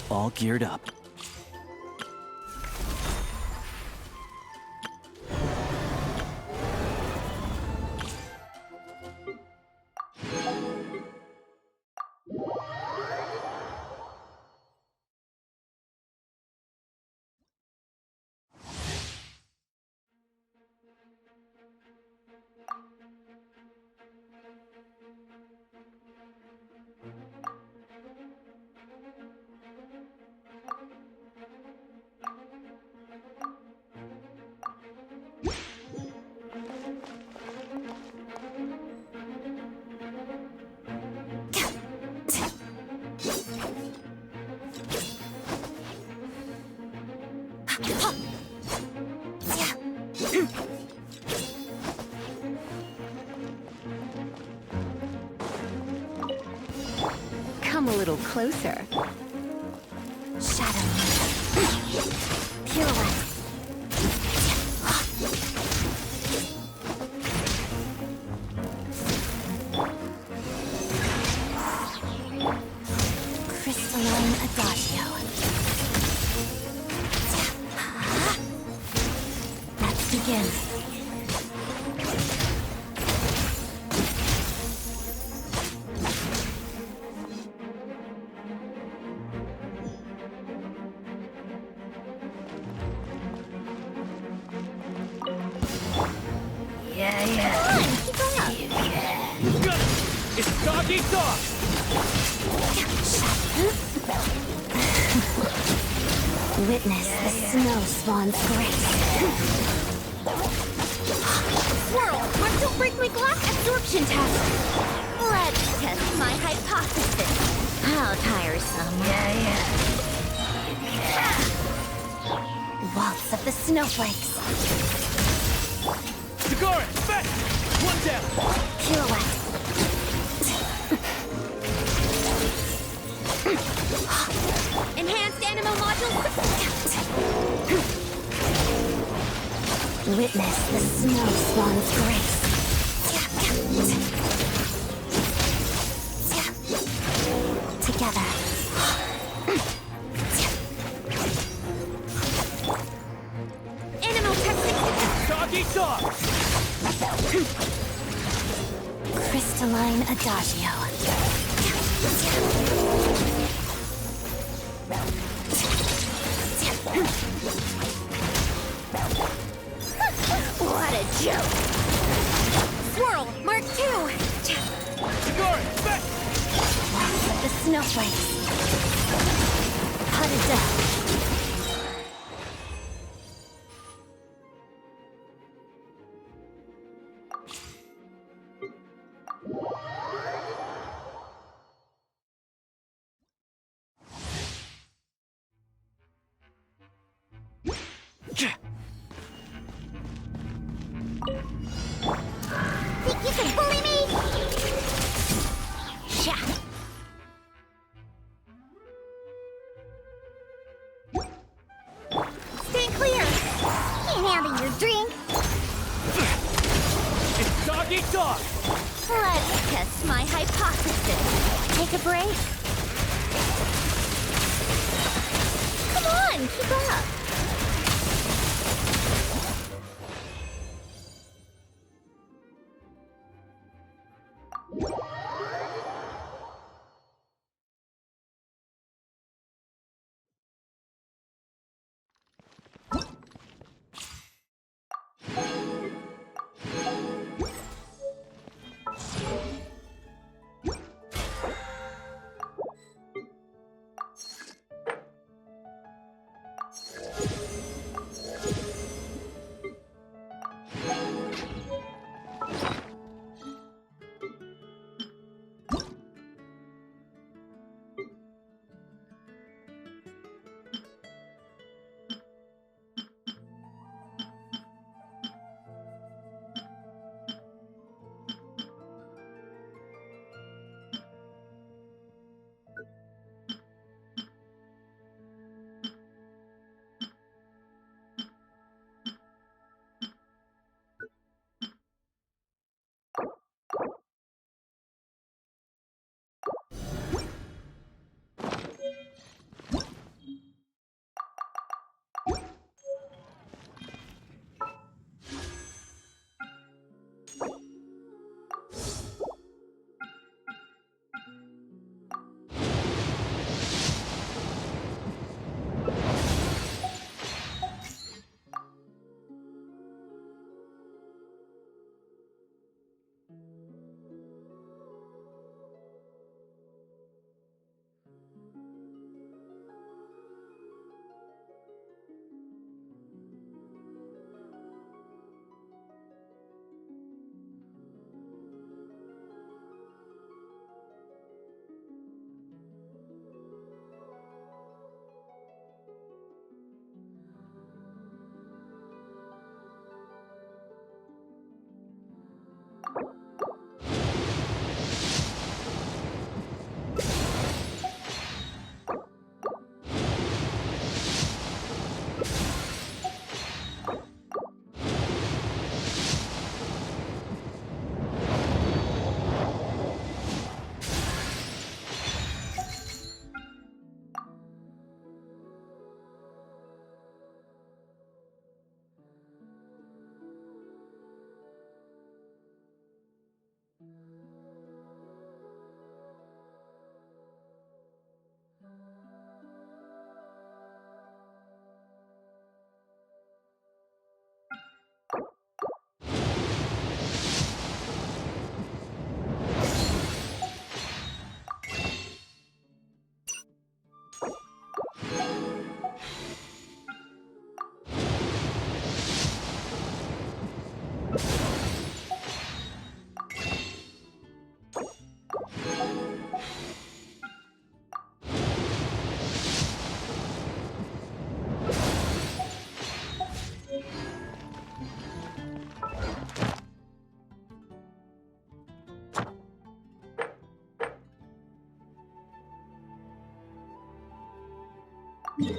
All geared up. Come a little closer. Shadow. Pirouette. Crystalline Adagio. Let's begin. It's dog eat dog! Witness the snow swan's grace. Swirl! Mark, don't break my glass absorption test! Let's test my hypothesis. How tiresome. Waltz of the snowflakes. Sigara, back! One down! Pirouette. Enhanced animo modules. Witness the snow swan's grace. Together. Animo technique. Dog eat dog! Crystalline Adagio. What a joke! Swirl, Mark II! Sigara, back! Waltz of the snowflakes. Odette. Think you can bully me? Yeah. Stand clear. Can't handle your drink. It's dog eat dog! Let's test my hypothesis. Take a break. Come on, keep up. Watch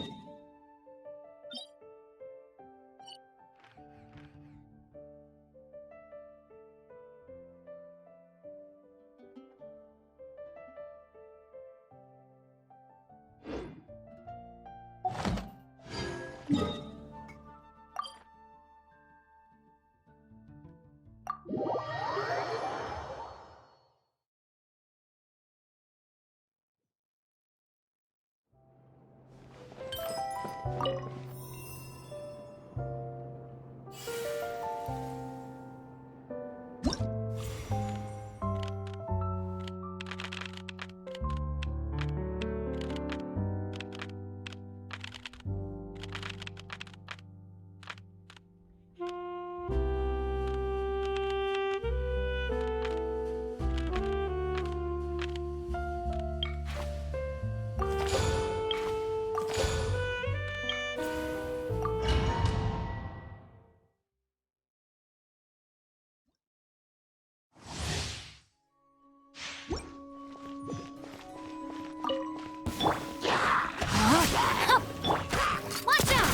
out!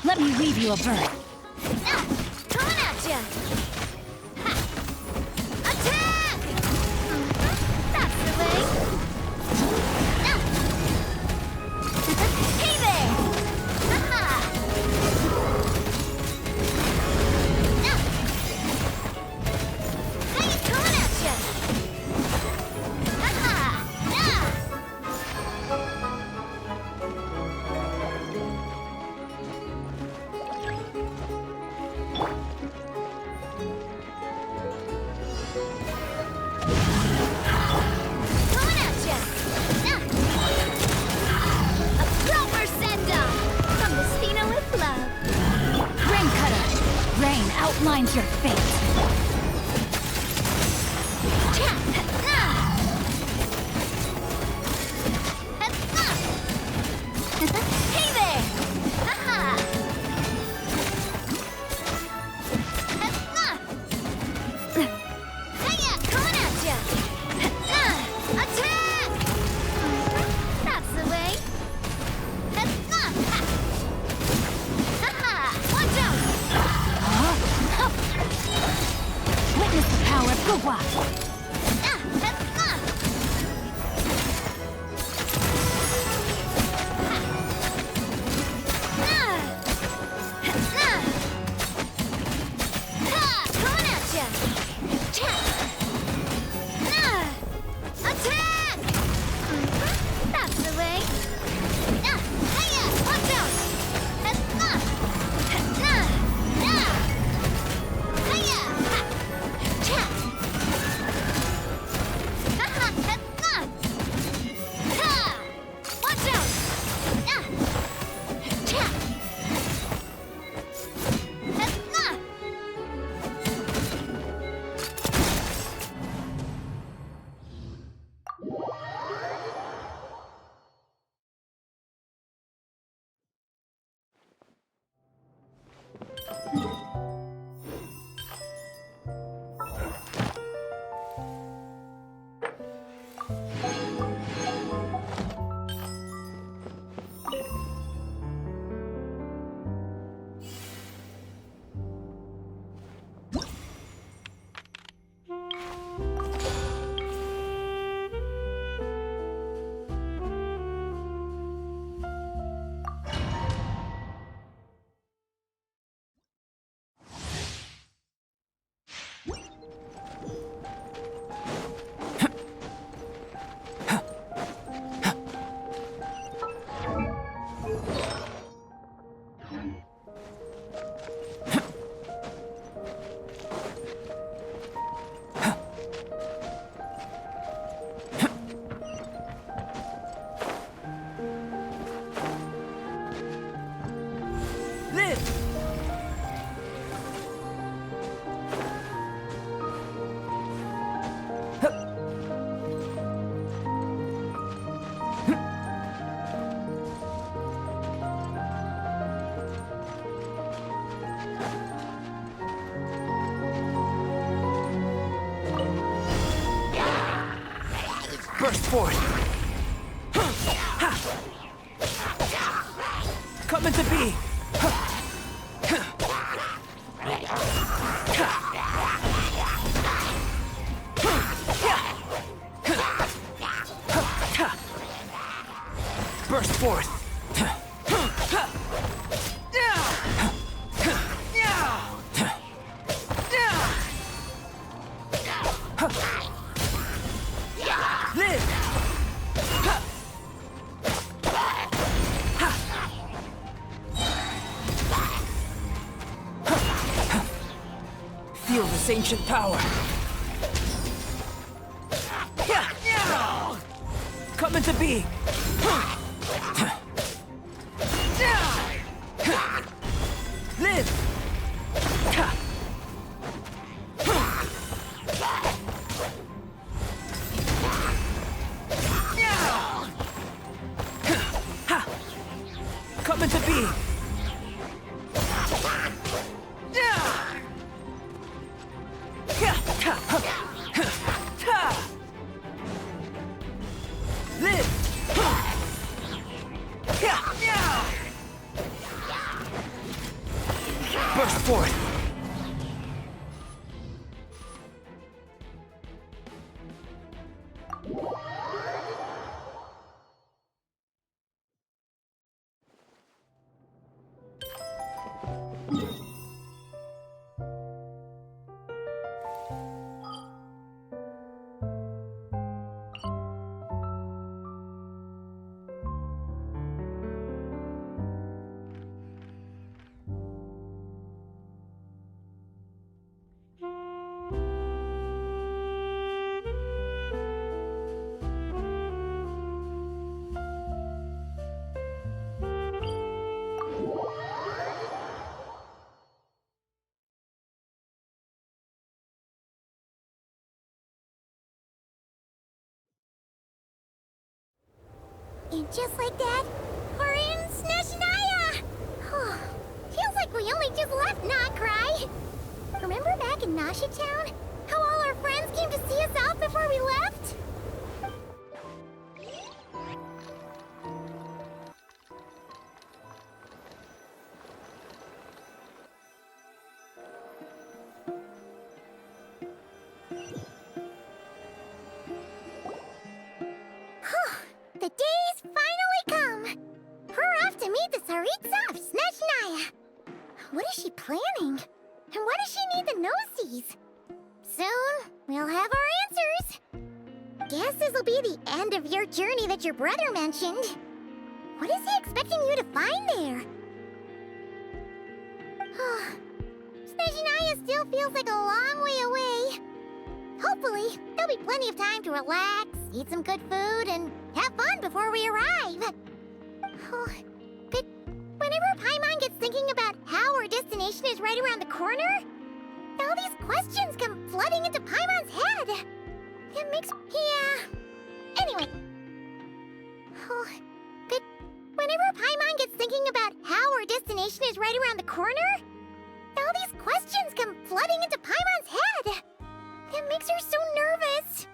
Let me weave you a bird. Coming at ya! Attack! That's the way. Hey there! Hey, coming at ya! Rain outlines your fate. Hey there! Hiya, coming at ya! Attack! That's the way. Watch out! Burst forth! Come into being! Burst forth! Live! Feel this ancient power! Come into being! Live! Come into being! Live! Burst forth! And just like that, we're in Snezhnaya! Feels like we only just left Nokrai. Remember back in Nasha Town? How all our friends came to see us off before we left? The day's finally come! We're off to meet the Tsaritsa of Snezhnaya! What is she planning? And why does she need the gnosies? Soon, we'll have our answers! Guess this'll be the end of your journey that your brother mentioned. What is he expecting you to find there? Snezhnaya still feels like a long way away. Hopefully, there'll be plenty of time to relax, eat some good food, and have fun before we arrive. But whenever Paimon gets thinking about how our destination is right around the corner, all these questions come flooding into Paimon's head. It makes... yeah... Anyway. But whenever Paimon gets thinking about how our destination is right around the corner, all these questions come flooding into Paimon's head. It makes her so nervous.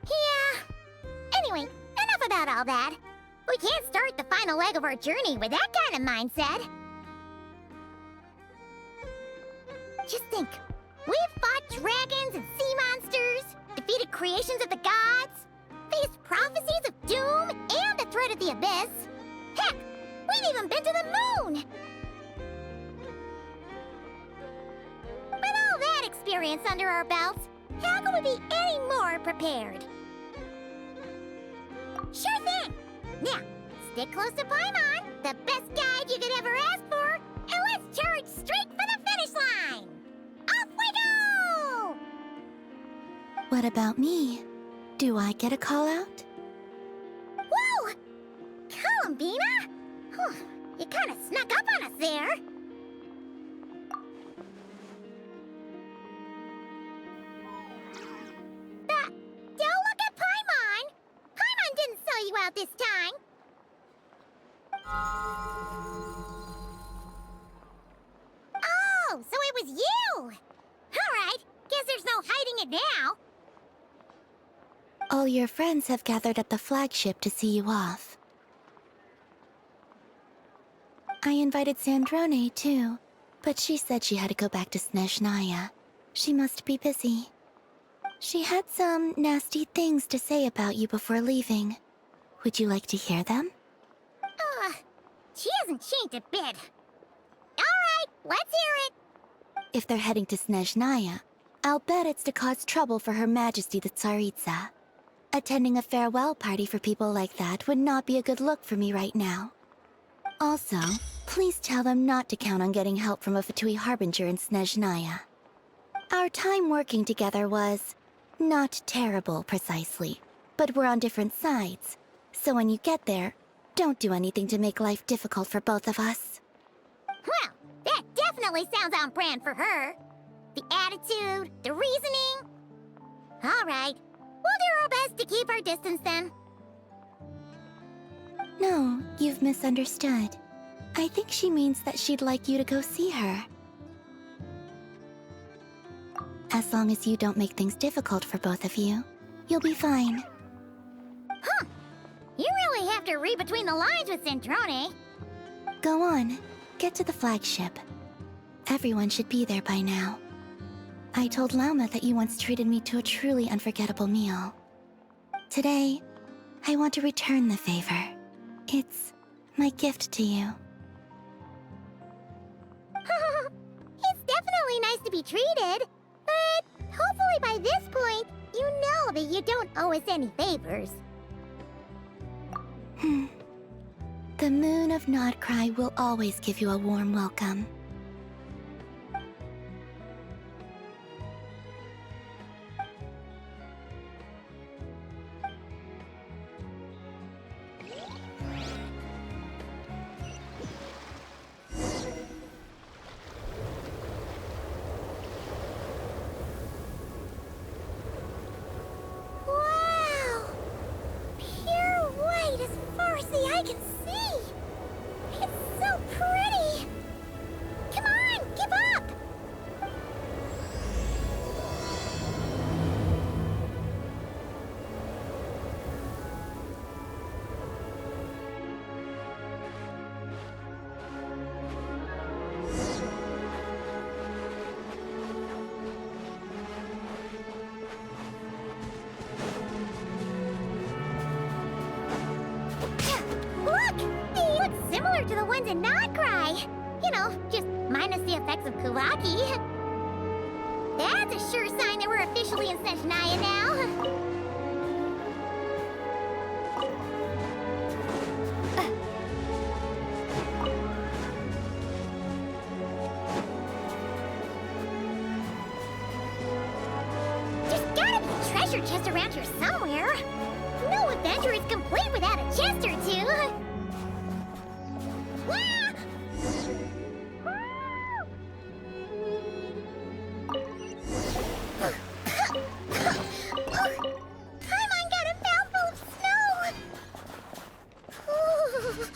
Yeah. Anyway, enough about all that. We can't start the final leg of our journey with that kind of mindset. Just think. We've fought dragons and sea monsters, defeated creations of the gods, faced prophecies of doom and the threat of the abyss. Heck, we've even been to the moon! With all that experience under our belts, how can we be any more prepared? Sure thing! Now, stick close to Paimon, the best guide you could ever ask for, and let's charge straight for the finish line! Off we go! What about me? Do I get a call out? Whoa! Columbina? You kind of snuck up on us there. Don't look at Paimon! Paimon didn't sell you out this time. Oh, so it was you! Alright, guess there's no hiding it now. All your friends have gathered at the flagship to see you off. I invited Sandrone, too, but she said she had to go back to Snezhnaya. She must be busy. She had some nasty things to say about you before leaving. Would you like to hear them? She hasn't changed a bit. Alright, let's hear it! If they're heading to Snezhnaya, I'll bet it's to cause trouble for Her Majesty the Tsaritsa. Attending a farewell party for people like that would not be a good look for me right now. Also, please tell them not to count on getting help from a Fatui Harbinger in Snezhnaya. Our time working together was not terrible, precisely, but we're on different sides. So when you get there, don't do anything to make life difficult for both of us. Well, that definitely sounds on brand for her. The attitude, the reasoning. Alright, we'll do our best to keep our distance then. No, you've misunderstood. I think she means that she'd like you to go see her. As long as you don't make things difficult for both of you, you'll be fine. Huh. You really have to read between the lines with Sandrone. Go on, get to the flagship. Everyone should be there by now. I told Lauma that you once treated me to a truly unforgettable meal. Today, I want to return the favor. It's my gift to you. It's definitely nice to be treated, but hopefully by this point, you know that you don't owe us any favors. The moon of Nodcry will always give you a warm welcome. Wow! Pure white as far as the eye can see! It's so pretty! Come on, give up! Look! They look similar to the ones in Nodcry. You know, just minus the effects of Kuvaki. That's a sure sign that we're officially in Snezhnaya now. There's gotta be a treasure chest around here somewhere. No adventure is complete without a chest or two. Ah! Paimon got a mouthful of snow. Ooh,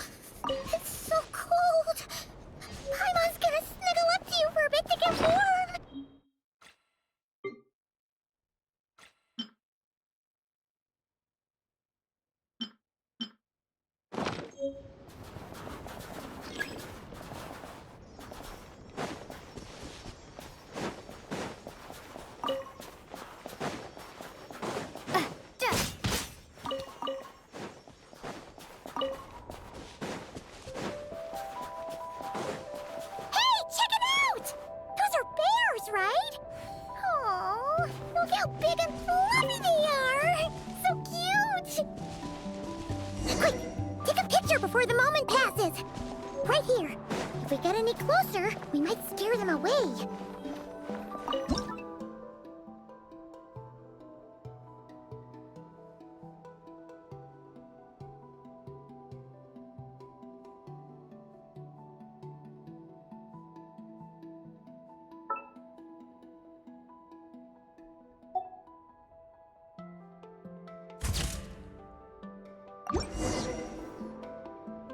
it's so cold. Paimon's gonna snuggle up to you for a bit to get warm. Hey, check it out! Those are bears, right? Oh, look how big and fluffy they are! So cute! Quick, take a picture before the moment passes. Right here. If we get any closer, we might scare them away.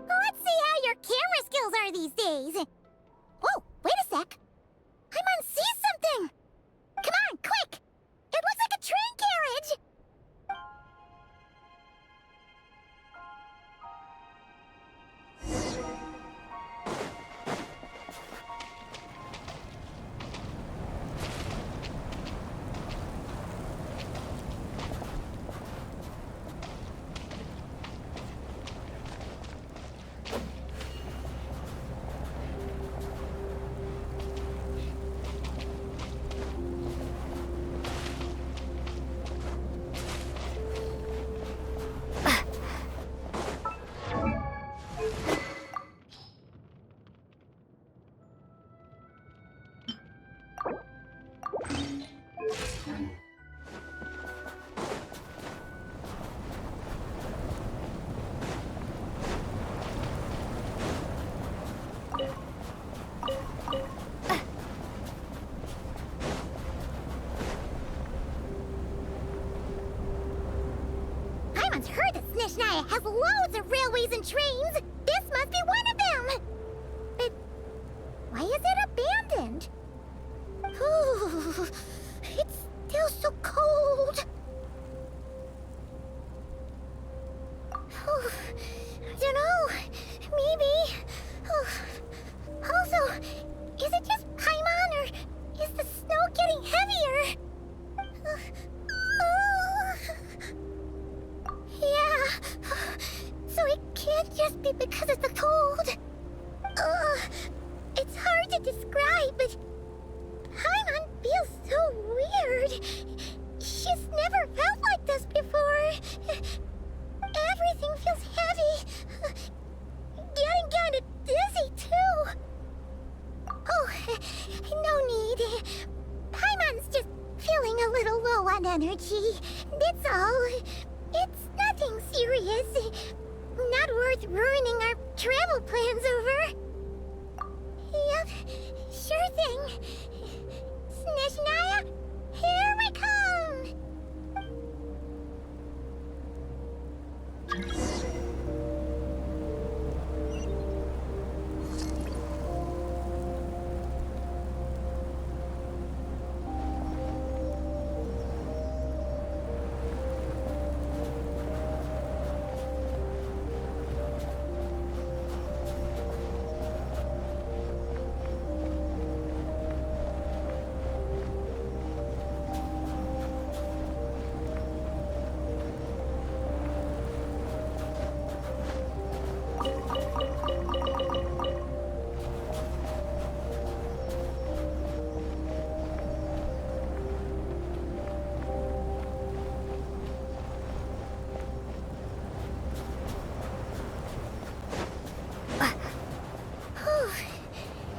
Let's see how your camera skills are these days. Whoa, wait a sec. Paimon sees something. Come on, quick. It looks like a train carriage. Paimon's heard that Snezhnaya has loads of railways and trains. This must be one of them. But why is it abandoned? Ooh, it's still so cold. Oh, I don't know. Maybe. Oh. Also, is it just Paimon or is the snow getting heavier? Yeah. So it can't just be because of the cold. It's hard to describe, but Paimon feels so weird. She's never felt like this before. Everything feels heavy. Getting kind of dizzy, too. Oh, no need. Paimon's just feeling a little low on energy. That's all. It's nothing serious. Not worth ruining our travel plans over. Yep, sure thing. Snezhnaya, here we come!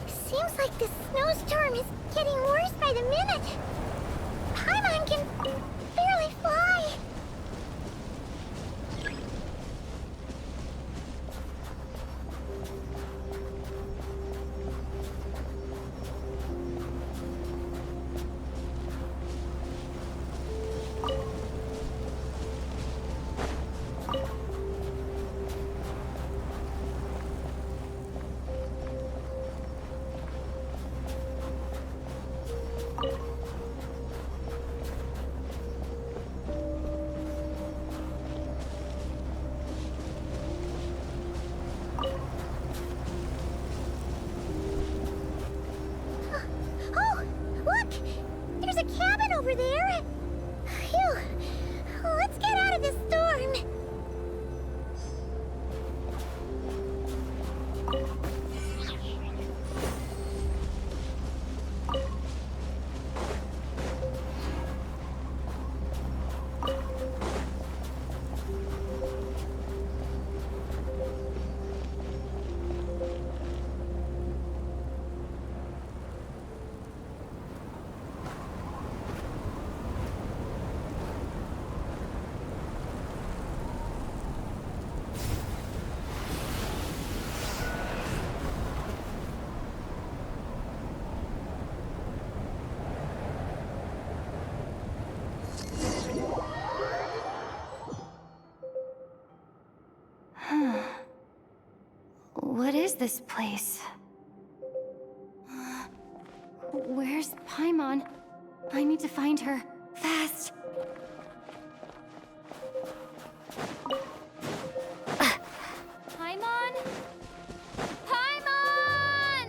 Seems like this snowstorm is getting worse by the minute. Paimon can barely fly. Oh, look! There's a cabin over there. Phew. Let's get out of this storm. What is this place? Where's Paimon? I need to find her. Fast! Paimon? Paimon!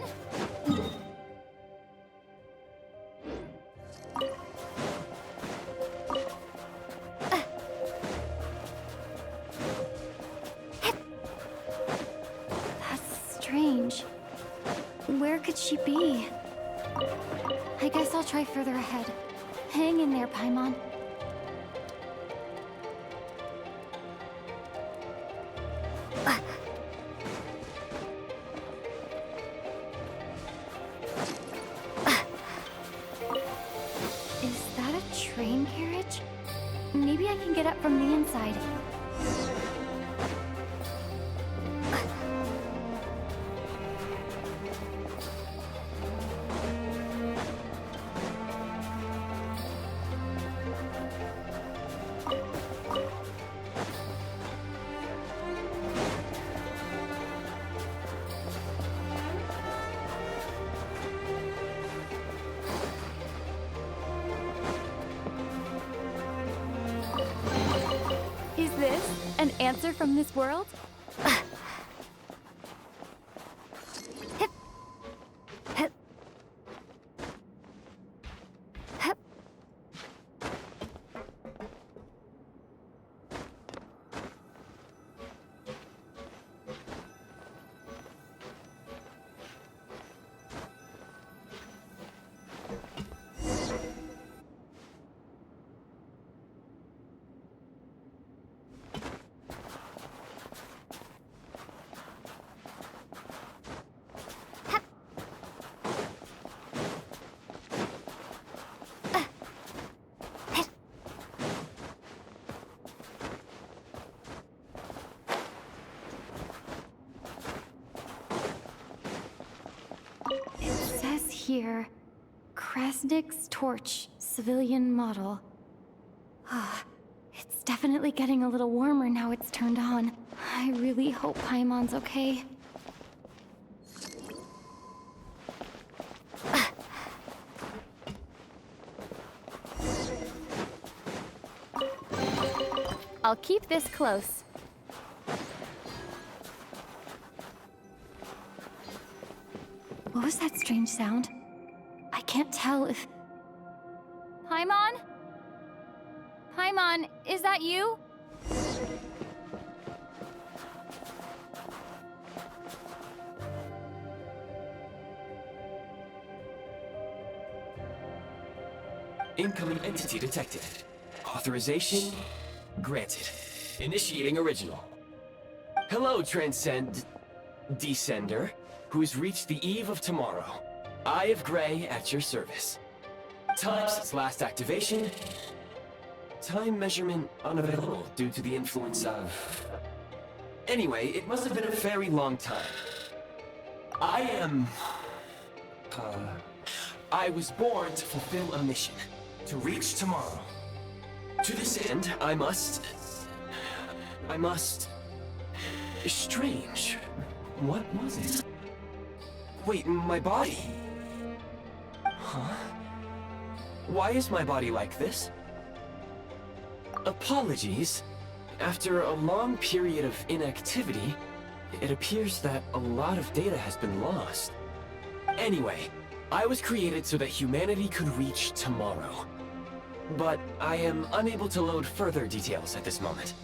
That's strange. Where could she be? I guess I'll try further ahead. Hang in there, Paimon. Is that a train carriage? Maybe I can get up from the inside. this an answer from this world? Hip. Hip. Hip. It says here, Krasnik's torch, civilian model. Ah, it's definitely getting a little warmer now it's turned on. I really hope Paimon's okay. I'll keep this close. What was that strange sound? I can't tell if... Paimon? Paimon, is that you? Incoming entity detected. Authorization granted. Initiating original. Hello, Descender, who's reached the eve of tomorrow. Eye of Grey at your service. Time since last activation. Time measurement unavailable due to the influence of... Anyway, it must have been a very long time. I was born to fulfill a mission. To reach tomorrow. To this end, I must... Strange. What was it? Wait, my body? Huh? Why is my body like this? Apologies. After a long period of inactivity, it appears that a lot of data has been lost. Anyway, I was created so that humanity could reach tomorrow. But I am unable to load further details at this moment.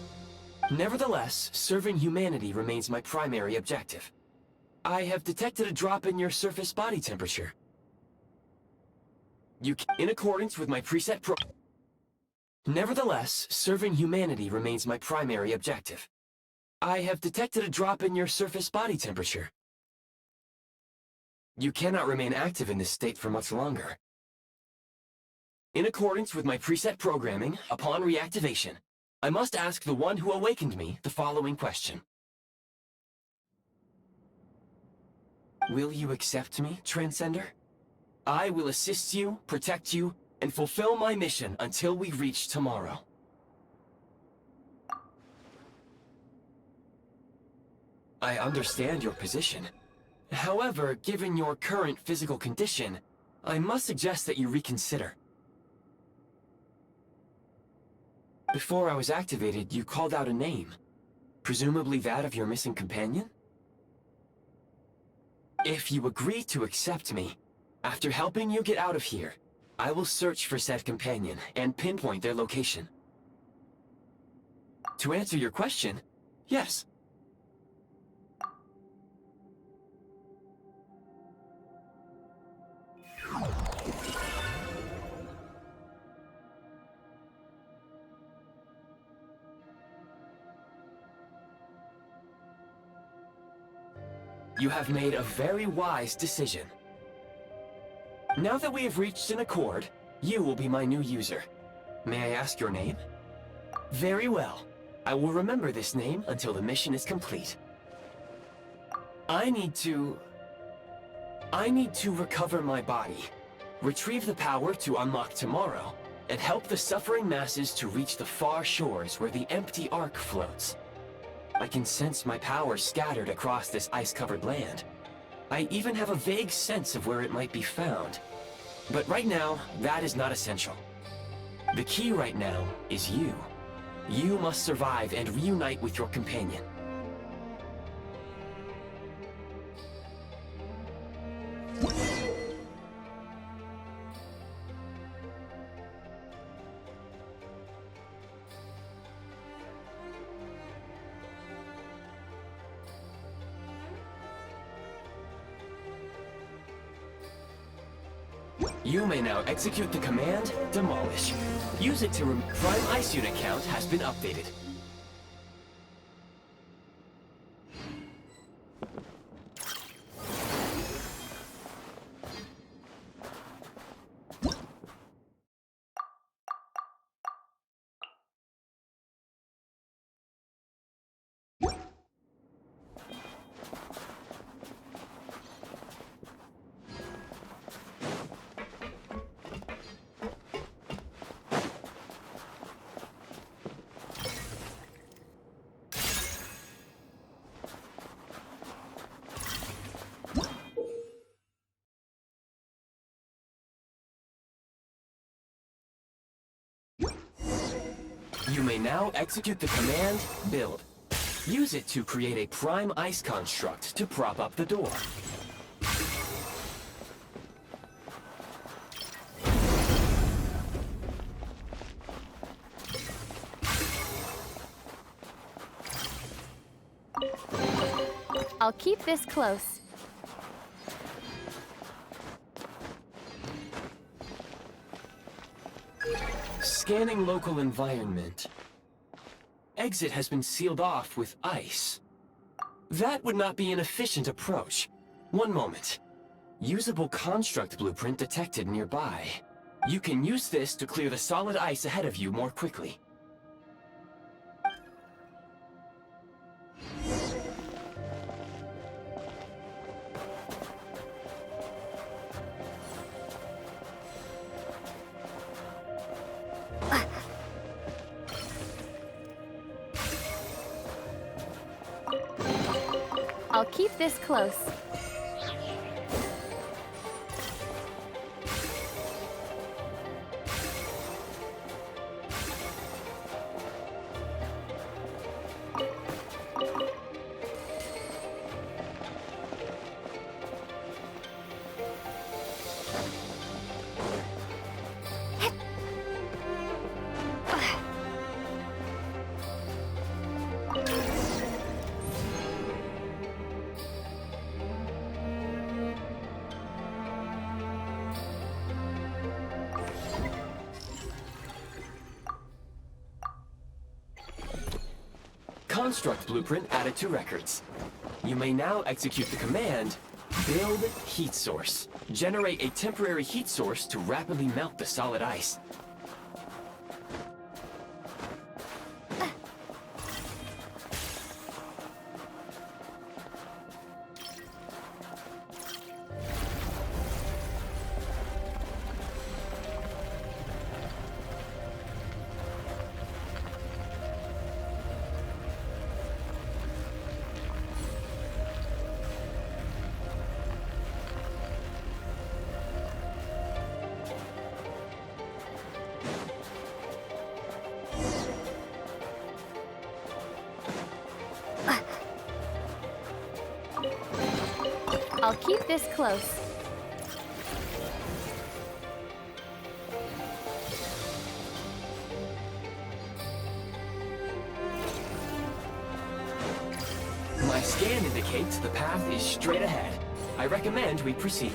Nevertheless, serving humanity remains my primary objective. I have detected a drop in your surface body temperature. In accordance with my preset Nevertheless, serving humanity remains my primary objective. I have detected a drop in your surface body temperature. You cannot remain active in this state for much longer. In accordance with my preset programming, upon reactivation, I must ask the one who awakened me the following question. Will you accept me, Transcender? I will assist you, protect you, and fulfill my mission until we reach tomorrow. I understand your position. However, given your current physical condition, I must suggest that you reconsider. Before I was activated, you called out a name. Presumably that of your missing companion? If you agree to accept me, after helping you get out of here, I will search for said companion and pinpoint their location. To answer your question, yes. You have made a very wise decision. Now that we have reached an accord, you will be my new user. May I ask your name? Very well. I will remember this name until the mission is complete. I need to recover my body, retrieve the power to unlock tomorrow, and help the suffering masses to reach the far shores where the empty Ark floats. I can sense my power scattered across this ice-covered land. I even have a vague sense of where it might be found. But right now, that is not essential. The key right now is you. You must survive and reunite with your companion. You may now execute the command, Demolish. Use it to Prime Ice Unit count has been updated. You may now execute the command, Build. Use it to create a Prime Ice construct to prop up the door. I'll keep this close. Scanning local environment. Exit has been sealed off with ice. That would not be an efficient approach. One moment. Usable construct blueprint detected nearby. You can use this to clear the solid ice ahead of you more quickly. I'll keep this close. Construct blueprint added to records. You may now execute the command, Build Heat Source. Generate a temporary heat source to rapidly melt the solid ice. I'll keep this close. My scan indicates the path is straight ahead. I recommend we proceed.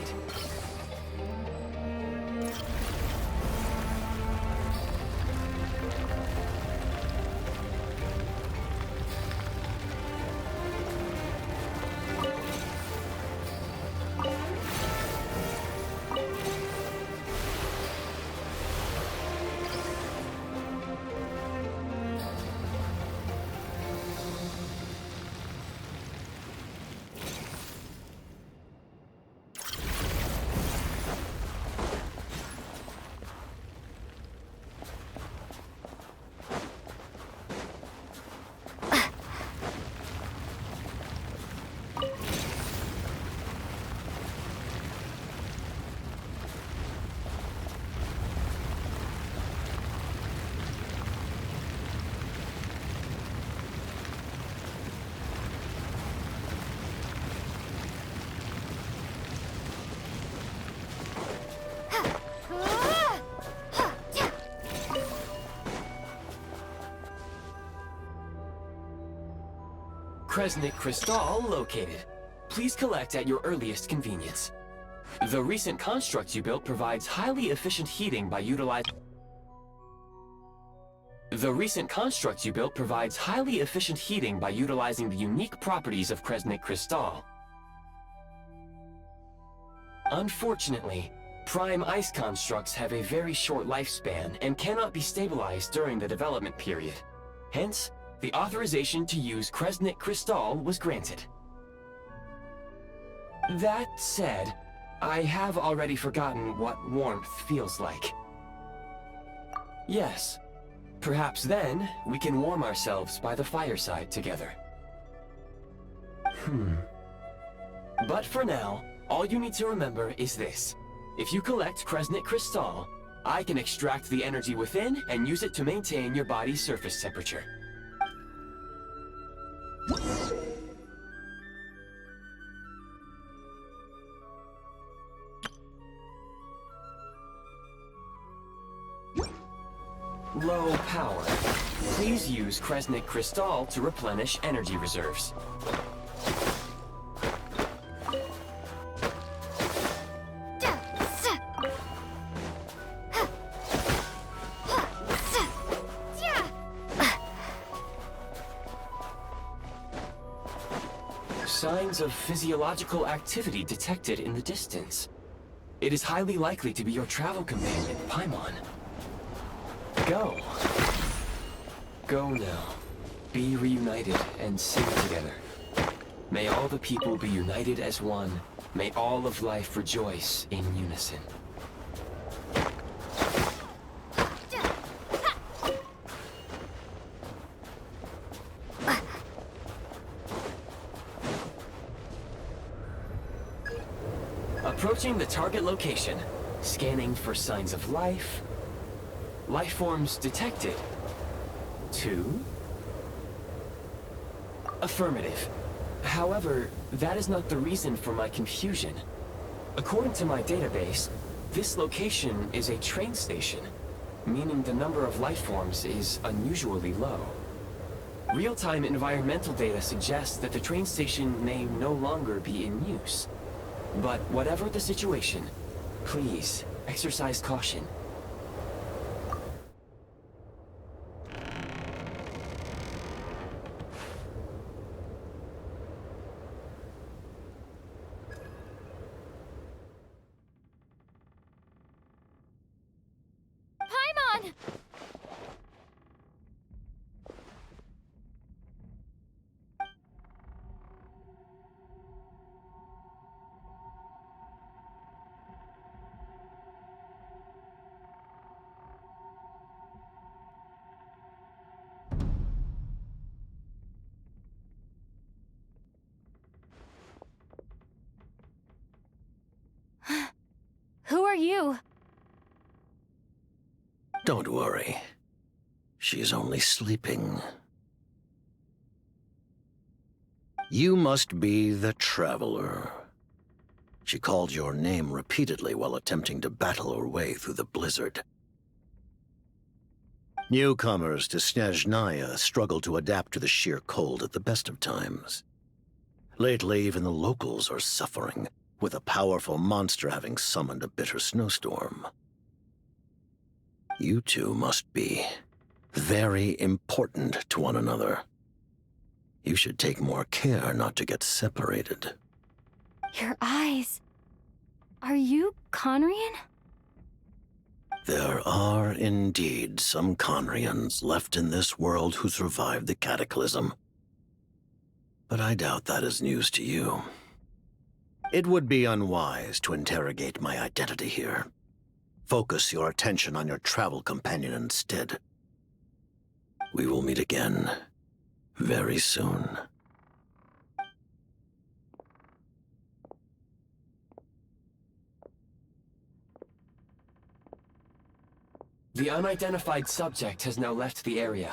Kresnik Crystal located. Please collect at your earliest convenience. The recent construct you built provides highly efficient heating by utilizing the unique properties of Kresnik Crystal. Unfortunately, prime ice constructs have a very short lifespan and cannot be stabilized during the development period. Hence, the authorization to use Kresnik Crystal was granted. That said, I have already forgotten what warmth feels like. Yes, perhaps then we can warm ourselves by the fireside together. But for now, all you need to remember is this. If you collect Kresnik Crystal, I can extract the energy within and use it to maintain your body's surface temperature. Low power. Please use Kresnik Crystal to replenish energy reserves. Signs of physiological activity detected in the distance. It is highly likely to be your travel companion, Paimon. Go. Go now. Be reunited and sing together. May all the people be united as one. May all of life rejoice in unison. Approaching the target location. Scanning for signs of life. Life forms detected. 2. Affirmative. However, that is not the reason for my confusion. According to my database, this location is a train station, meaning the number of life forms is unusually low. Real-time environmental data suggests that the train station may no longer be in use. But whatever the situation, please exercise caution. Paimon! Who are you? Don't worry. She's only sleeping. You must be the Traveler. She called your name repeatedly while attempting to battle her way through the blizzard. Newcomers to Snezhnaya struggle to adapt to the sheer cold at the best of times. Lately, even the locals are suffering, with a powerful monster having summoned a bitter snowstorm. You two must be very important to one another. You should take more care not to get separated. Your eyes. Are you Conrian? There are indeed some Conrians left in this world who survived the cataclysm. But I doubt that is news to you. It would be unwise to interrogate my identity here. Focus your attention on your travel companion instead. We will meet again very soon. The unidentified subject has now left the area.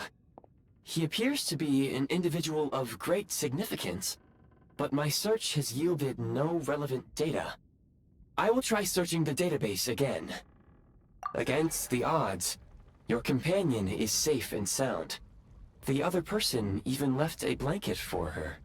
He appears to be an individual of great significance, but my search has yielded no relevant data. I will try searching the database again. Against the odds, your companion is safe and sound. The other person even left a blanket for her.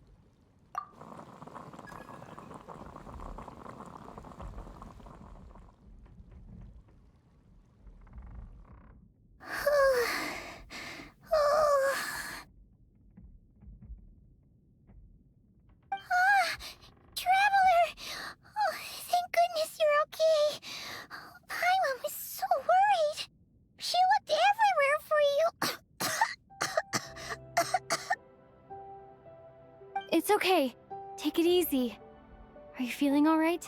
It's okay. Take it easy. Are you feeling alright?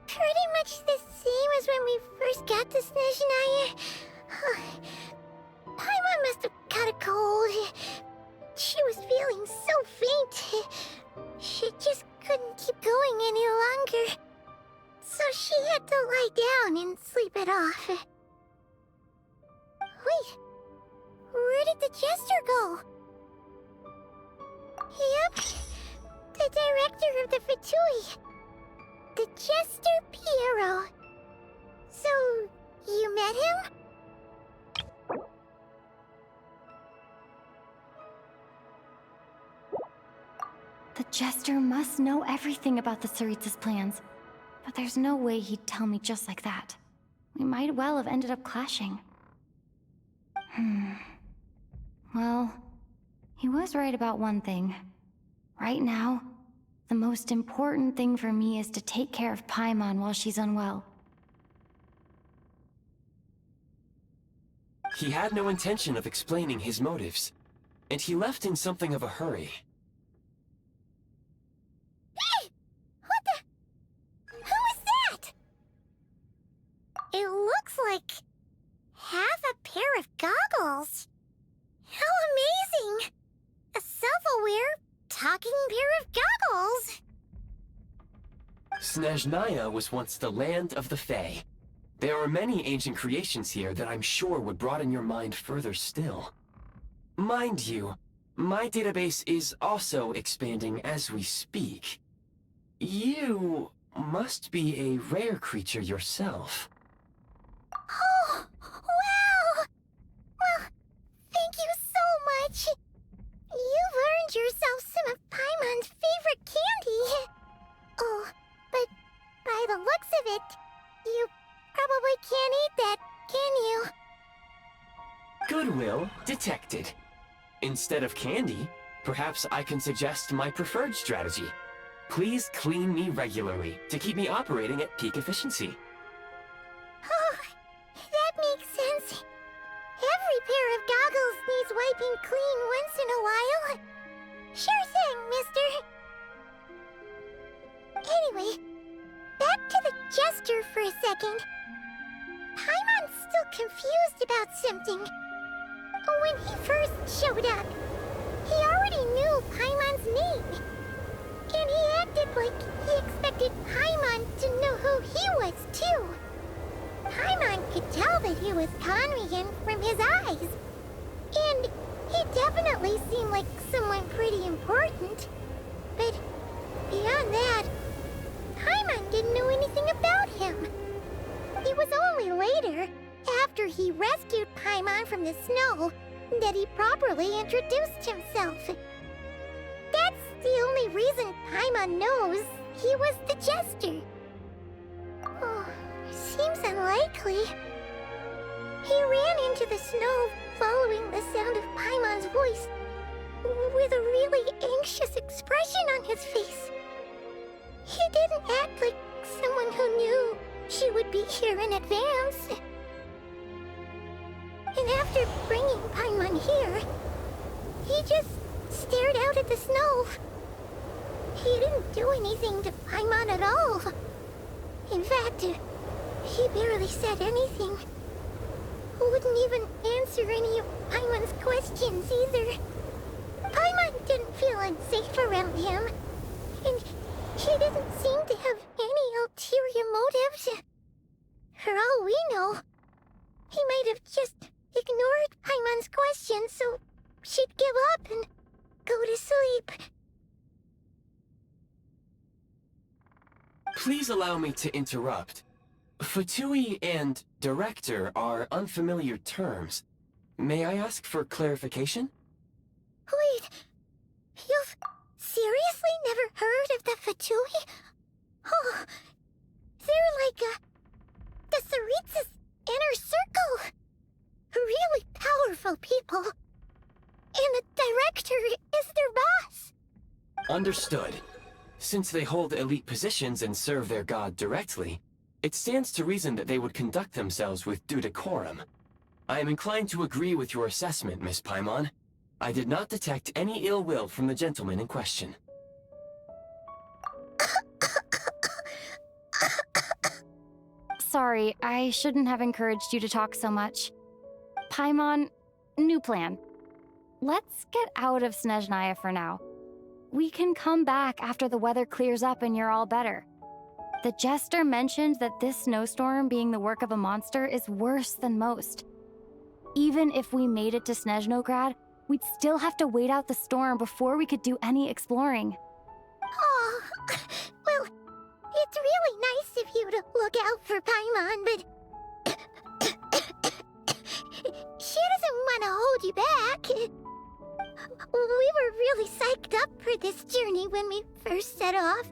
Pretty much the same as when we first got to Snezhnaya. Paimon must have caught a cold. She was feeling so faint. She just couldn't keep going any longer. So she had to lie down and sleep it off. Wait, where did the jester go? Yep, the director of the Fatui. The Jester Piero. So, you met him? The Jester must know everything about the Tsaritsa's plans. But there's no way he'd tell me just like that. We might well have ended up clashing. Well, he was right about one thing. Right now, the most important thing for me is to take care of Paimon while she's unwell. He had no intention of explaining his motives, and he left in something of a hurry. Hey! What the... Who is that? It looks like... half a pair of goggles. How amazing! A self-aware, talking pair of goggles! Snezhnaya was once the land of the Fae. There are many ancient creations here that I'm sure would broaden your mind further still. Mind you, my database is also expanding as we speak. You must be a rare creature yourself. Oh, wow! Well, thank you so much. You've earned yourself some of Paimon's favorite candy. Oh, but by the looks of it, you probably can't eat that, can you? Goodwill detected. Instead of candy, perhaps I can suggest my preferred strategy. Please clean me regularly to keep me operating at peak efficiency. Oh, that makes sense. Every pair of goggles needs wiping clean once in a while. Sure thing, mister. Anyway, back to the Jester for a second. Paimon's still confused about something. When he first showed up, he already knew Paimon's name. And he acted like he expected Paimon to know who he was, too. Paimon could tell that he was Conrian from his eyes. And he definitely seemed like someone pretty important. But beyond that, Paimon didn't know anything about him. It was only later, after he rescued Paimon from the snow, that he properly introduced himself. That's the only reason Paimon knows he was the Jester. Oh, seems unlikely. He ran into the snow following the sound of Paimon's voice, with a really anxious expression on his face. He didn't act like someone who knew she would be here in advance. And after bringing Paimon here, he just stared out at the snow. He didn't do anything to Paimon at all. In fact, he barely said anything. Wouldn't even answer any of Paimon's questions either. Paimon didn't feel unsafe around him, and he didn't seem to have any ulterior motives. For all we know, he might have just ignored Paimon's questions so she'd give up and go to sleep. Please allow me to interrupt. Fatui and director are unfamiliar terms. May I ask for clarification? Wait, you've seriously never heard of the Fatui? Oh, they're like the Tsaritsa's inner circle. Really powerful people. And the director is their boss. Understood. Since they hold elite positions and serve their god directly, it stands to reason that they would conduct themselves with due decorum. I am inclined to agree with your assessment, Miss Paimon. I did not detect any ill will from the gentleman in question. Sorry, I shouldn't have encouraged you to talk so much. Paimon, new plan. Let's get out of Snezhnaya for now. We can come back after the weather clears up and you're all better. The jester mentioned that this snowstorm being the work of a monster is worse than most. Even if we made it to Snezhnograd, we'd still have to wait out the storm before we could do any exploring. Oh, well, it's really nice of you to look out for Paimon, but she doesn't want to hold you back. We were really psyched up for this journey when we first set off.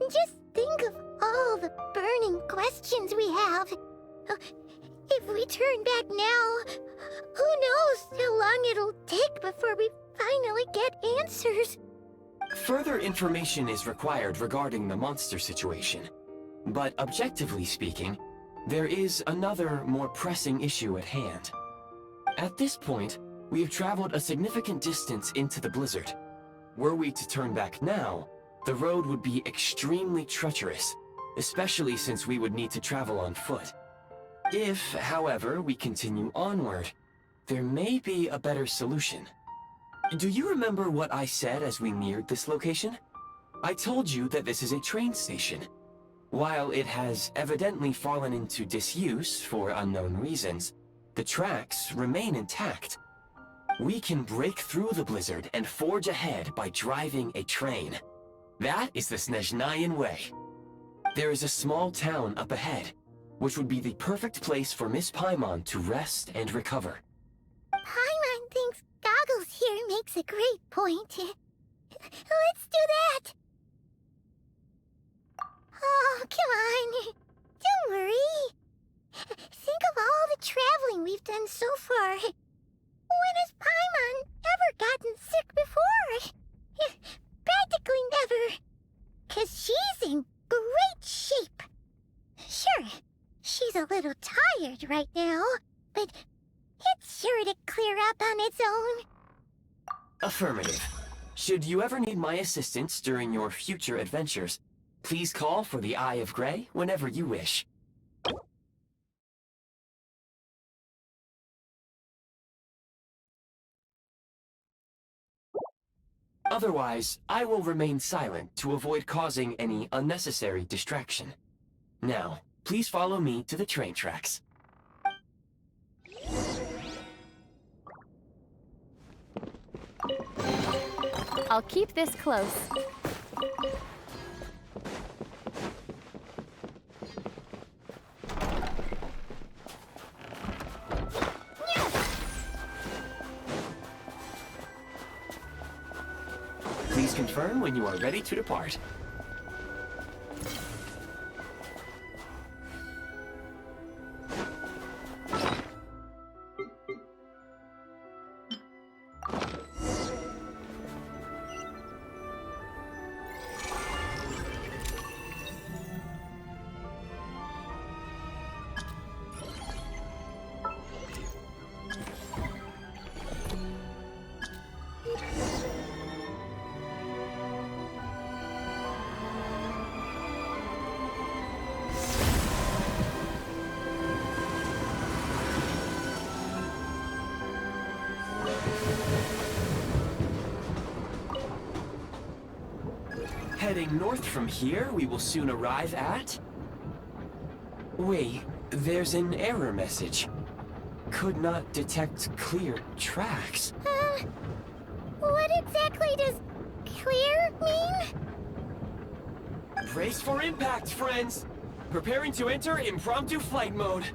Just think of all the burning questions we have. If we turn back now, who knows how long it'll take before we finally get answers. Further information is required regarding the monster situation. But objectively speaking, there is another, more pressing issue at hand. At this point, we have traveled a significant distance into the blizzard. Were we to turn back now, the road would be extremely treacherous, especially since we would need to travel on foot. If, however, we continue onward, there may be a better solution. Do you remember what I said as we neared this location? I told you that this is a train station. While it has evidently fallen into disuse for unknown reasons, the tracks remain intact. We can break through the blizzard and forge ahead by driving a train. That is the Snezhnayan way. There is a small town up ahead, which would be the perfect place for Miss Paimon to rest and recover. Paimon thinks Goggles here makes a great point. Let's do that! Oh, come on. Don't worry. Think of all the traveling we've done so far. When has Paimon ever gotten sick before? Practically never. 'Cause she's in great shape. Sure, she's a little tired right now, but it's sure to clear up on its own. Affirmative. Should you ever need my assistance during your future adventures, please call for the Eye of Grey whenever you wish. Otherwise, I will remain silent to avoid causing any unnecessary distraction. Now, please follow me to the train tracks. I'll keep this close. Please confirm when you are ready to depart. Heading north from here, we will soon arrive at... Wait, there's an error message. Could not detect clear tracks. What exactly does clear mean? Brace for impact, friends! Preparing to enter impromptu flight mode.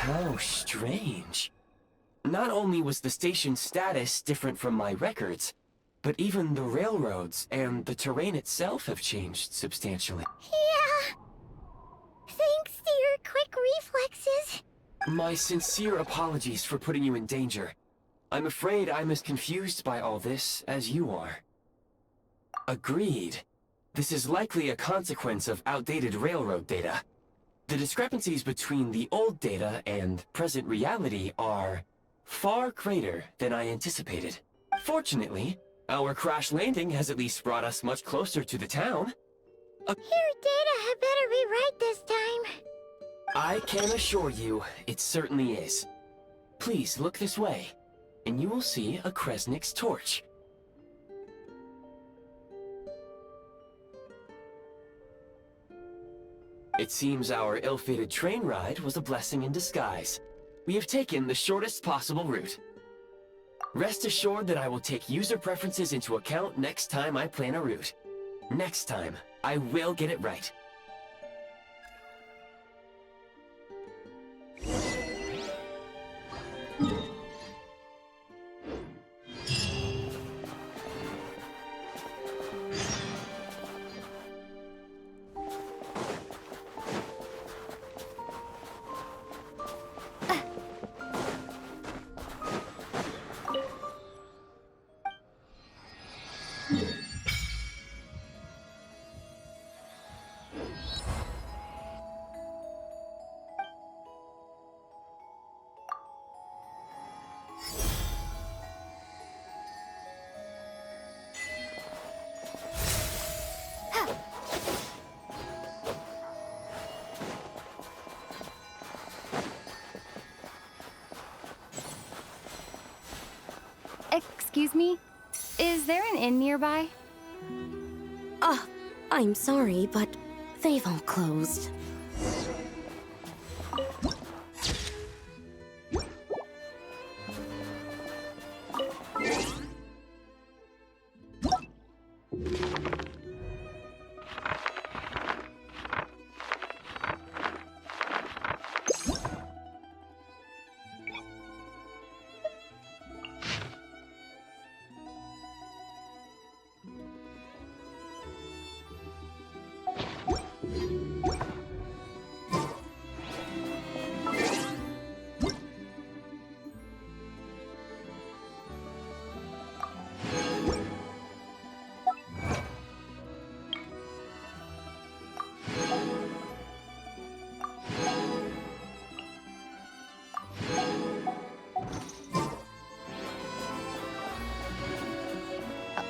How strange. Not only was the station's status different from my records, but even the railroads and the terrain itself have changed substantially. Yeah. Thanks to your quick reflexes. My sincere apologies for putting you in danger. I'm afraid I'm as confused by all this as you are. Agreed. This is likely a consequence of outdated railroad data. The discrepancies between the old data and present reality are far greater than I anticipated. Fortunately, our crash landing has at least brought us much closer to the town. Your data had better be right this time. I can assure you, it certainly is. Please look this way, and you will see a Kresnik's torch. It seems our ill-fated train ride was a blessing in disguise. We have taken the shortest possible route. Rest assured that I will take user preferences into account next time I plan a route. Next time, I will get it right. Excuse me? Is there an inn nearby? I'm sorry, but they've all closed.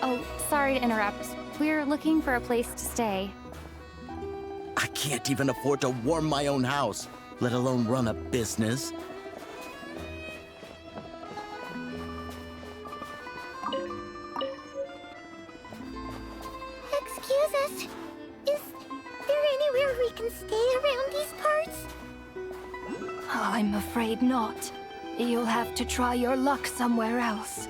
Oh, sorry to interrupt. We're looking for a place to stay. I can't even afford to warm my own house, let alone run a business. Excuse us. Is there anywhere we can stay around these parts? I'm afraid not. You'll have to try your luck somewhere else.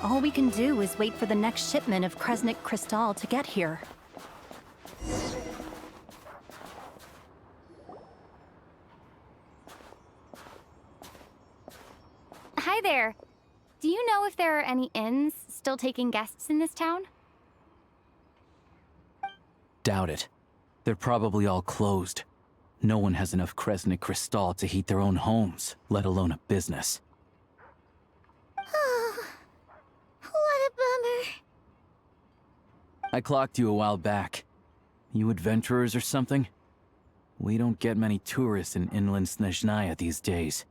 All we can do is wait for the next shipment of Kresnik Crystal to get here. Hi there. Do you know if there are any inns still taking guests in this town? Doubt it. They're probably all closed. No one has enough Kresnik Crystal to heat their own homes, let alone a business. Oh, what a bummer. I clocked you a while back. You adventurers or something? We don't get many tourists in inland Snezhnaya these days.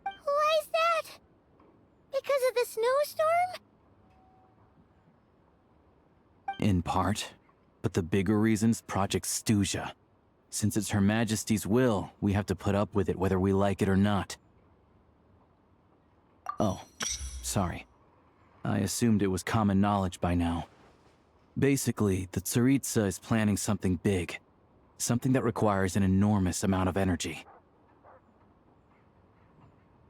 Why is that? Because of the snowstorm? In part. But the bigger reason's Project Stuzha. Since it's Her Majesty's will, we have to put up with it whether we like it or not. Oh, sorry. I assumed it was common knowledge by now. Basically, the Tsaritsa is planning something big. Something that requires an enormous amount of energy.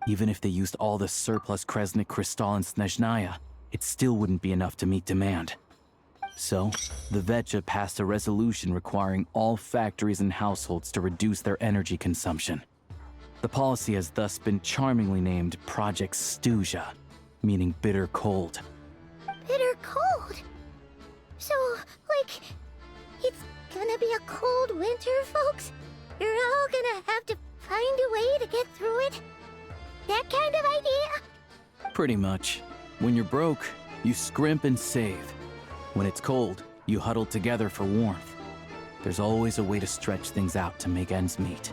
Even if they used all the surplus Kresnik Crystal in Snezhnaya, it still wouldn't be enough to meet demand. So, the Vetja passed a resolution requiring all factories and households to reduce their energy consumption. The policy has thus been charmingly named Project Snezhnaya, meaning bitter cold. Bitter cold? So, like, it's gonna be a cold winter, folks? You're all gonna have to find a way to get through it? That kind of idea? Pretty much. When you're broke, you scrimp and save. When it's cold, you huddle together for warmth. There's always a way to stretch things out to make ends meet.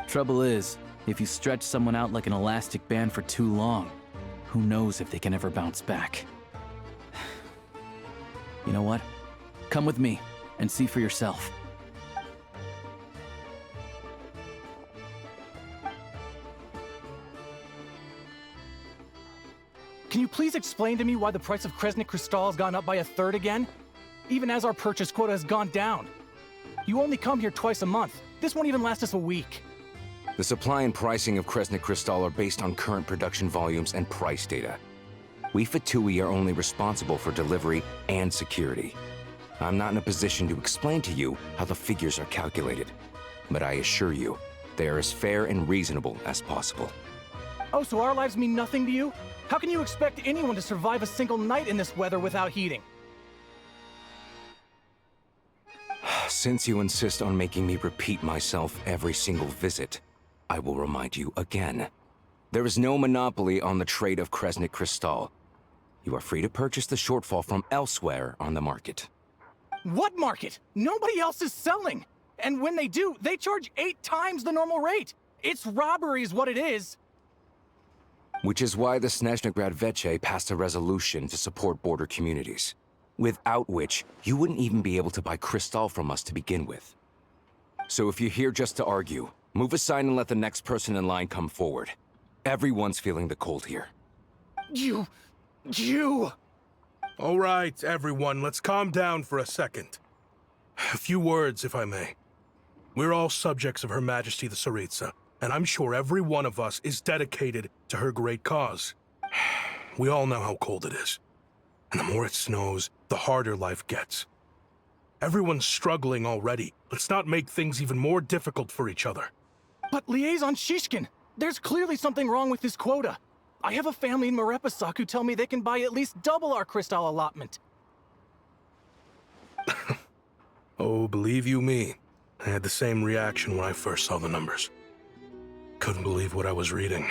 Trouble is, if you stretch someone out like an elastic band for too long, who knows if they can ever bounce back. You know what? Come with me and see for yourself. Can you please explain to me why the price of Kresnik Crystal has gone up by 1/3 again? Even as our purchase quota has gone down. You only come here twice a month. This won't even last us a week. The supply and pricing of Kresnik Crystal are based on current production volumes and price data. We Fatui are only responsible for delivery and security. I'm not in a position to explain to you how the figures are calculated, but I assure you, they are as fair and reasonable as possible. Oh, so our lives mean nothing to you? How can you expect anyone to survive a single night in this weather without heating? Since you insist on making me repeat myself every single visit, I will remind you again. There is no monopoly on the trade of Kresnik Crystal. You are free to purchase the shortfall from elsewhere on the market. What market? Nobody else is selling! And when they do, they charge 8 times the normal rate! It's robbery is what it is! Which is why the Snezhnaya Veche passed a resolution to support border communities, without which you wouldn't even be able to buy Crystal from us to begin with. So if you're here just to argue, move aside and let the next person in line come forward. Everyone's feeling the cold here. You... All right, everyone, let's calm down for a second. A few words, if I may. We're all subjects of Her Majesty the Tsaritsa, and I'm sure every one of us is dedicated to her great cause. We all know how cold it is. And the more it snows, the harder life gets. Everyone's struggling already. Let's not make things even more difficult for each other. But Liaison Shishkin, there's clearly something wrong with this quota. I have a family in Marepasak who tell me they can buy at least double our Crystal allotment. Oh, believe you me, I had the same reaction when I first saw the numbers. Couldn't believe what I was reading.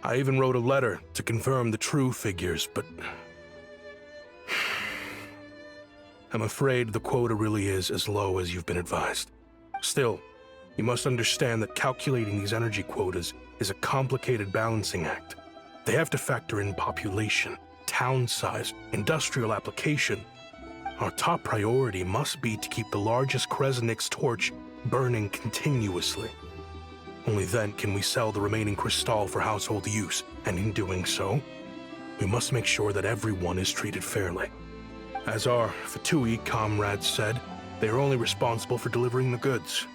I even wrote a letter to confirm the true figures, but... I'm afraid the quota really is as low as you've been advised. Still, you must understand that calculating these energy quotas is a complicated balancing act. They have to factor in population, town size, industrial application. Our top priority must be to keep the largest Kresnik's torch burning continuously. Only then can we sell the remaining Crystal for household use, and in doing so, we must make sure that everyone is treated fairly. As our Fatui comrades said, they are only responsible for delivering the goods.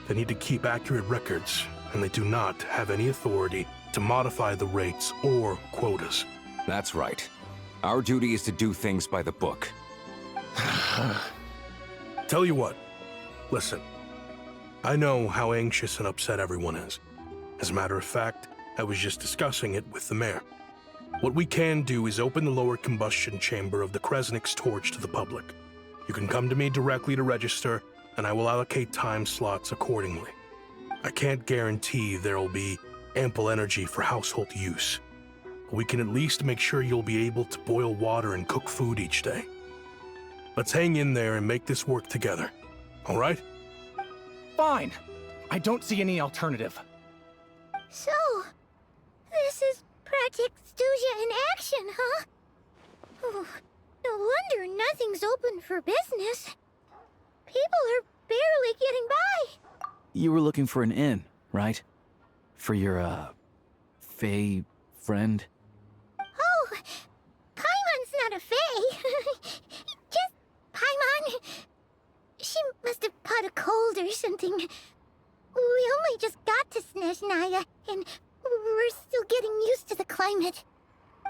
They need to keep accurate records, and they do not have any authority to modify the rates or quotas. That's right. Our duty is to do things by the book. Tell you what, listen. I know how anxious and upset everyone is. As a matter of fact, I was just discussing it with the mayor. What we can do is open the lower combustion chamber of the Kresnik's torch to the public. You can come to me directly to register, and I will allocate time slots accordingly. I can't guarantee there'll be ample energy for household use. But we can at least make sure you'll be able to boil water and cook food each day. Let's hang in there and make this work together, all right? Fine. I don't see any alternative. So, this is Project Snezhnaya in action, huh? Oh, no wonder nothing's open for business. People are barely getting by. You were looking for an inn, right? For your, Fae friend? Oh, Paimon's not a Fae. Just Paimon. She must have caught a cold or something. We only just got to Snezhnaya, and we're still getting used to the climate.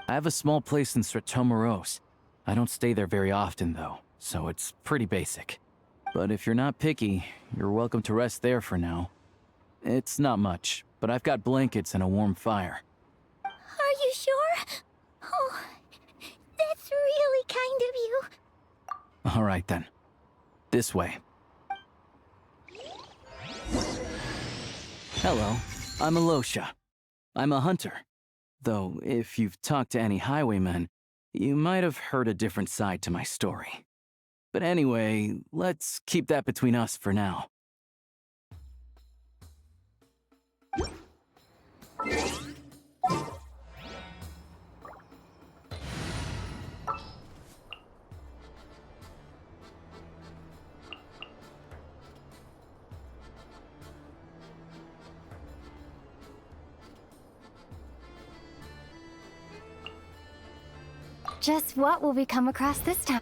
I have a small place in Stratomaros. I don't stay there very often, though, so it's pretty basic. But if you're not picky, you're welcome to rest there for now. It's not much, but I've got blankets and a warm fire. Are you sure? Oh, that's really kind of you. All right then. This way. Hello, I'm Alosha. I'm a hunter. Though, if you've talked to any highwaymen, you might have heard a different side to my story. But anyway, let's keep that between us for now. Just what will we come across this time?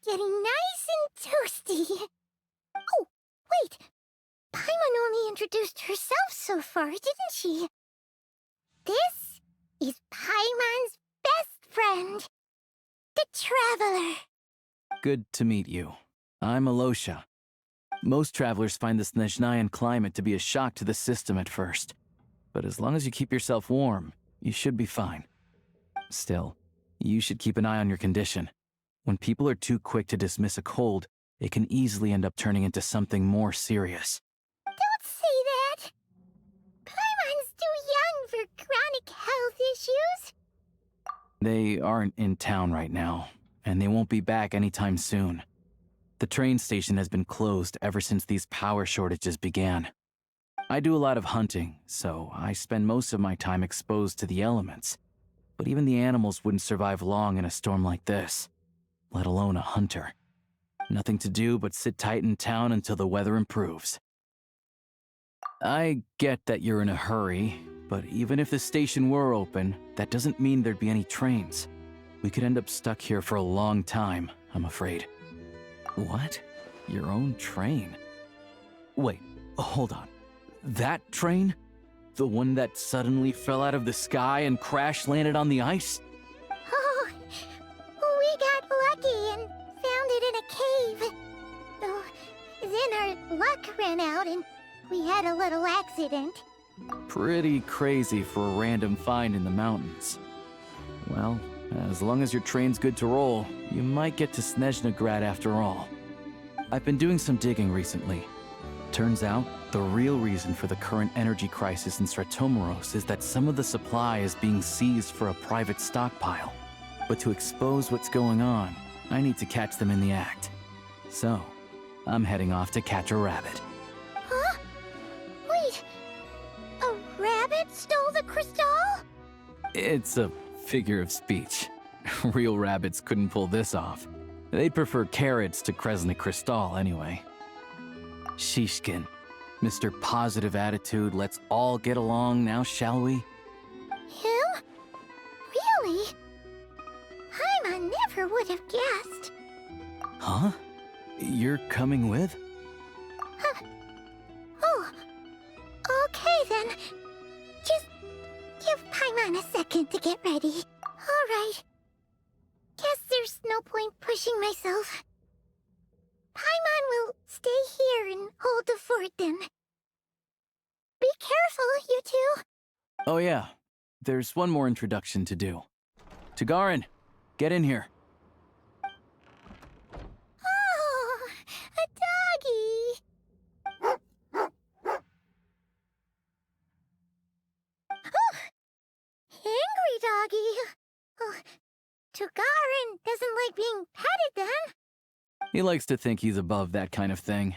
Getting nice and toasty. Oh, wait. Paimon only introduced herself so far, didn't she? This is Paimon's best friend, the Traveler. Good to meet you. I'm Alosha. Most travelers find the Snezhnayan climate to be a shock to the system at first. But as long as you keep yourself warm, you should be fine. Still, you should keep an eye on your condition. When people are too quick to dismiss a cold, it can easily end up turning into something more serious. Don't say that! Paimon's too young for chronic health issues. They aren't in town right now, and they won't be back anytime soon. The train station has been closed ever since these power shortages began. I do a lot of hunting, so I spend most of my time exposed to the elements. But even the animals wouldn't survive long in a storm like this, let alone a hunter. Nothing to do but sit tight in town until the weather improves. I get that you're in a hurry, but even if the station were open, that doesn't mean there'd be any trains. We could end up stuck here for a long time, I'm afraid. What? Your own train? Wait, hold on. That train? The one that suddenly fell out of the sky and crash-landed on the ice? Oh, we got lucky and found it in a cave. Oh, then our luck ran out and we had a little accident. Pretty crazy for a random find in the mountains. Well, as long as your train's good to roll, you might get to Snezhnaya after all. I've been doing some digging recently. Turns out, the real reason for the current energy crisis in Stratomeros is that some of the supply is being seized for a private stockpile. But to expose what's going on, I need to catch them in the act. So, I'm heading off to catch a rabbit. Huh? Wait, a rabbit stole the crystal? It's a figure of speech. Real rabbits couldn't pull this off. They'd prefer carrots to Kresnik Crystal anyway. Shishkin, Mr. Positive Attitude, let's all get along now, shall we? Him? Really? Paimon never would have guessed. Huh? You're coming with? Oh, okay then. Just give Paimon a second to get ready. All right. Guess there's no point pushing myself. Paimon will stay here and hold the fort then. Be careful, you two. Oh yeah, there's one more introduction to do. Tagarin, get in here. Oh, a doggy. Oh, angry doggy. Oh, Tagarin doesn't like being petted then. He likes to think he's above that kind of thing.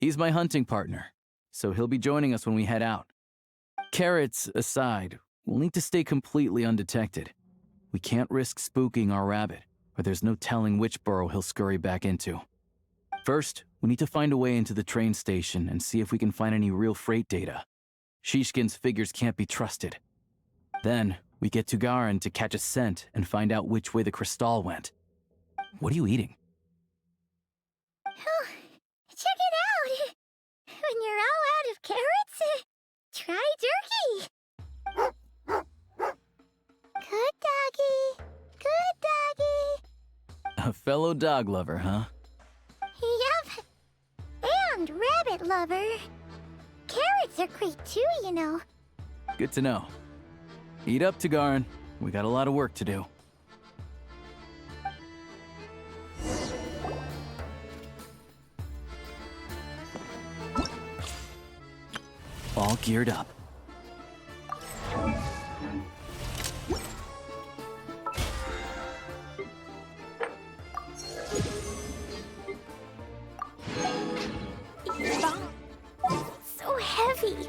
He's my hunting partner, so he'll be joining us when we head out. Carrots aside, we'll need to stay completely undetected. We can't risk spooking our rabbit, or there's no telling which burrow he'll scurry back into. First, we need to find a way into the train station and see if we can find any real freight data. Shishkin's figures can't be trusted. Then, we get Tugarin to catch a scent and find out which way the crystal went. What are you eating? Oh, check it out! When you're all out of carrots, try jerky! Good doggy! Good doggy! A fellow dog lover, huh? Yup! And rabbit lover. Carrots are great too, you know. Good to know. Eat up, Tugarin. We got a lot of work to do. All geared up. So heavy.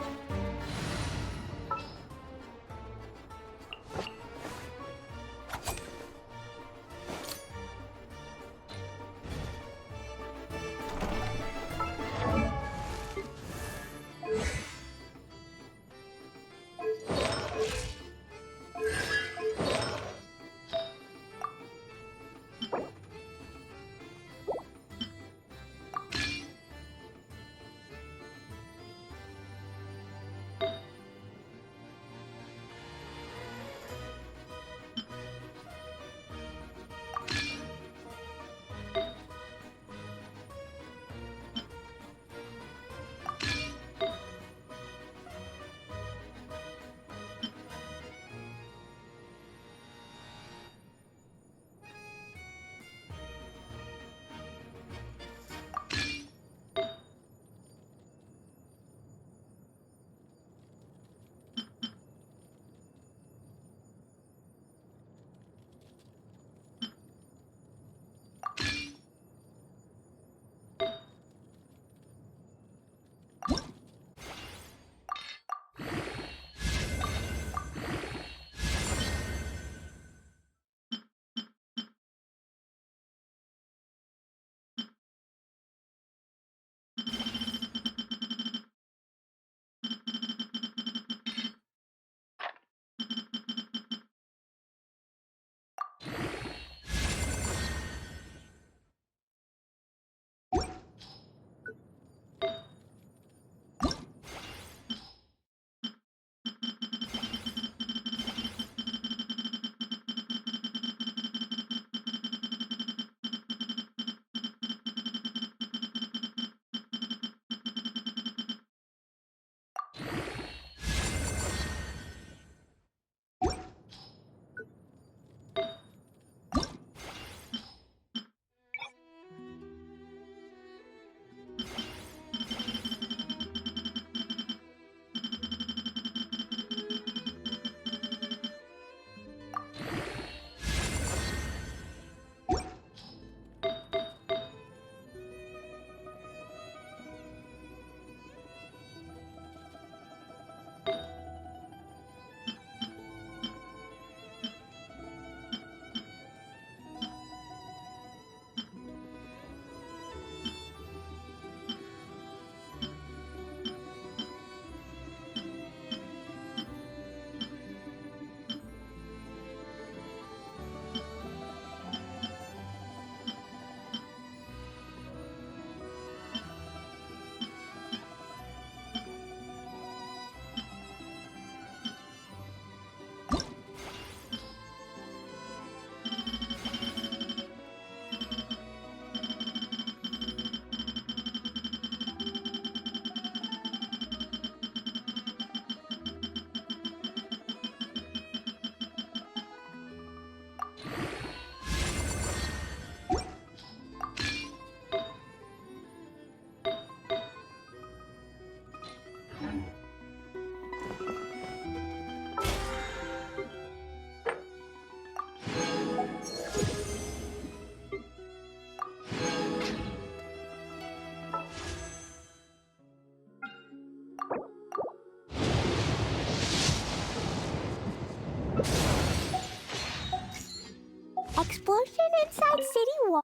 potion inside city wall.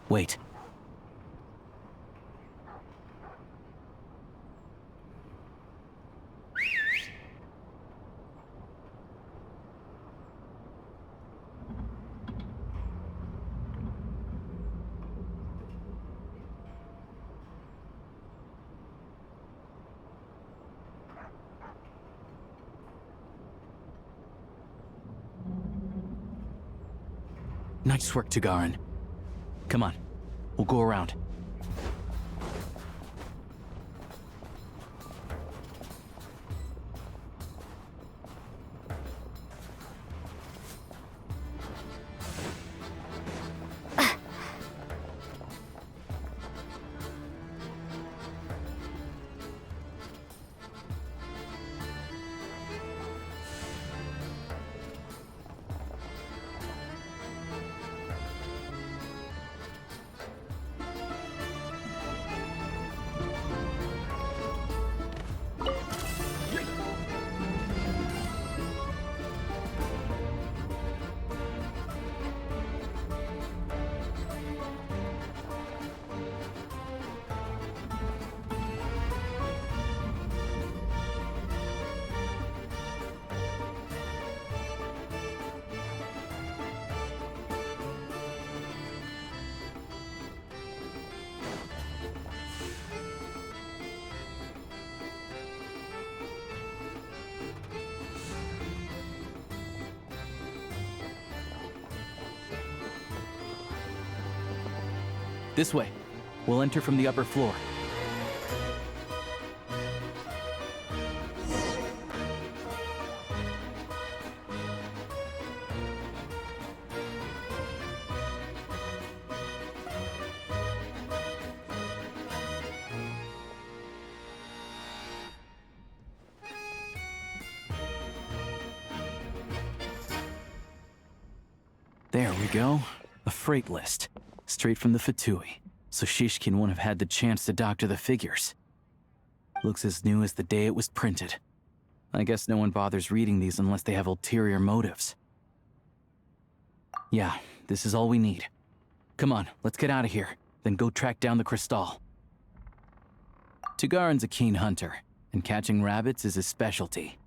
Wait. Nice work, Tagarin. Come on, we'll go around. This way. We'll enter from the upper floor. There we go. A freight list. Straight from the Fatui, so Shishkin won't have had the chance to doctor the figures. Looks as new as the day it was printed. I guess no one bothers reading these unless they have ulterior motives. Yeah, this is all we need. Come on, let's get out of here, then go track down the Crystal. Tagarin's a keen hunter, and catching rabbits is his specialty.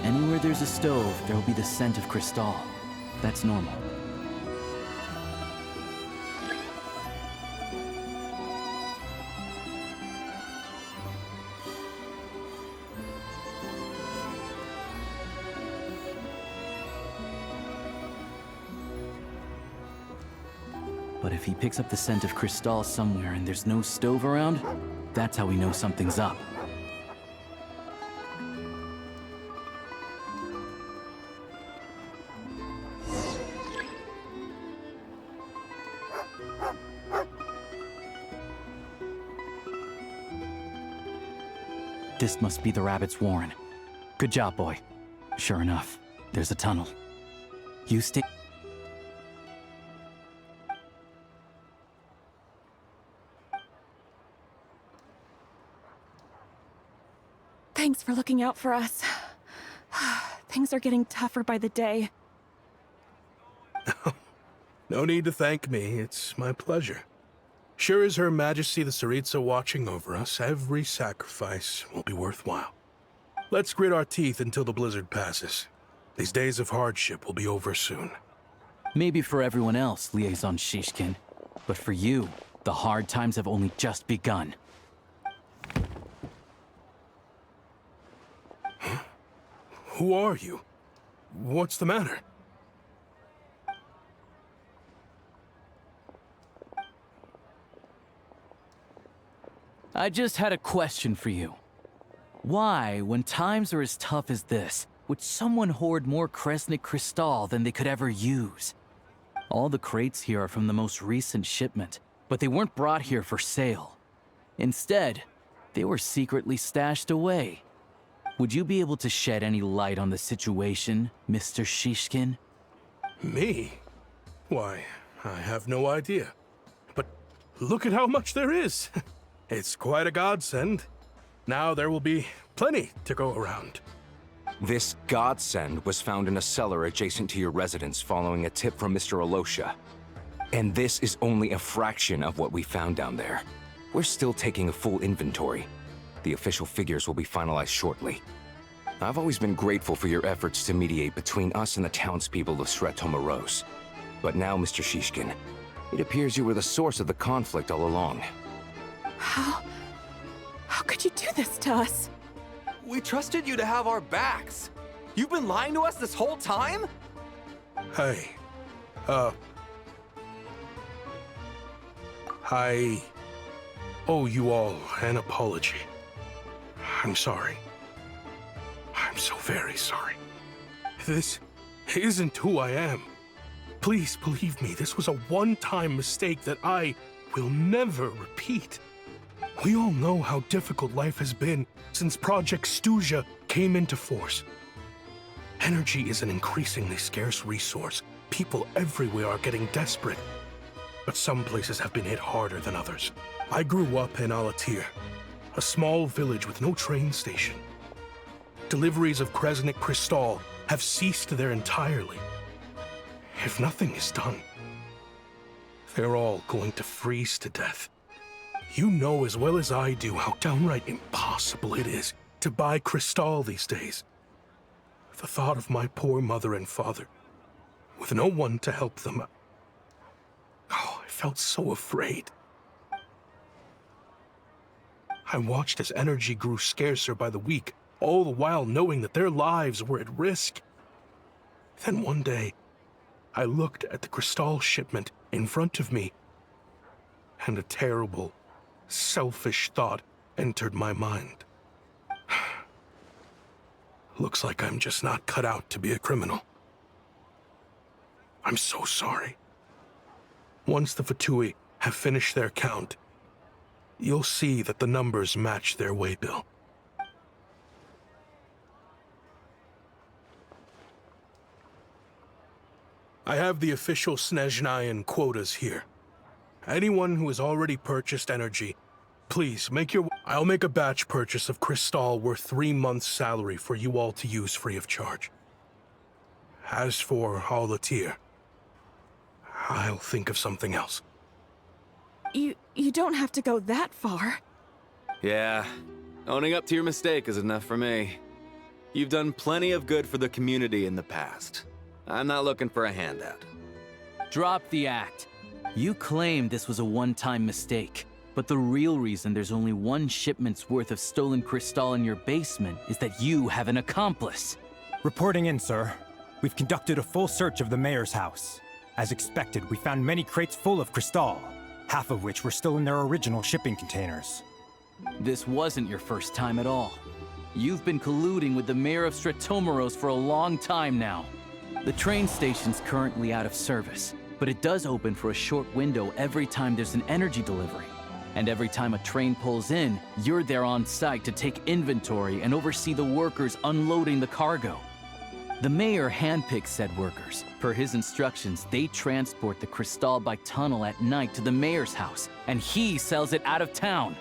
Anywhere there's a stove, there will be the scent of Crystal. That's normal. if he picks up the scent of Crystal somewhere and there's no stove around, that's how we know something's up. This must be the rabbit's warren. Good job, boy. Sure enough, there's a tunnel. You stay... Thanks for looking out for us. Things are getting tougher by the day. No need to thank me. It's my pleasure. Sure is Her Majesty the Tsaritsa watching over us, every sacrifice will be worthwhile. Let's grit our teeth until the blizzard passes. These days of hardship will be over soon. Maybe for everyone else, Liaison Shishkin. But for you, the hard times have only just begun. Huh? Who are you? What's the matter? I just had a question for you. Why, when times are as tough as this, would someone hoard more Kresnik Crystal than they could ever use? All the crates here are from the most recent shipment, but they weren't brought here for sale. Instead, they were secretly stashed away. Would you be able to shed any light on the situation, Mr. Shishkin? Me? Why, I have no idea. But look at how much there is. It's quite a godsend. Now there will be plenty to go around. This godsend was found in a cellar adjacent to your residence following a tip from Mr. Alosha. And this is only a fraction of what we found down there. We're still taking a full inventory. The official figures will be finalized shortly. I've always been grateful for your efforts to mediate between us and the townspeople of Sretomaros. But now, Mr. Shishkin, it appears you were the source of the conflict all along. How could you do this to us? We trusted you to have our backs. You've been lying to us this whole time? Hey, I owe you all an apology. I'm sorry. I'm so very sorry. This isn't who I am. Please believe me, this was a one-time mistake that I will never repeat. We all know how difficult life has been since Project Stuzha came into force. Energy is an increasingly scarce resource. People everywhere are getting desperate. But some places have been hit harder than others. I grew up in Alatir, a small village with no train station. Deliveries of Kresnik Crystal have ceased there entirely. If nothing is done, they're all going to freeze to death. You know as well as I do how downright impossible it is to buy Crystal these days. The thought of my poor mother and father, with no one to help them, I felt so afraid. I watched as energy grew scarcer by the week, all the while knowing that their lives were at risk. Then one day, I looked at the Crystal shipment in front of me, and a terrible, selfish thought entered my mind. Looks like I'm just not cut out to be a criminal. I'm so sorry. Once the Fatui have finished their count, you'll see that the numbers match their waybill. I have the official Snezhnayan quotas here. Anyone who has already purchased energy, please I'll make a batch purchase of Crystal worth 3 months' salary for you all to use free of charge. As for Alatir, I'll think of something else. You don't have to go that far. Yeah, owning up to your mistake is enough for me. You've done plenty of good for the community in the past. I'm not looking for a handout. Drop the act. You claim this was a one-time mistake, but the real reason there's only one shipment's worth of stolen Crystal in your basement is that you have an accomplice. Reporting in, sir. We've conducted a full search of the mayor's house. As expected, we found many crates full of Crystal, half of which were still in their original shipping containers. This wasn't your first time at all. You've been colluding with the mayor of Stratomeros for a long time now. The train station's currently out of service, but it does open for a short window every time there's an energy delivery. And every time a train pulls in, you're there on site to take inventory and oversee the workers unloading the cargo. The mayor handpicks said workers. Per his instructions, they transport the Crystal by tunnel at night to the mayor's house, and he sells it out of town.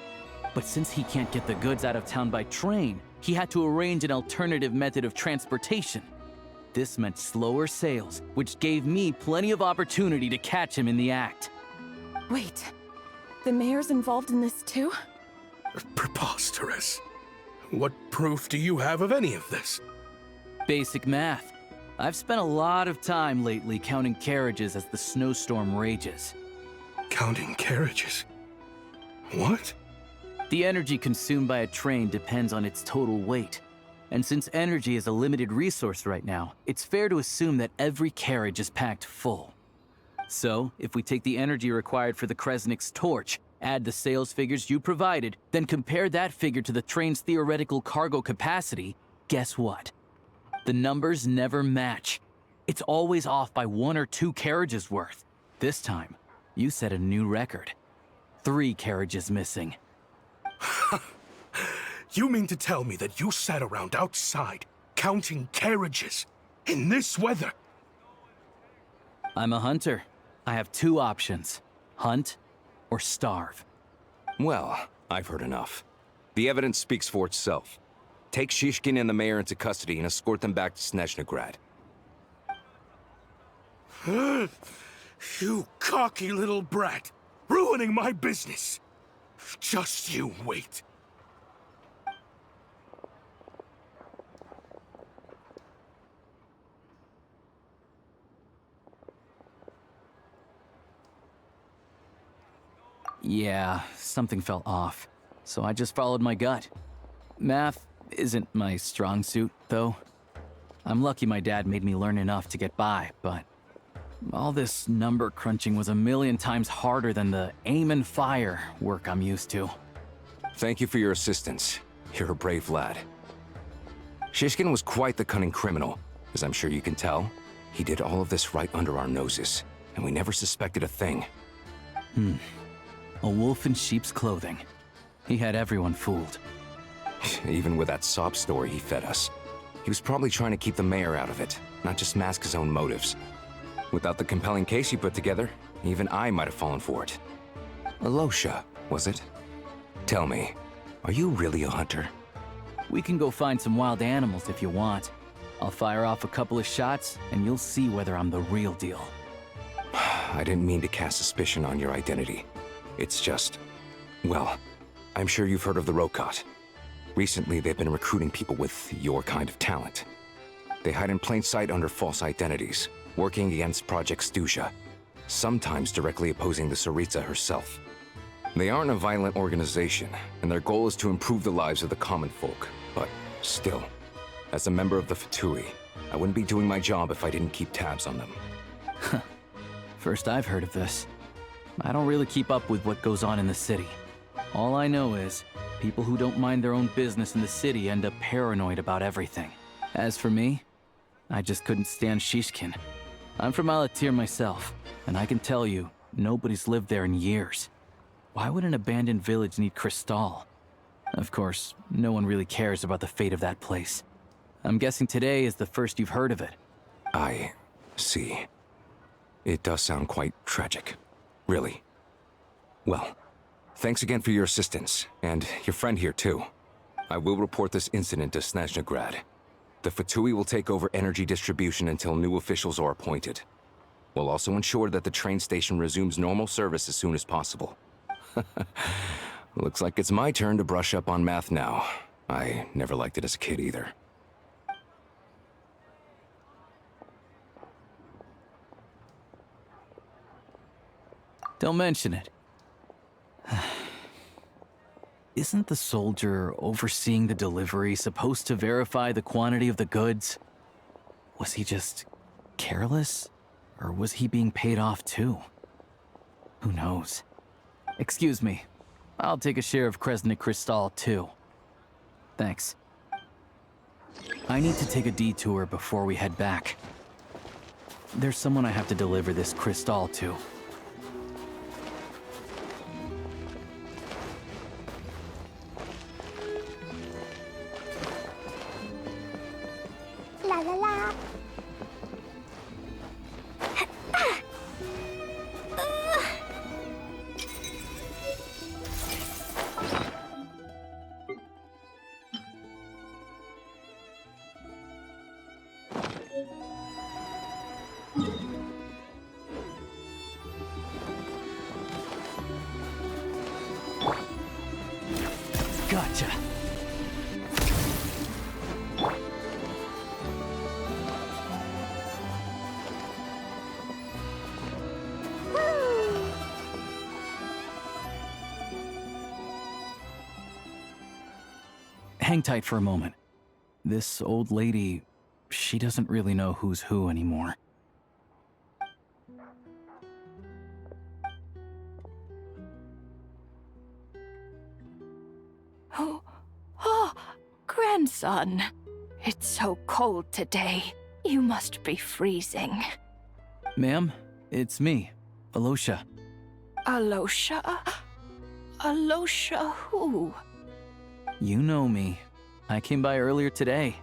But since he can't get the goods out of town by train, he had to arrange an alternative method of transportation. This meant slower sales, which gave me plenty of opportunity to catch him in the act. Wait, the mayor's involved in this too? Preposterous. What proof do you have of any of this? Basic math. I've spent a lot of time lately counting carriages as the snowstorm rages. Counting carriages? What? The energy consumed by a train depends on its total weight. And since energy is a limited resource right now, it's fair to assume that every carriage is packed full. So, if we take the energy required for the Kresnik's torch, add the sales figures you provided, then compare that figure to the train's theoretical cargo capacity, guess what? The numbers never match. It's always off by 1 or 2 carriages worth. This time, you set a new record. 3 carriages missing. You mean to tell me that you sat around outside, counting carriages, in this weather? I'm a hunter. I have 2 options. Hunt or starve. Well, I've heard enough. The evidence speaks for itself. Take Shishkin and the mayor into custody and escort them back to Snezhnaya. You cocky little brat! Ruining my business! Just you wait. Yeah, something felt off. So I just followed my gut. Math isn't my strong suit, though. I'm lucky my dad made me learn enough to get by, but all this number crunching was a million times harder than the aim and fire work I'm used to. Thank you for your assistance. You're a brave lad. Shishkin was quite the cunning criminal, as I'm sure you can tell. He did all of this right under our noses, and we never suspected a thing. A wolf in sheep's clothing. He had everyone fooled. Even with that sob story he fed us. He was probably trying to keep the mayor out of it, not just mask his own motives. Without the compelling case you put together, even I might have fallen for it. Alosha, was it? Tell me, are you really a hunter? We can go find some wild animals if you want. I'll fire off a couple of shots, and you'll see whether I'm the real deal. I didn't mean to cast suspicion on your identity. It's just... well, I'm sure you've heard of the Rokot. Recently, they've been recruiting people with your kind of talent. They hide in plain sight under false identities, working against Project Stusha, sometimes directly opposing the Tsaritsa herself. They aren't a violent organization, and their goal is to improve the lives of the common folk. But still, as a member of the Fatui, I wouldn't be doing my job if I didn't keep tabs on them. First I've heard of this. I don't really keep up with what goes on in the city. All I know is, people who don't mind their own business in the city end up paranoid about everything. As for me, I just couldn't stand Shishkin. I'm from Alatir myself, and I can tell you, nobody's lived there in years. Why would an abandoned village need Crystal? Of course, no one really cares about the fate of that place. I'm guessing today is the first you've heard of it. I see. It does sound quite tragic. Really. Well, thanks again for your assistance, and your friend here too. I will report this incident to Snezhnaya. The Fatui will take over energy distribution until new officials are appointed. We'll also ensure that the train station resumes normal service as soon as possible. Looks like it's my turn to brush up on math now. I never liked it as a kid either. Don't mention it. Isn't the soldier overseeing the delivery supposed to verify the quantity of the goods? Was he just careless? Or was he being paid off too? Who knows? Excuse me. I'll take a share of Kresnik Crystal too. Thanks. I need to take a detour before we head back. There's someone I have to deliver this crystal to. La la la. Gotcha. Hang tight for a moment. This old lady, she doesn't really know who's who anymore. Oh, grandson. It's so cold today. You must be freezing. Ma'am, it's me, Alosha. Alosha? Alosha who? You know me. I came by earlier today.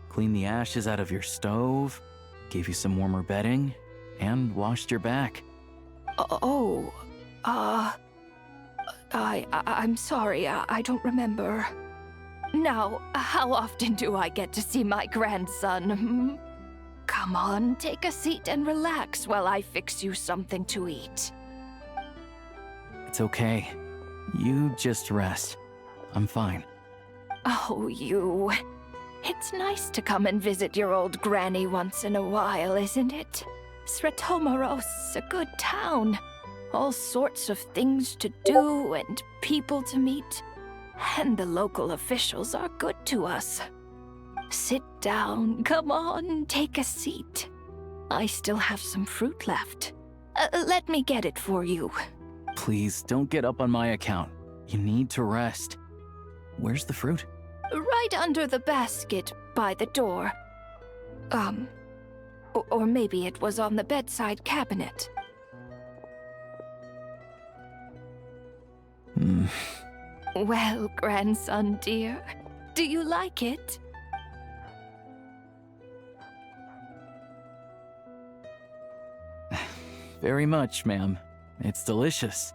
Cleaned the ashes out of your stove, gave you some warmer bedding, and washed your back. I'm sorry, I don't remember. Now, how often do I get to see my grandson? Hmm? Come on, take a seat and relax while I fix you something to eat. It's okay. You just rest. I'm fine. Oh, you. It's nice to come and visit your old granny once in a while, isn't it? Sretomaros, a good town. All sorts of things to do and people to meet. And the local officials are good to us. Sit down, come on, take a seat. I still have some fruit left. Let me get it for you. Please, don't get up on my account. You need to rest. Where's the fruit? Right under the basket by the door. Or maybe it was on the bedside cabinet. Well, grandson dear, do you like it? Very much, ma'am. It's delicious.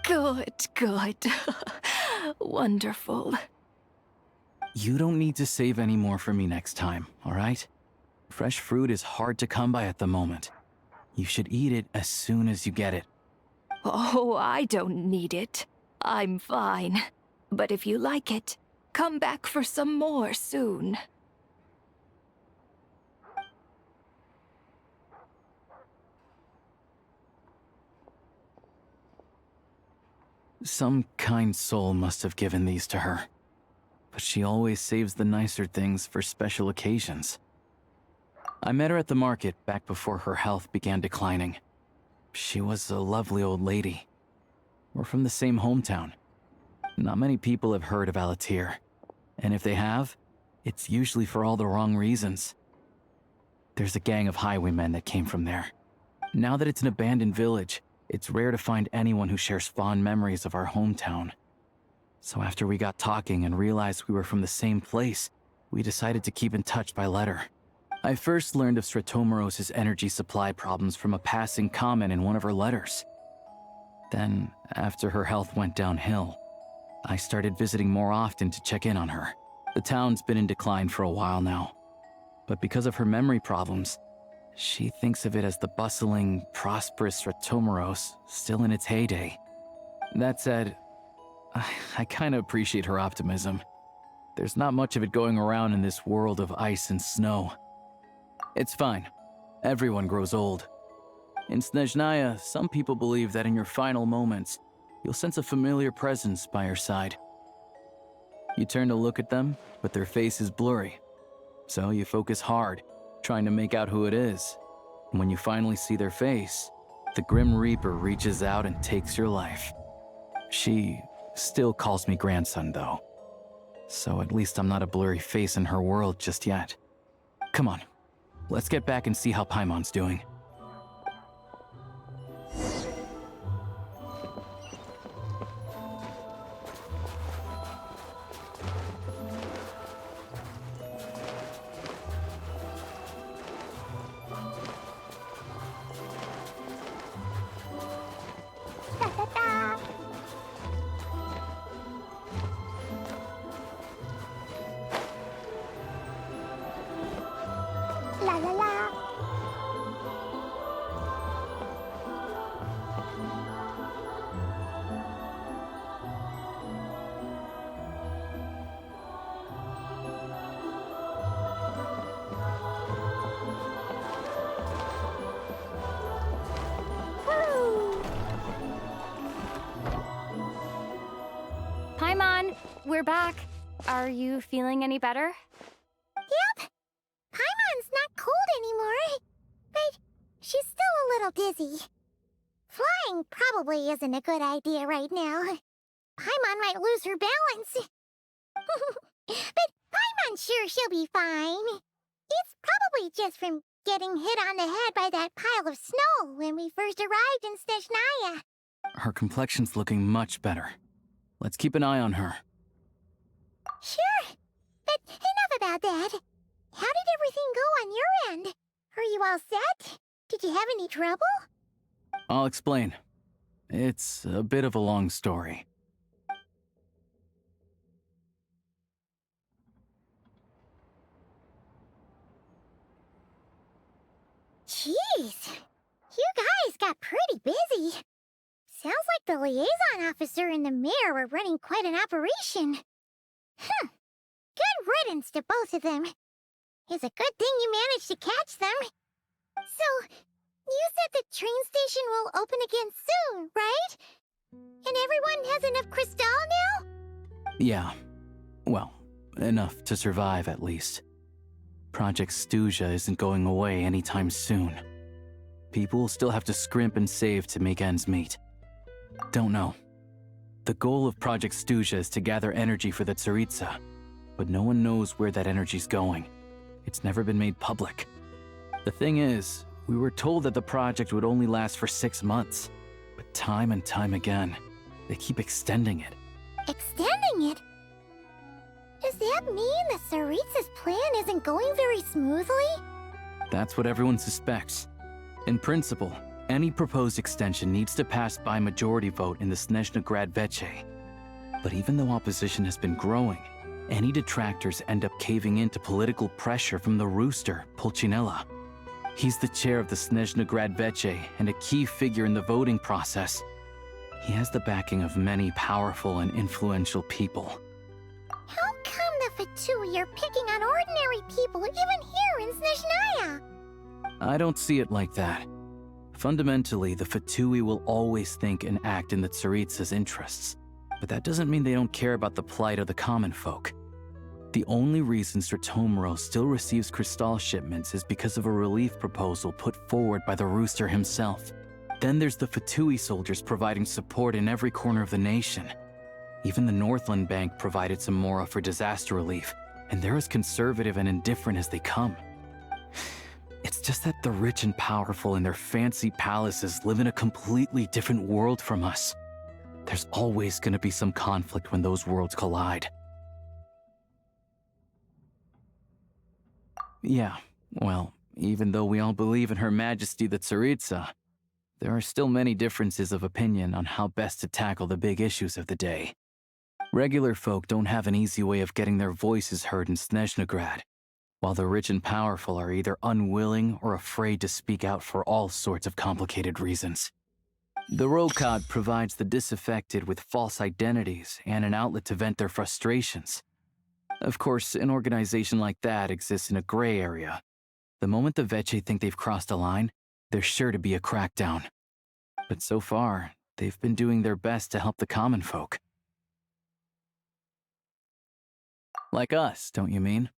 Good, good. Wonderful. You don't need to save any more for me next time, all right? Fresh fruit is hard to come by at the moment. You should eat it as soon as you get it. Oh, I don't need it. I'm fine. But if you like it, come back for some more soon. Some kind soul must have given these to her. But she always saves the nicer things for special occasions. I met her at the market back before her health began declining. She was a lovely old lady. We're from the same hometown. Not many people have heard of Alatir. And if they have, it's usually for all the wrong reasons. There's a gang of highwaymen that came from there. Now that it's an abandoned village, it's rare to find anyone who shares fond memories of our hometown. So after we got talking and realized we were from the same place, we decided to keep in touch by letter. I first learned of Sretomaros' energy supply problems from a passing comment in one of her letters. Then, after her health went downhill, I started visiting more often to check in on her. The town's been in decline for a while now, but because of her memory problems, she thinks of it as the bustling, prosperous Sretomaros still in its heyday. That said, I kinda appreciate her optimism. There's not much of it going around in this world of ice and snow. It's fine. Everyone grows old. In Snezhnaya, some people believe that in your final moments, you'll sense a familiar presence by your side. You turn to look at them, but their face is blurry. So you focus hard, trying to make out who it is. When you finally see their face, the Grim Reaper reaches out and takes your life. She still calls me grandson, though. So at least I'm not a blurry face in her world just yet. Come on, let's get back and see how Paimon's doing. La la la. Paimon, we're back. Are you feeling any better? Yep. Paimon's not cold anymore, but she's still a little dizzy. Flying probably isn't a good idea right now. Paimon might lose her balance. But Paimon's sure she'll be fine. It's probably just from getting hit on the head by that pile of snow when we first arrived in Snezhnaya. Her complexion's looking much better. Let's keep an eye on her. Sure, but enough about that. How did everything go on your end? Are you all set? Did you have any trouble? I'll explain. It's a bit of a long story. Jeez, you guys got pretty busy. Sounds like the liaison officer and the mayor were running quite an operation. Good riddance to both of them. It's a good thing you managed to catch them. So, you said the train station will open again soon, right? And everyone has enough crystal now? Yeah. Well, enough to survive at least. Project Snezhnaya isn't going away anytime soon. People will still have to scrimp and save to make ends meet. Don't know. The goal of Project Snezhnaya is to gather energy for the Tsaritsa, but no one knows where that energy's going. It's never been made public. The thing is, we were told that the project would only last for 6 months, but time and time again, they keep extending it. Extending it? Does that mean the Tsaritsa's plan isn't going very smoothly? That's what everyone suspects. In principle, any proposed extension needs to pass by majority vote in the Snezhnaya Veche. But even though opposition has been growing, any detractors end up caving in to political pressure from the rooster, Pulcinella. He's the chair of the Snezhnaya Veche and a key figure in the voting process. He has the backing of many powerful and influential people. How come the Fatui are picking on ordinary people even here in Snezhnaya? I don't see it like that. Fundamentally, the Fatui will always think and act in the Tsaritsa's interests. But that doesn't mean they don't care about the plight of the common folk. The only reason Stratomero still receives crystal shipments is because of a relief proposal put forward by the rooster himself. Then there's the Fatui soldiers providing support in every corner of the nation. Even the Northland Bank provided some mora for disaster relief, and they're as conservative and indifferent as they come. It's just that the rich and powerful in their fancy palaces live in a completely different world from us. There's always going to be some conflict when those worlds collide. Yeah, well, even though we all believe in Her Majesty the Tsaritsa, there are still many differences of opinion on how best to tackle the big issues of the day. Regular folk don't have an easy way of getting their voices heard in Snezhnaya, while the rich and powerful are either unwilling or afraid to speak out for all sorts of complicated reasons. The Rokad provides the disaffected with false identities and an outlet to vent their frustrations. Of course, an organization like that exists in a gray area. The moment the Veche think they've crossed a line, there's sure to be a crackdown. But so far, they've been doing their best to help the common folk. Like us, don't you mean?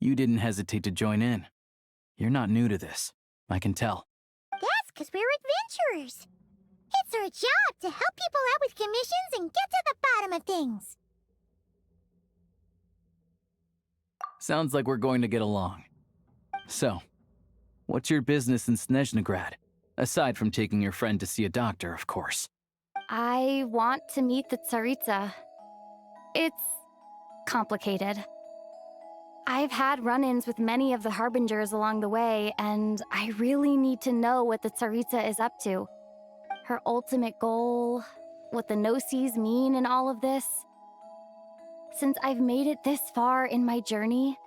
You didn't hesitate to join in. You're not new to this. I can tell. That's because we're adventurers. It's our job to help people out with commissions and get to the bottom of things. Sounds like we're going to get along. So, what's your business in Snezhnagrad? Aside from taking your friend to see a doctor, of course. I want to meet the Tsaritsa. It's complicated. I've had run-ins with many of the Harbingers along the way, and I really need to know what the Tsaritsa is up to. Her ultimate goal, what the Gnosis mean in all of this. Since I've made it this far in my journey,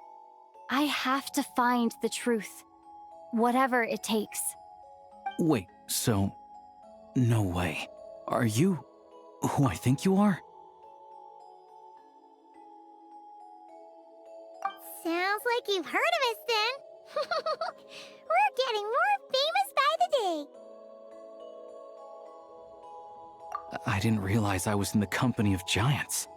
I have to find the truth, whatever it takes. Wait, so... No way. Are you who I think you are? Sounds like you've heard of us then. We're getting more famous by the day. I didn't realize I was in the company of giants.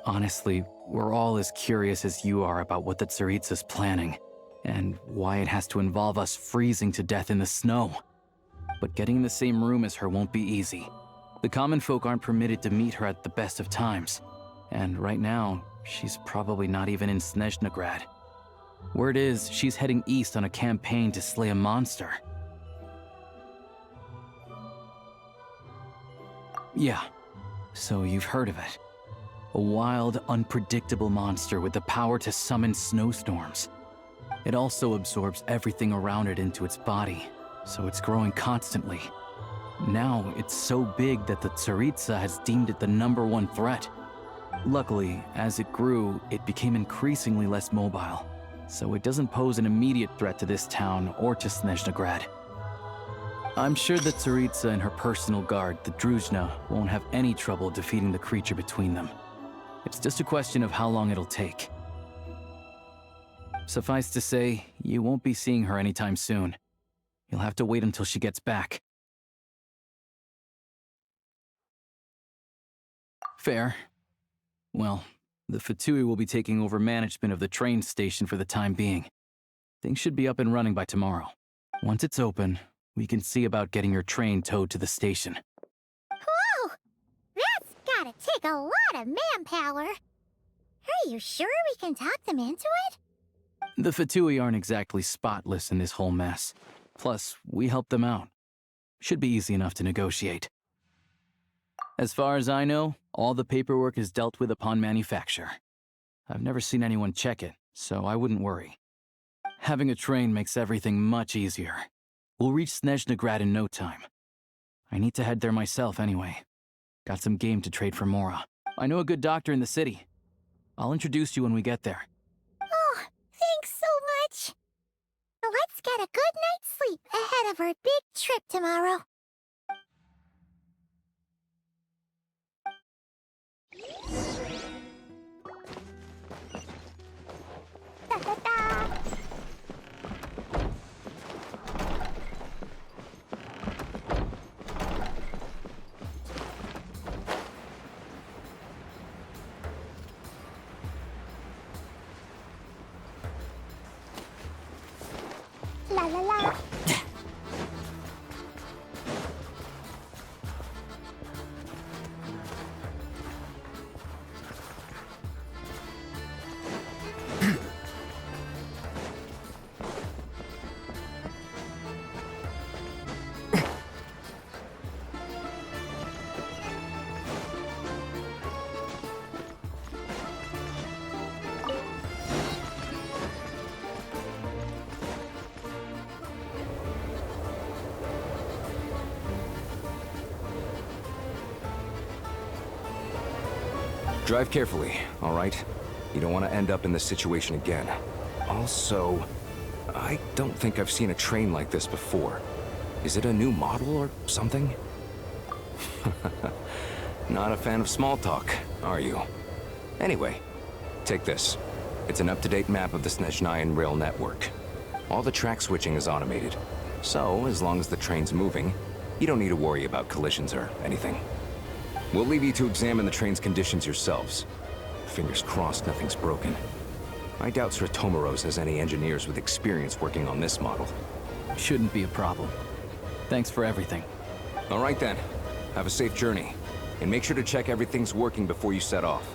Honestly, we're all as curious as you are about what the Tsaritsa's planning, and why it has to involve us freezing to death in the snow. But getting in the same room as her won't be easy. The common folk aren't permitted to meet her at the best of times, and right now, she's probably not even in Snezhnagrad. Word is, she's heading east on a campaign to slay a monster. Yeah, so you've heard of it. A wild, unpredictable monster with the power to summon snowstorms. It also absorbs everything around it into its body, so it's growing constantly. Now, it's so big that the Tsaritsa has deemed it the #1 threat. Luckily, as it grew, it became increasingly less mobile, so it doesn't pose an immediate threat to this town or to Snezhnagrad. I'm sure the Tsaritsa and her personal guard, the Druzhna, won't have any trouble defeating the creature between them. It's just a question of how long it'll take. Suffice to say, you won't be seeing her anytime soon. You'll have to wait until she gets back. Fair. Well, the Fatui will be taking over management of the train station for the time being. Things should be up and running by tomorrow. Once it's open, we can see about getting your train towed to the station. Whoa! That's gotta take a lot of manpower. Are you sure we can talk them into it? The Fatui aren't exactly spotless in this whole mess. Plus, we helped them out. Should be easy enough to negotiate. As far as I know, all the paperwork is dealt with upon manufacture. I've never seen anyone check it, so I wouldn't worry. Having a train makes everything much easier. We'll reach Snezhnagrad in no time. I need to head there myself anyway. Got some game to trade for Mora. I know a good doctor in the city. I'll introduce you when we get there. Oh, thanks so much. Let's get a good night's sleep ahead of our big trip tomorrow. Da-da-da. La la la. Drive carefully, all right? You don't want to end up in this situation again. Also, I don't think I've seen a train like this before. Is it a new model or something? Not a fan of small talk, are you? Anyway, take this. It's an up-to-date map of the Snezhnayan rail network. All the track switching is automated, so as long as the train's moving, you don't need to worry about collisions or anything. We'll leave you to examine the train's conditions yourselves. Fingers crossed nothing's broken. I doubt Sretomaros has any engineers with experience working on this model. Shouldn't be a problem. Thanks for everything. All right then. Have a safe journey. And make sure to check everything's working before you set off.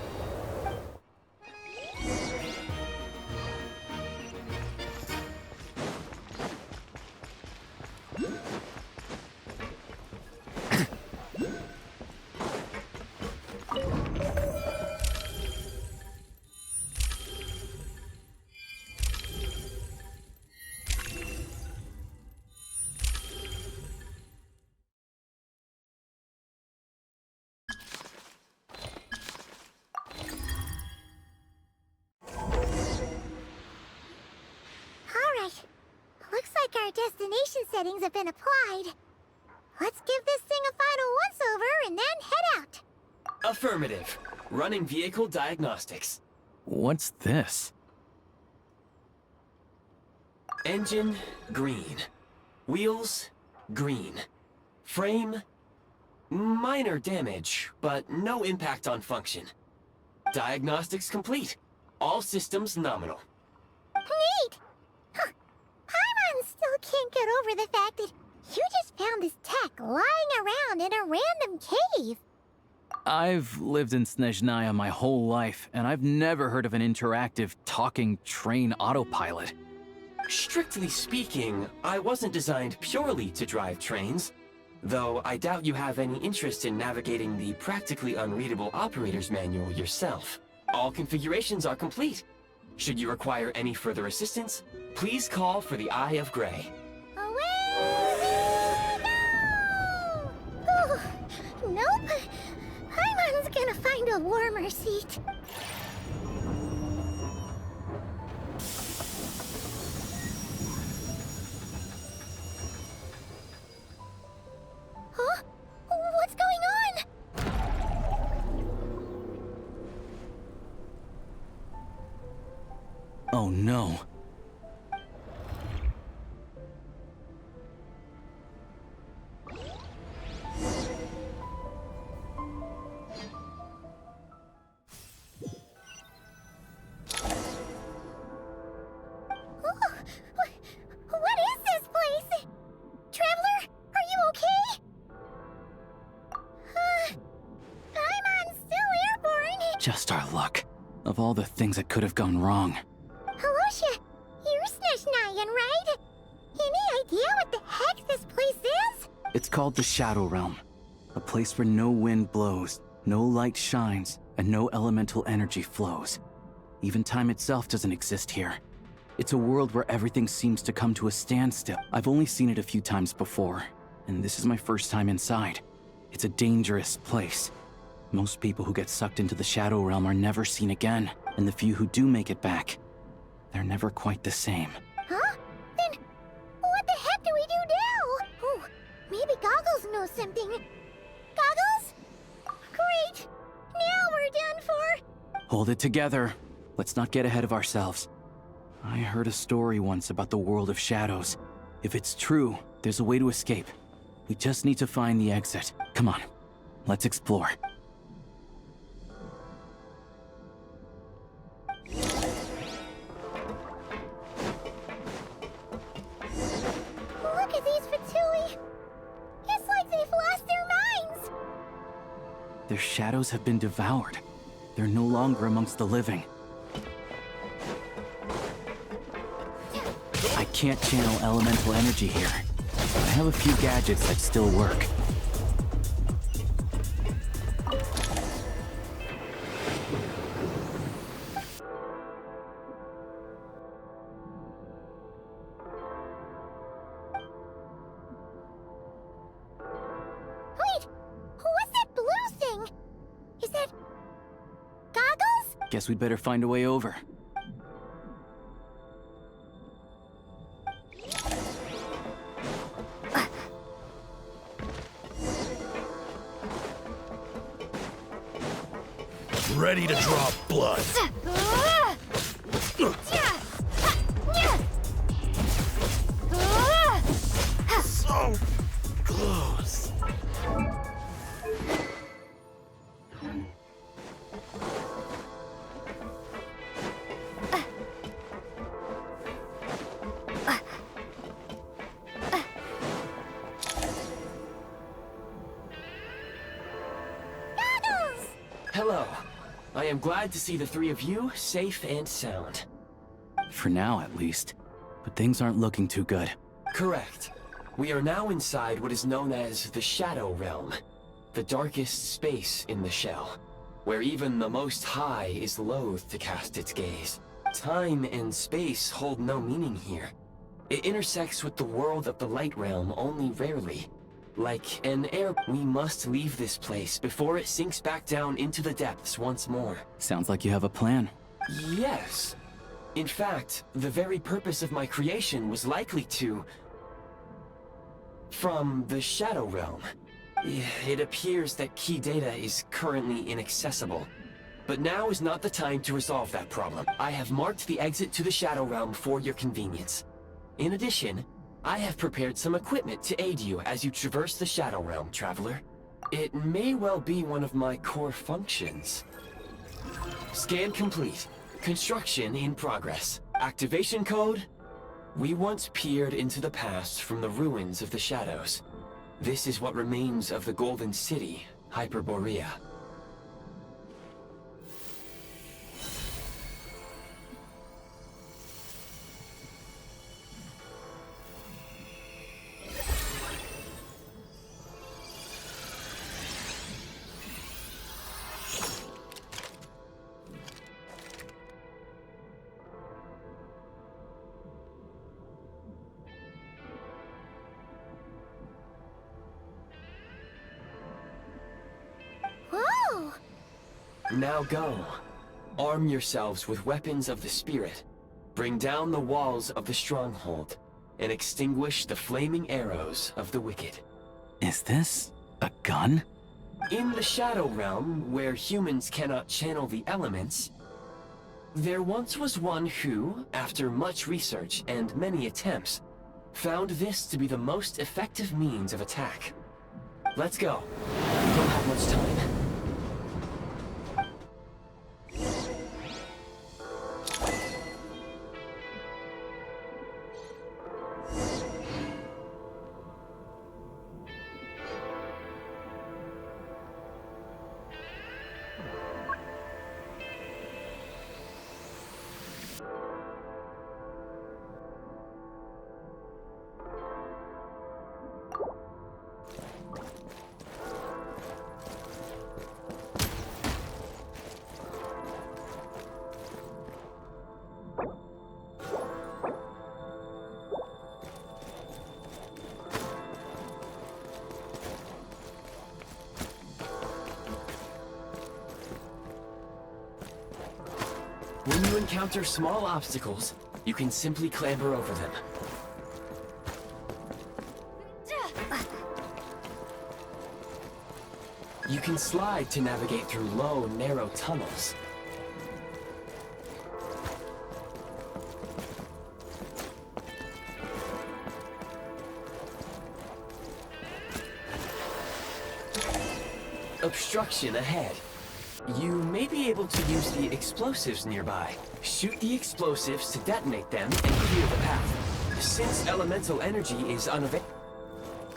Alright. Looks like our destination settings have been applied. Let's give this thing a final once-over and then head out. Affirmative. Running vehicle diagnostics. What's this? Engine, green. Wheels, green. Frame, minor damage, but no impact on function. Diagnostics complete. All systems nominal. Neat! Huh. Paimon still can't get over the fact that you just found this tech lying around in a random cave. I've lived in Snezhnaya my whole life, and I've never heard of an interactive, talking train autopilot. Strictly speaking, I wasn't designed purely to drive trains, though I doubt you have any interest in navigating the practically unreadable operator's manual yourself. All configurations are complete. Should you require any further assistance, please call for the Eye of Grey. Away we go! Oh, nope. Paimon's gonna find a warmer seat. Huh? What's going on? Oh no. What is this place? Traveler, are you okay? Paimon's still airborne. Just our luck. Of all the things that could have gone wrong. Halosha, you're Snezhnayan, right? Any idea what the heck this place is? It's called the Shadow Realm. A place where no wind blows, no light shines, and no elemental energy flows. Even time itself doesn't exist here. It's a world where everything seems to come to a standstill. I've only seen it a few times before, and this is my first time inside. It's a dangerous place. Most people who get sucked into the Shadow Realm are never seen again, and the few who do make it back, they're never quite the same. Huh? Then what the heck do we do now? Oh, maybe Goggles knows something. Goggles? Great! Now we're done for! Hold it together. Let's not get ahead of ourselves. I heard a story once about the world of shadows. If it's true, there's a way to escape. We just need to find the exit. Come on, let's explore. Look at these Fatui! It's like they've lost their minds! Their shadows have been devoured. They're no longer amongst the living. I can't channel elemental energy here. I have a few gadgets that still work. Wait! What's that blue thing? Is that... Goggles? Guess we'd better find a way over. Ready to draw blood. So close. Hello. I am glad to see the three of you safe and sound. For now, at least. But things aren't looking too good. Correct. We are now inside what is known as the Shadow Realm, the darkest space in the shell, where even the Most High is loath to cast its gaze. Time and space hold no meaning here. It intersects with the world of the Light Realm only rarely. Like an air, we must leave this place before it sinks back down into the depths once more. Sounds like you have a plan. Yes. In fact, the very purpose of my creation was likely to... from the Shadow Realm. It appears that key data is currently inaccessible. But now is not the time to resolve that problem. I have marked the exit to the Shadow Realm for your convenience. In addition, I have prepared some equipment to aid you as you traverse the Shadow Realm, Traveler. It may well be one of my core functions. Scan complete. Construction in progress. Activation code? We once peered into the past from the ruins of the Shadows. This is what remains of the Golden City, Hyperborea. Whoa! Now go. Arm yourselves with weapons of the spirit. Bring down the walls of the stronghold, and extinguish the flaming arrows of the wicked. Is this a gun? In the Shadow Realm, where humans cannot channel the elements, there once was one who, after much research and many attempts, found this to be the most effective means of attack. Let's go. We don't have much time. When you encounter small obstacles, you can simply clamber over them. You can slide to navigate through low, narrow tunnels. Obstruction ahead. You may be able to use the explosives nearby. Shoot the explosives to detonate them and clear the path. Since elemental energy is unavailable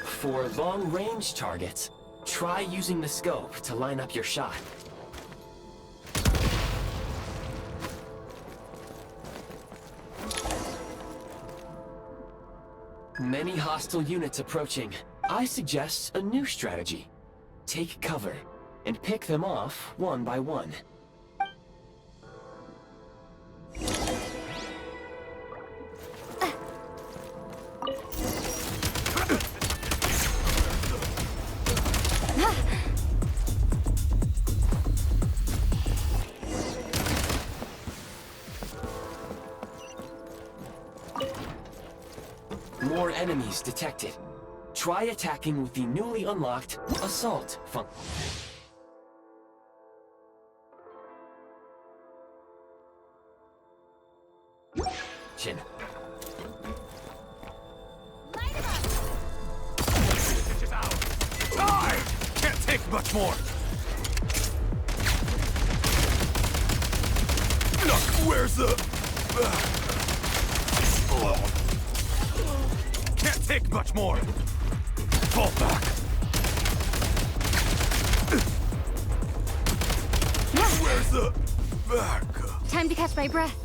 for long-range targets, try using the scope to line up your shot. Many hostile units approaching. I suggest a new strategy. Take cover and pick them off one by one. More enemies detected. Try attacking with the newly unlocked Assault function. Die! Can't take much more. Look, where's the... Can't take much more. Fall back. Where's the back? Time to catch my breath.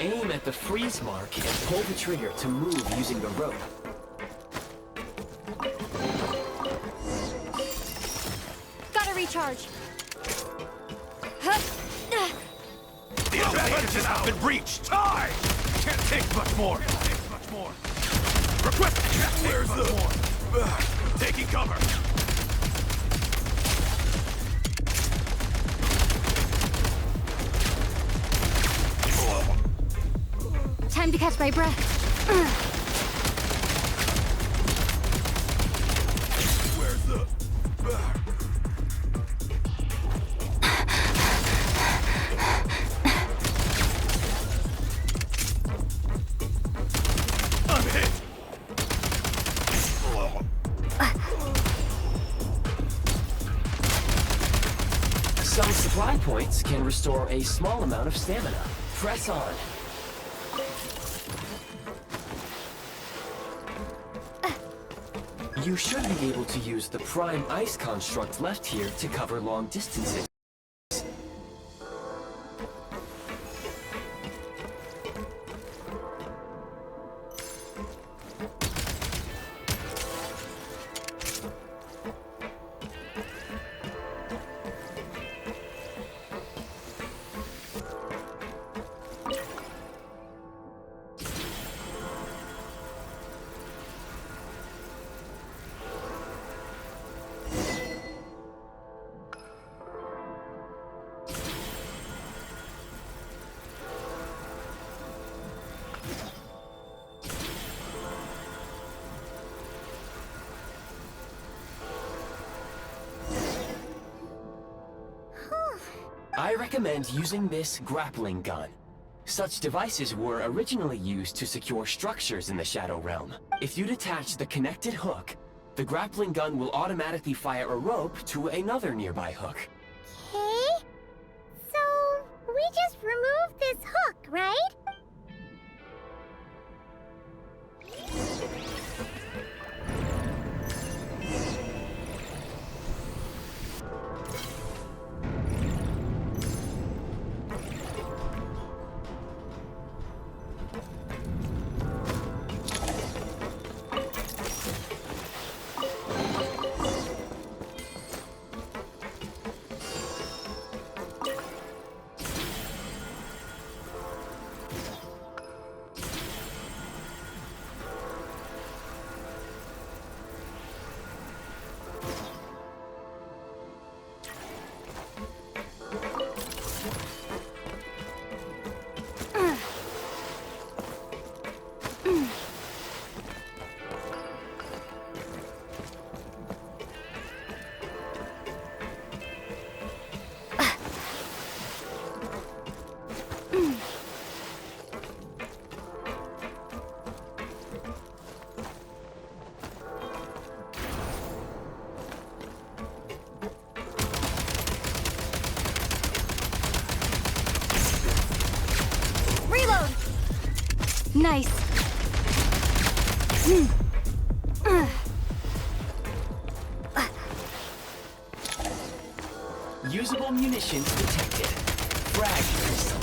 Aim at the freeze mark and pull the trigger to move using the rope. Gotta recharge. The advantage has been breached! Time! Can't take much more! Request check! Where's the back? Taking cover! Time to catch my breath. Where's the back? I'm hit! Some supply points can restore a small amount of stamina. Press on. You should be able to use the prime ice construct left here to cover long distances. I recommend using this grappling gun. Such devices were originally used to secure structures in the Shadow Realm. If you detach the connected hook, the grappling gun will automatically fire a rope to another nearby hook. Okay? So, we just removed this hook, right? Nice. Usable munitions detected. Frag crystal.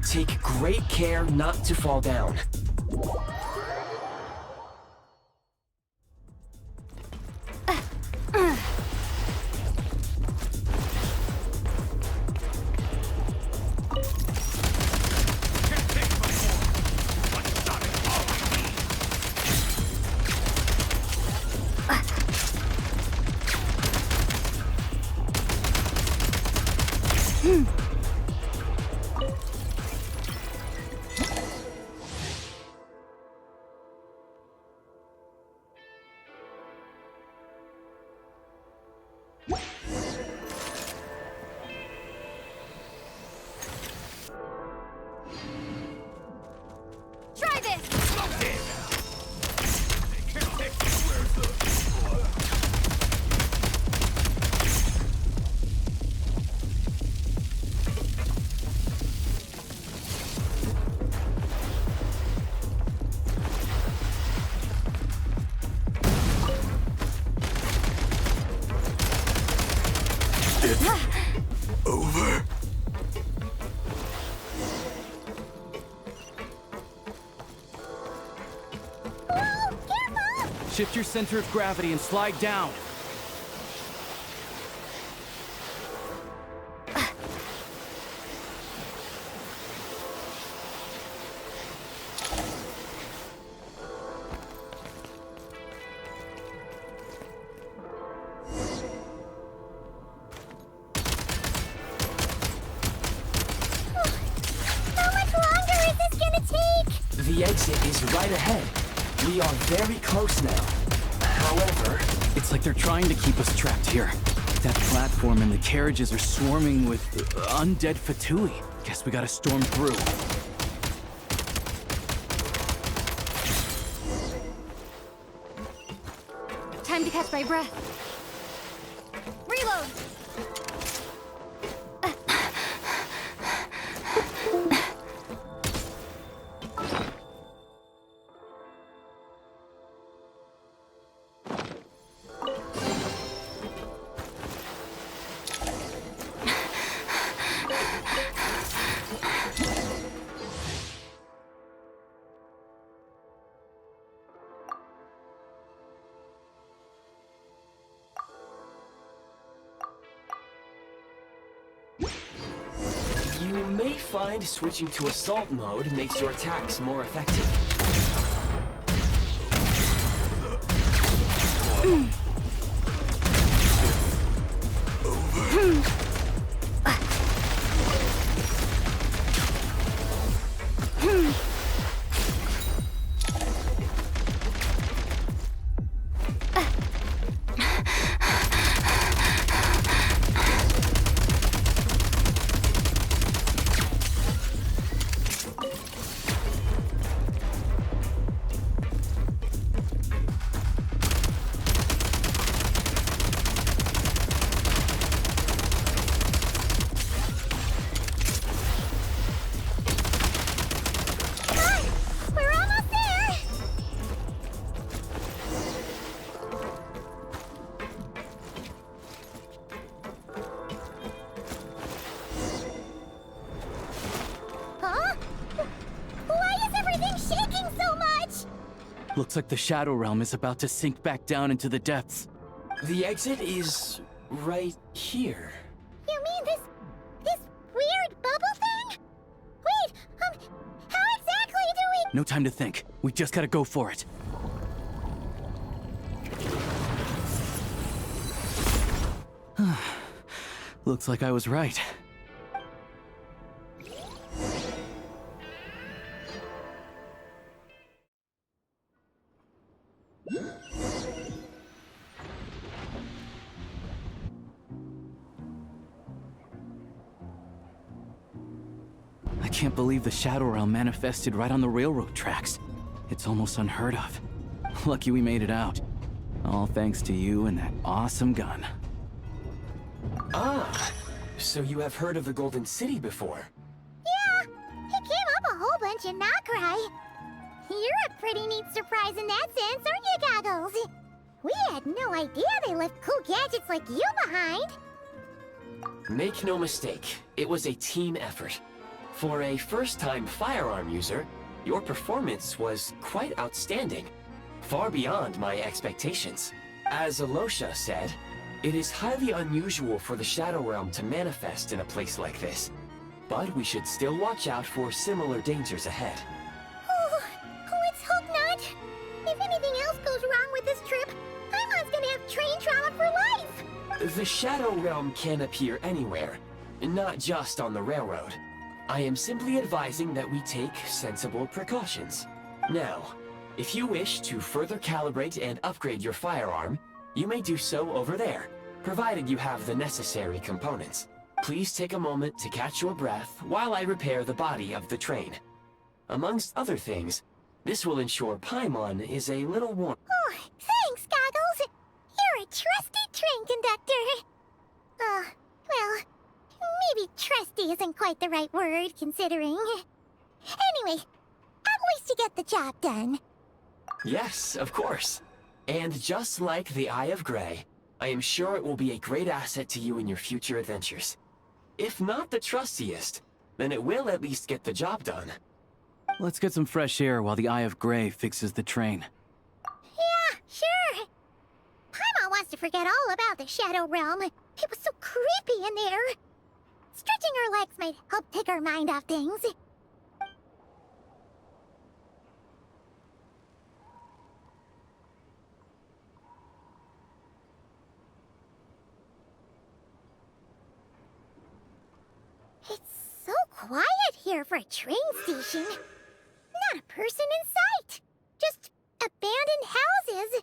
Take great care not to fall down. Over. Whoa, careful! Shift your center of gravity and slide down. How much longer is this gonna take? The exit is right ahead. We are very close now. However, It's like they're trying to keep us trapped here. That platform and the carriages are swarming with undead Fatui. Guess we gotta storm through. Time to catch my breath. Reload! you may find switching to assault mode makes your attacks more effective. We're almost there! Huh? Why is everything shaking so much? Looks like the Shadow Realm is about to sink back down into the depths. The exit is right here. You mean this weird bubble thing? Wait, how exactly do we... No time to think. We just gotta go for it. Looks like I was right. I can't believe the Shadow Realm manifested right on the railroad tracks. It's almost unheard of. Lucky we made it out. All thanks to you and that awesome gun. Ah, so you have heard of the Golden City before? Yeah, it came up a whole bunch in Nokrai. You're a pretty neat surprise in that sense, aren't you, Goggles? We had no idea they left cool gadgets like you behind. Make no mistake, it was a team effort. For a first-time firearm user, your performance was quite outstanding, far beyond my expectations. As Alosha said, it is highly unusual for the Shadow Realm to manifest in a place like this, but we should still watch out for similar dangers ahead. Oh, let's hope not. If anything else goes wrong with this trip, Paimon's gonna have train trauma for life. The Shadow Realm can appear anywhere, not just on the railroad. I am simply advising that we take sensible precautions. Now, if you wish to further calibrate and upgrade your firearm, you may do so over there, provided you have the necessary components. Please take a moment to catch your breath while I repair the body of the train. Amongst other things, this will ensure Paimon is a little warm. Oh, thanks, Goggles. You're a trusty train conductor. Well, maybe trusty isn't quite the right word, considering. Anyway, at least you get the job done. Yes, of course. And just like the Eye of Grey, I am sure it will be a great asset to you in your future adventures. If not the trustiest, then it will at least get the job done. Let's get some fresh air while the Eye of Grey fixes the train. Yeah, sure. Paimon wants to forget all about the Shadow Realm. It was so creepy in there. Stretching her legs might help take her mind off things. It's so quiet here for a train station. Not a person in sight. Just abandoned houses.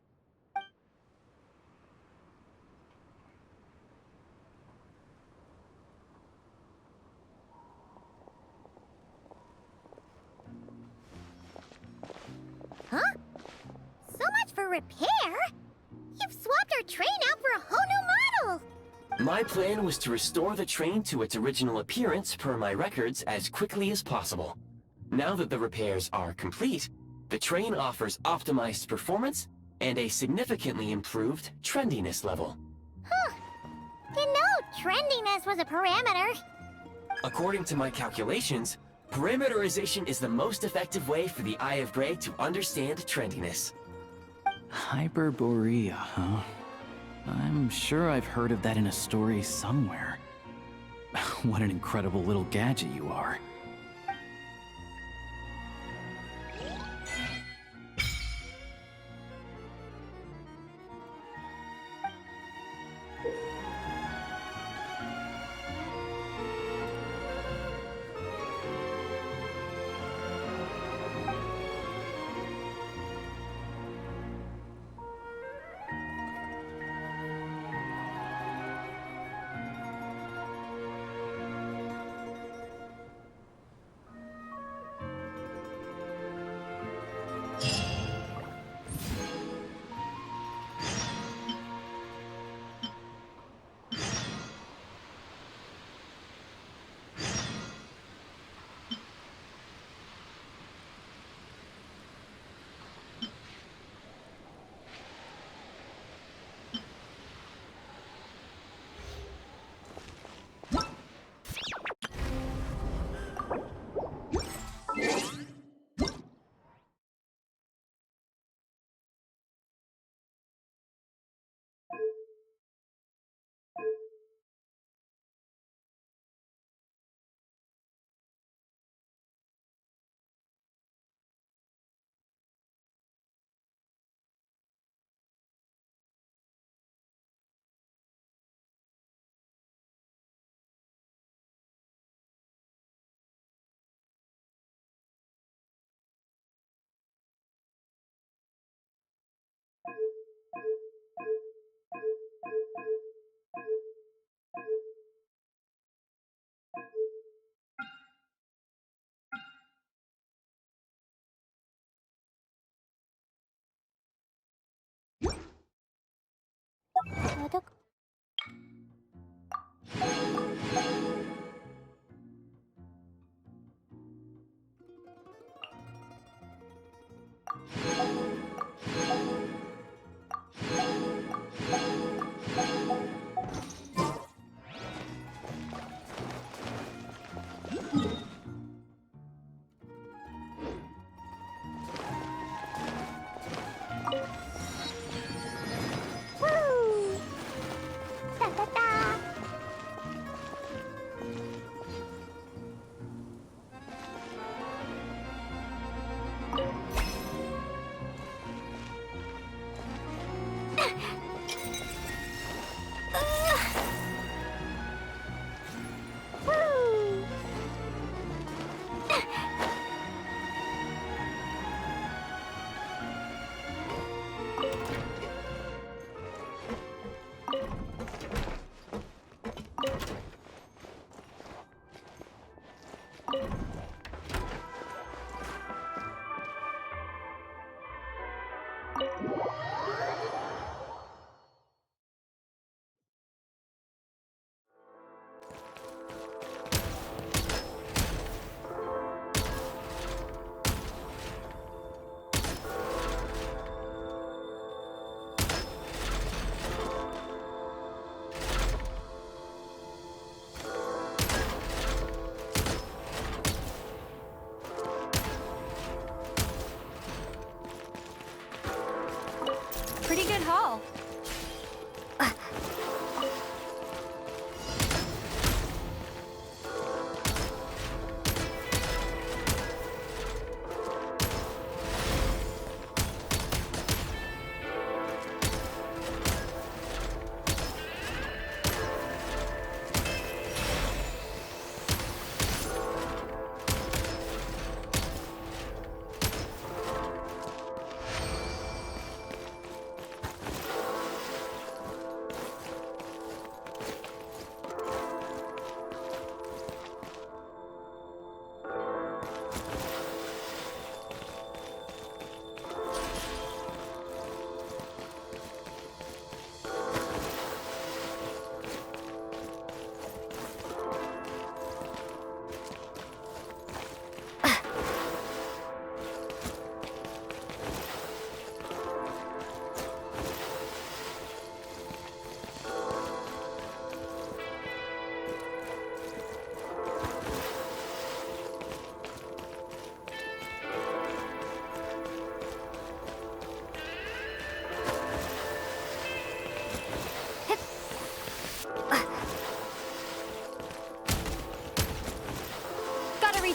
Huh? So much for repair? You've swapped our train out for a whole new model! My plan was to restore the train to its original appearance per my records as quickly as possible. Now that the repairs are complete, the train offers optimized performance and a significantly improved trendiness level. Huh. Didn't know trendiness was a parameter. According to my calculations, parameterization is the most effective way for the Eye of Grey to understand trendiness. Hyperborea, huh? I'm sure I've heard of that in a story somewhere. What an incredible little gadget you are.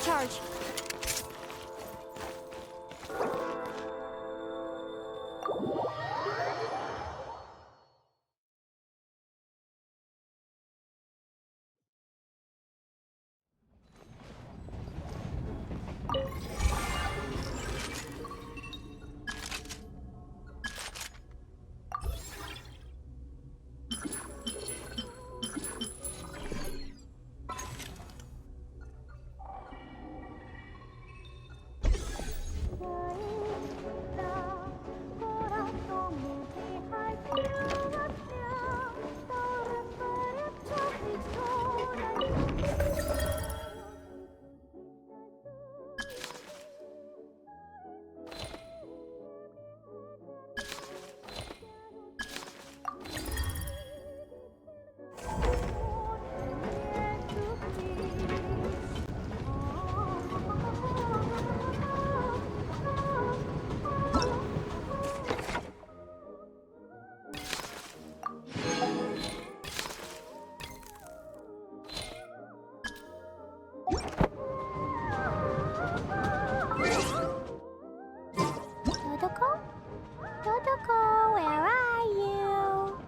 recharge. Dodoko? Dodoko, where are you?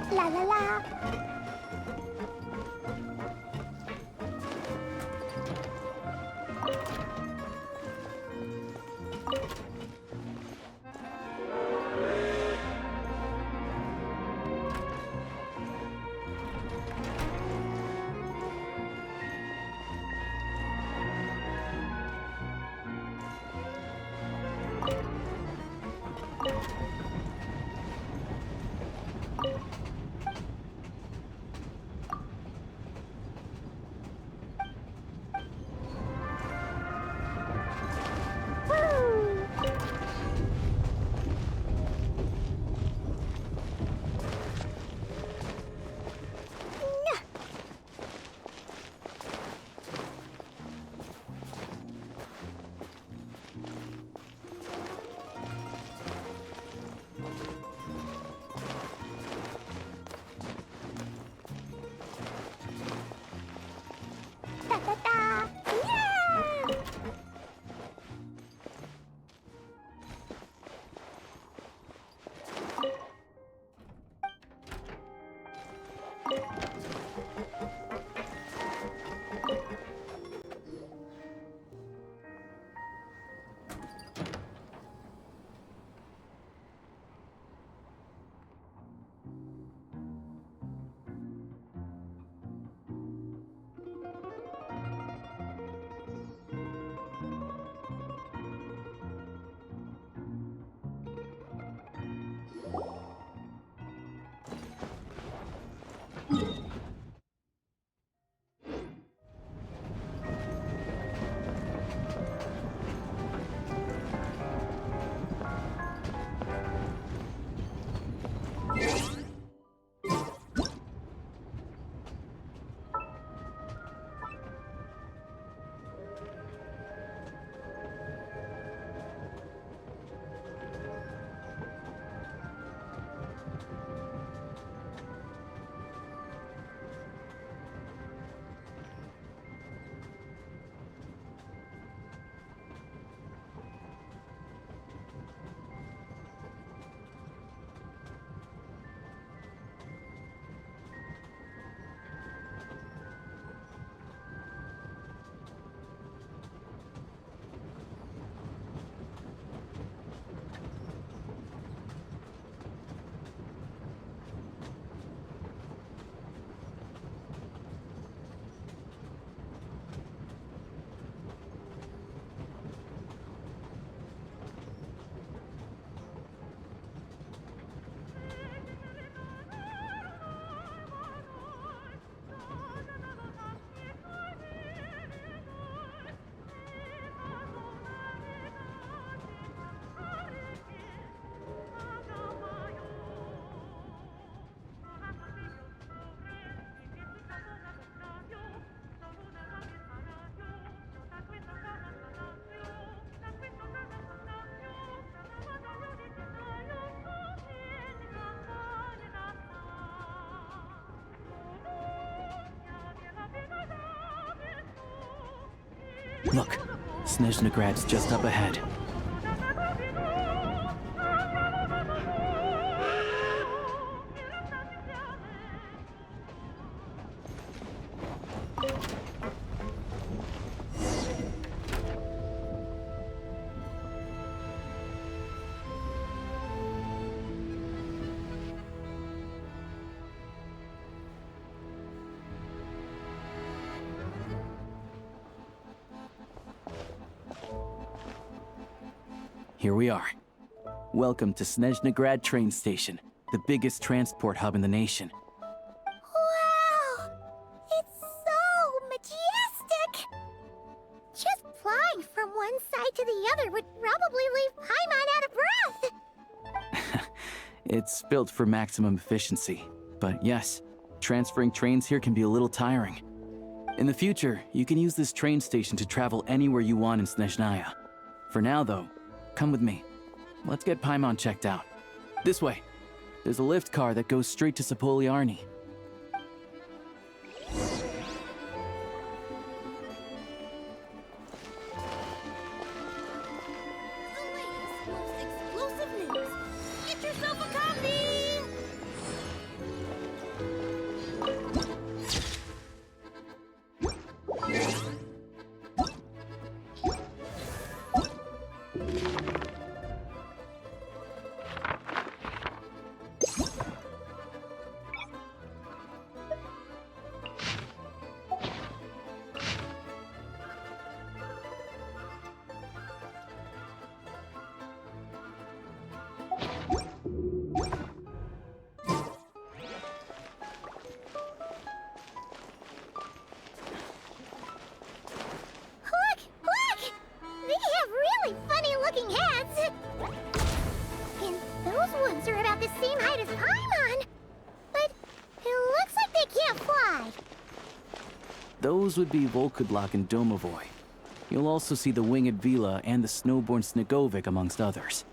La la la. You Look, Snezhnagrad's just up ahead. Here we are. Welcome to Snezhnagrad train station, the biggest transport hub in the nation. Wow! It's so majestic! Just flying from one side to the other would probably leave Paimon out of breath! It's built for maximum efficiency, but yes, transferring trains here can be a little tiring. In the future, you can use this train station to travel anywhere you want in Snezhnaya. For now, though, come with me. Let's get Paimon checked out. This way. There's a lift car that goes straight to Sapoliarny. Exclusive news! Get yourself a copy! Those would be Volkudlak and Domovoy. You'll also see the winged Vila and the snowborn Snegovic amongst others.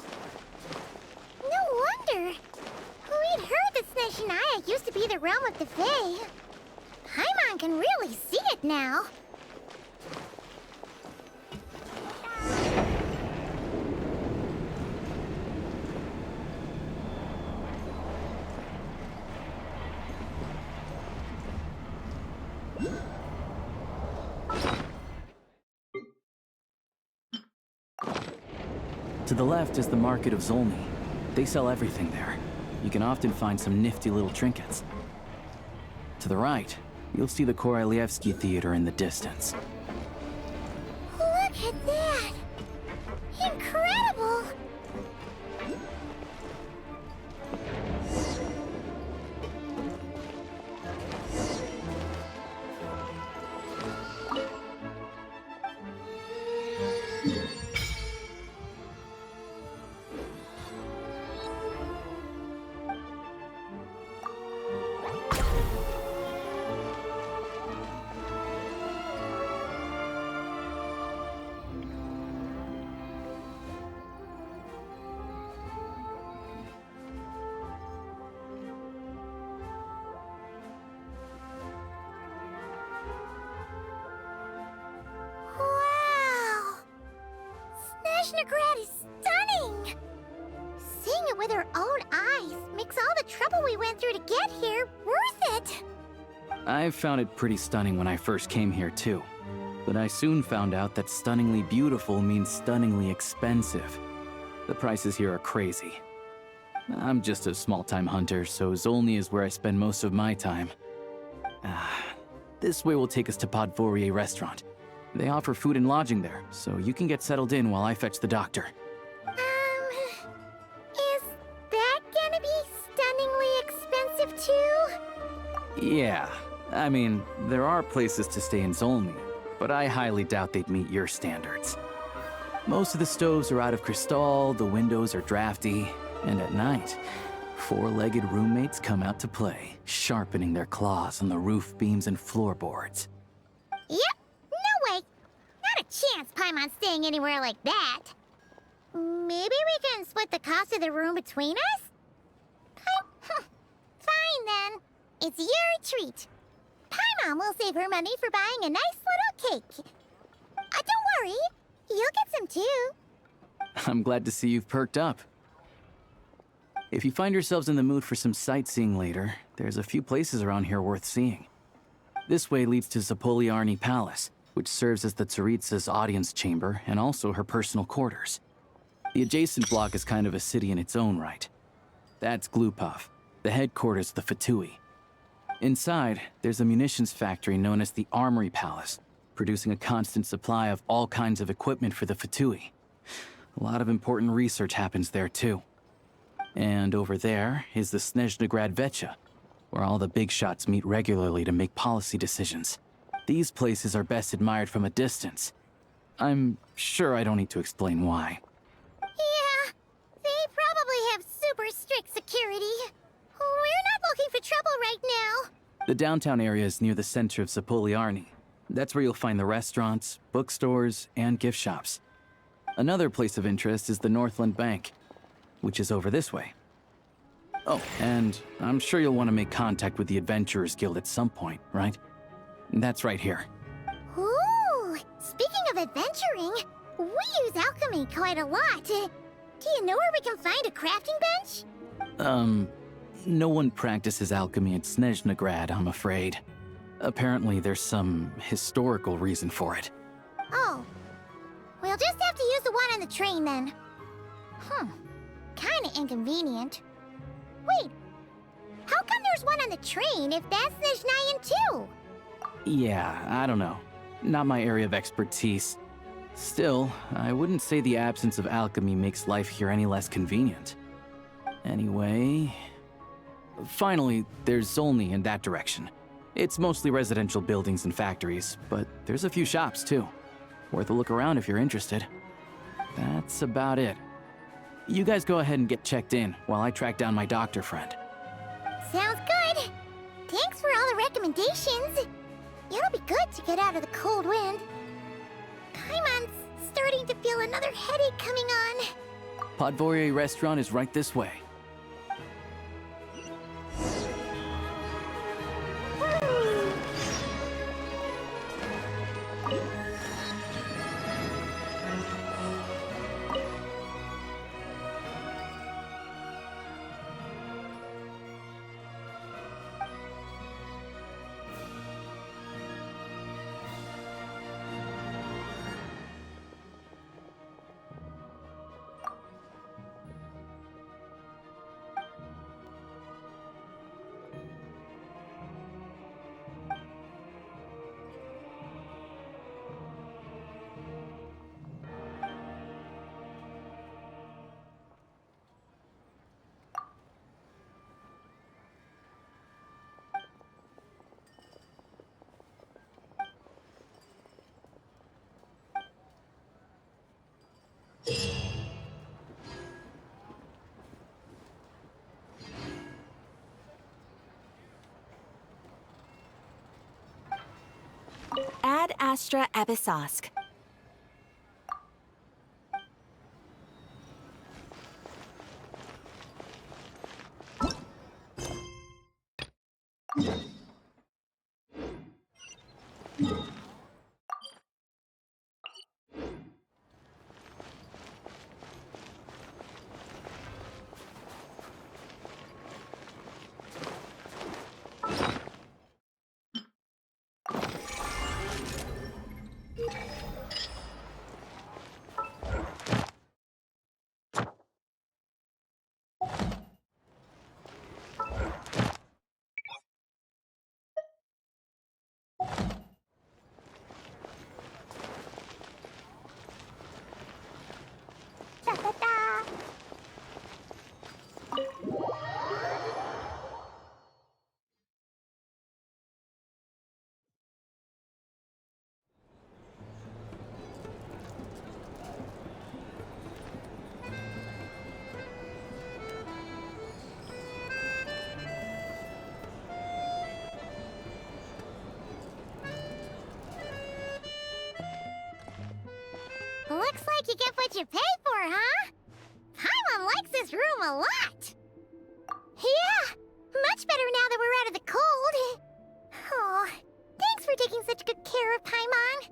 No wonder! We'd heard that Snezhnaya used to be the realm of the Fae. Paimon can really see it now. To the left is the Market of Zolny. They sell everything there. You can often find some nifty little trinkets. To the right, you'll see the Korolyevsky Theater in the distance. Look at that! Incredible! Snezhnagrad is stunning! Seeing it with our own eyes makes all the trouble we went through to get here worth it! I found it pretty stunning when I first came here too. But I soon found out that stunningly beautiful means stunningly expensive. The prices here are crazy. I'm just a small-time hunter, so Zolny is where I spend most of my time. This way will take us to Podvorier restaurant. They offer food and lodging there, so you can get settled in while I fetch the doctor. Is that gonna be stunningly expensive too? Yeah, I mean, there are places to stay in Zolny, but I highly doubt they'd meet your standards. Most of the stoves are out of crystal, the windows are drafty, and at night, four-legged roommates come out to play, sharpening their claws on the roof beams and floorboards. Yep, no way! Not a chance Paimon's staying anywhere like that. Maybe we can split the cost of the room between us? Fine then. It's your treat. Paimon will save her money for buying a nice little cake. I don't worry. You'll get some too. I'm glad to see you've perked up. If you find yourselves in the mood for some sightseeing later, there's a few places around here worth seeing. This way leads to Zapoliarny Palace, which serves as the Tsaritsa's audience chamber and also her personal quarters. The adjacent block is kind of a city in its own right. That's Glupov, the headquarters of the Fatui. Inside, there's a munitions factory known as the Armory Palace, producing a constant supply of all kinds of equipment for the Fatui. A lot of important research happens there too. And over there is the Snezhnaya Vecha, where all the big shots meet regularly to make policy decisions. These places are best admired from a distance. I'm sure I don't need to explain why. Yeah, they probably have super strict security. We're not looking for trouble right now. The downtown area is near the center of Zapoliarny. That's where you'll find the restaurants, bookstores, and gift shops. Another place of interest is the Northland Bank, which is over this way. Oh, and I'm sure you'll want to make contact with the Adventurers Guild at some point, right? That's right here. Ooh, speaking of adventuring, we use alchemy quite a lot. Do you know where we can find a crafting bench? No one practices alchemy at Snezhnaya, I'm afraid. Apparently there's some historical reason for it. Oh. We'll just have to use the one on the train then. Kinda inconvenient. Wait, how come there's one on the train if that's Snezhnayan too? Yeah, I don't know. Not my area of expertise. Still, I wouldn't say the absence of alchemy makes life here any less convenient. Anyway... Finally, there's Zolny in that direction. It's mostly residential buildings and factories, but there's a few shops too. Worth a look around if you're interested. That's about it. You guys go ahead and get checked in while I track down my doctor friend. Sounds good. Thanks for all the recommendations. It'll be good to get out of the cold wind. Paimon's starting to feel another headache coming on. Podvorye restaurant is right this way. Ad Astra Abyssosque. Looks like you get what you pay for, huh? Paimon likes this room a lot. Yeah, much better now that we're out of the cold. Oh, thanks for taking such good care of Paimon.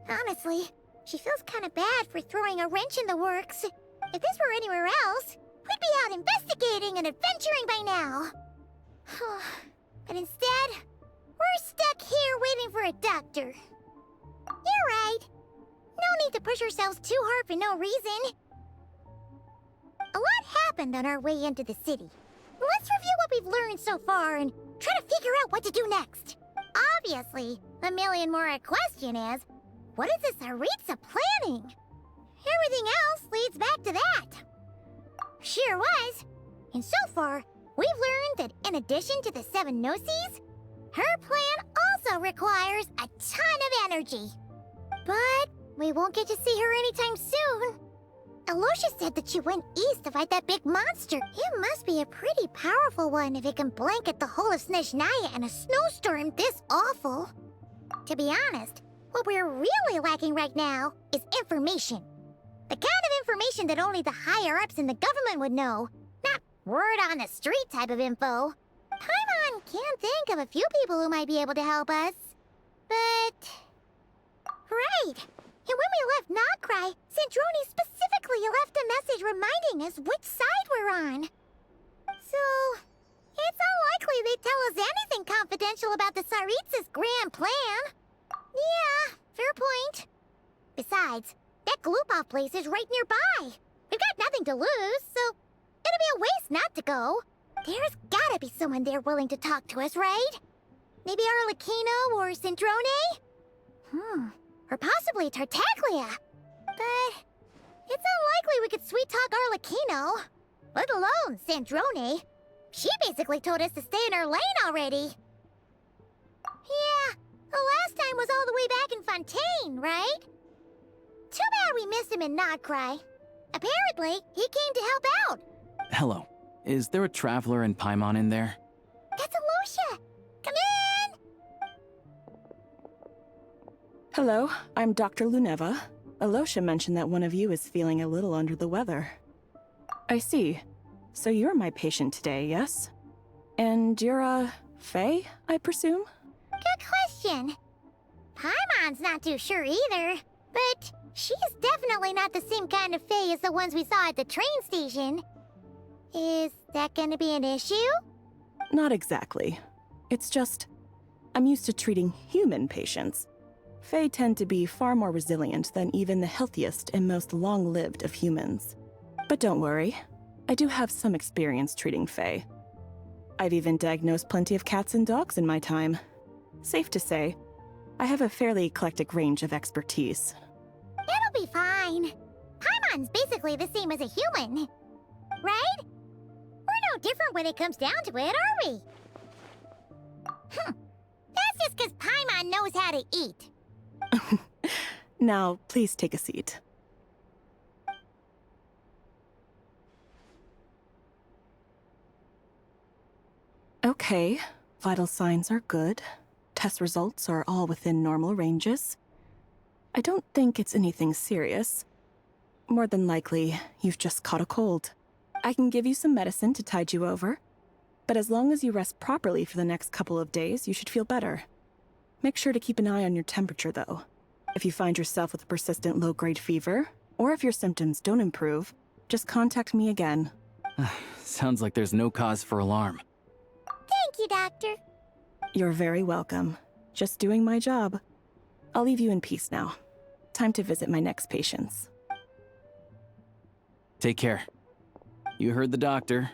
Honestly, She feels kind of bad for throwing a wrench in the works. If this were anywhere else, we'd be out investigating and adventuring by now. But instead, we're stuck here waiting for a doctor. You're right. No need to push ourselves too hard for no reason. A lot happened on our way into the city. Let's review what we've learned so far and try to figure out what to do next. Obviously, the million more question is, what is the Tsaritsa planning? Everything else leads back to that. Sure was. And so far, we've learned that in addition to the 7 Gnosis, her plan also requires a ton of energy. But we won't get to see her anytime soon. Alosha said that she went east to fight that big monster. It must be a pretty powerful one if it can blanket the whole of Snezhnaya in a snowstorm this awful. To be honest, what we're really lacking right now is information. The kind of information that only the higher-ups in the government would know. Not word on the street type of info. Paimon can think of a few people who might be able to help us. But... Right! And when we left Nokrai, Snezhnaya specifically left a message reminding us which side we're on. So, it's unlikely they'd tell us anything confidential about the Tsaritsa's grand plan. Yeah, fair point. Besides, that Gloopov place is right nearby. We've got nothing to lose, so it'd be a waste not to go. There's gotta be someone there willing to talk to us, right? Maybe Arlecchino or Sindrone? Or possibly Tartaglia. But it's unlikely we could sweet-talk Arlecchino. Let alone Sindrone. She basically told us to stay in her lane already. Yeah, the last time was all the way back in Fontaine, right? Too bad we missed him in Nokrai. Apparently, he came to help out. Hello. Is there a traveler and Paimon in there? That's Alosha! Come in! Hello, I'm Dr. Luneva. Alosha mentioned that one of you is feeling a little under the weather. I see. So you're my patient today, yes? And you're, Faye, I presume? Good question. Paimon's not too sure either, but she's definitely not the same kind of Faye as the ones we saw at the train station. Is that gonna be an issue? Not exactly. It's just, I'm used to treating human patients. Fae tend to be far more resilient than even the healthiest and most long-lived of humans. But don't worry, I do have some experience treating Fae. I've even diagnosed plenty of cats and dogs in my time. Safe to say, I have a fairly eclectic range of expertise. It'll be fine. Paimon's basically the same as a human. Right? We're no different when it comes down to it, are we? That's just because Paimon knows how to eat. Now, please take a seat. Okay, vital signs are good. Test results are all within normal ranges. I don't think it's anything serious. More than likely, you've just caught a cold. I can give you some medicine to tide you over, but as long as you rest properly for the next couple of days, you should feel better. Make sure to keep an eye on your temperature, though. If you find yourself with a persistent low-grade fever, or if your symptoms don't improve, just contact me again. Sounds like there's no cause for alarm. Thank you, Doctor. You're very welcome. Just doing my job. I'll leave you in peace now. Time to visit my next patients. Take care. You heard the doctor.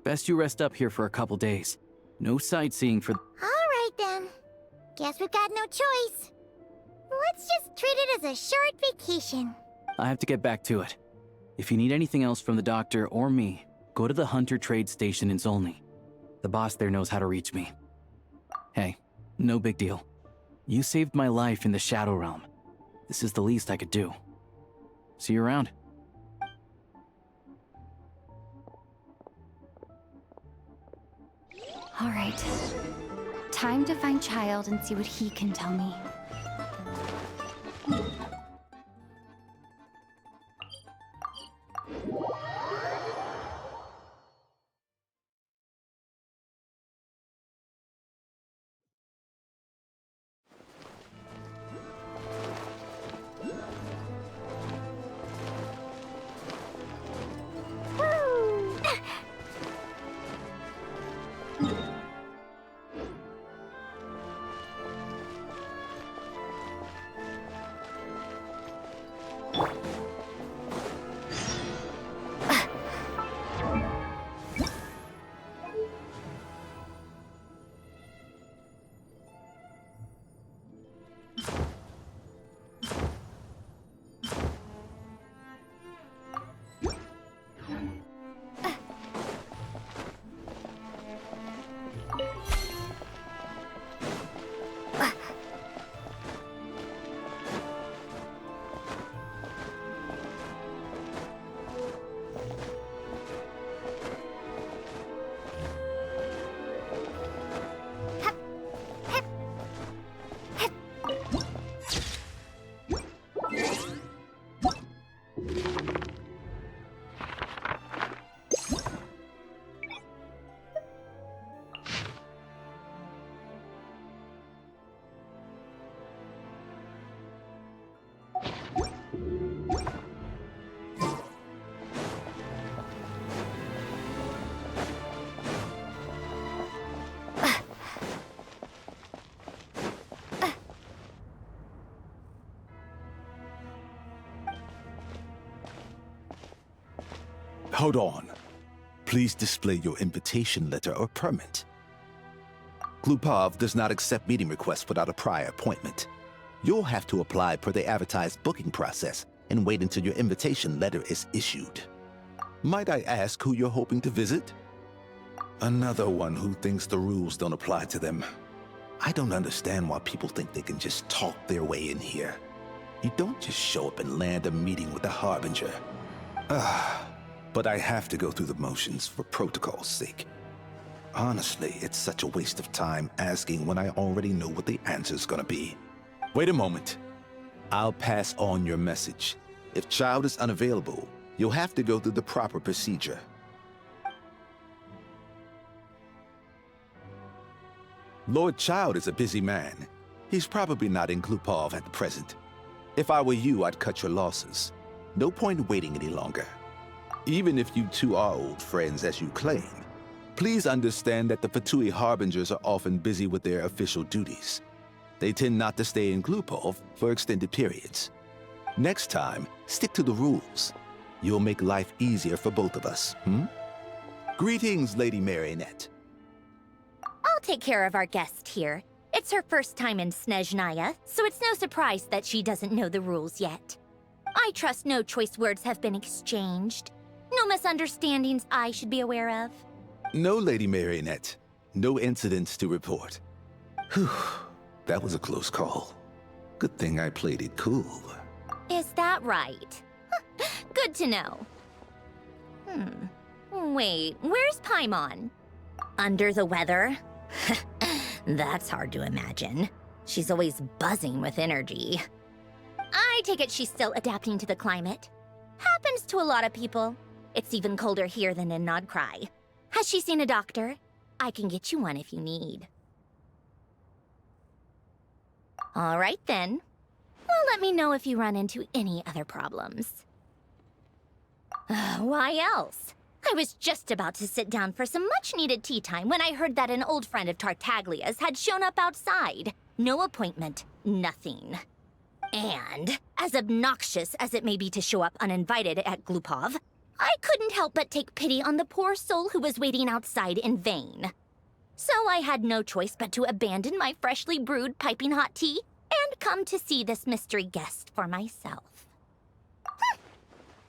Best you rest up here for a couple days. No sightseeing for... All right, then. Guess we've got no choice. Let's just treat it as a short vacation. I have to get back to it. If you need anything else from the doctor or me, go to the Hunter Trade Station in Zolny. The boss there knows how to reach me. Hey, no big deal. You saved my life in the Shadow Realm. This is the least I could do. See you around. All right. Time to find Child and see what he can tell me. Hold on. Please display your invitation letter or permit. Glupov does not accept meeting requests without a prior appointment. You'll have to apply per the advertised booking process and wait until your invitation letter is issued. Might I ask who you're hoping to visit? Another one who thinks the rules don't apply to them. I don't understand why people think they can just talk their way in here. You don't just show up and land a meeting with the Harbinger. But I have to go through the motions for protocol's sake. Honestly, it's such a waste of time asking when I already know what the answer's gonna be. Wait a moment. I'll pass on your message. If Child is unavailable, you'll have to go through the proper procedure. Lord Child is a busy man. He's probably not in Glupov at the present. If I were you, I'd cut your losses. No point waiting any longer. Even if you two are old friends as you claim, please understand that the Fatui Harbingers are often busy with their official duties. They tend not to stay in Glupov for extended periods. Next time, stick to the rules. You'll make life easier for both of us, Greetings, Lady Marionette. I'll take care of our guest here. It's her first time in Snezhnaya, so it's no surprise that she doesn't know the rules yet. I trust no choice words have been exchanged. No misunderstandings I should be aware of. No, Lady Marionette. No incidents to report. Whew, that was a close call. Good thing I played it cool. Is that right? Good to know. Wait, where's Paimon? Under the weather? That's hard to imagine. She's always buzzing with energy. I take it she's still adapting to the climate. Happens to a lot of people. It's even colder here than in Nodcry. Has she seen a doctor? I can get you one if you need. All right then. Well, let me know if you run into any other problems. Why else? I was just about to sit down for some much-needed tea time when I heard that an old friend of Tartaglia's had shown up outside. No appointment, nothing. And, as obnoxious as it may be to show up uninvited at Glupov, I couldn't help but take pity on the poor soul who was waiting outside in vain. So I had no choice but to abandon my freshly brewed piping hot tea and come to see this mystery guest for myself.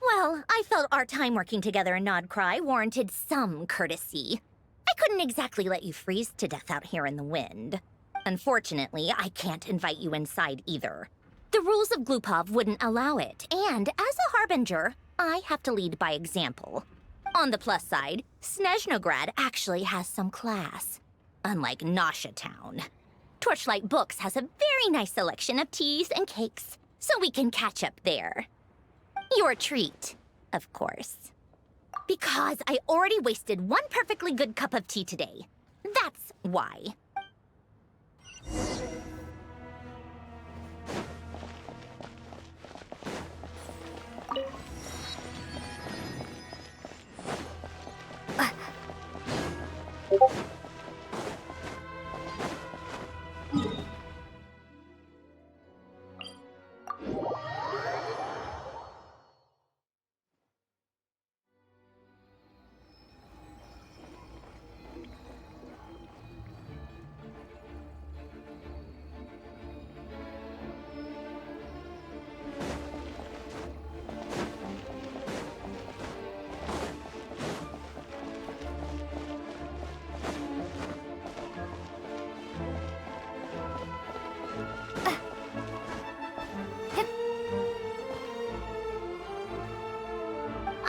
Well, I felt our time working together in Nodcry warranted some courtesy. I couldn't exactly let you freeze to death out here in the wind. Unfortunately, I can't invite you inside either. The rules of Glupov wouldn't allow it, and as a Harbinger, I have to lead by example. On the plus side, Snezhnograd actually has some class, unlike Nasha Town. Torchlight Books has a very nice selection of teas and cakes, so we can catch up there. Your treat, of course. Because I already wasted one perfectly good cup of tea today. That's why.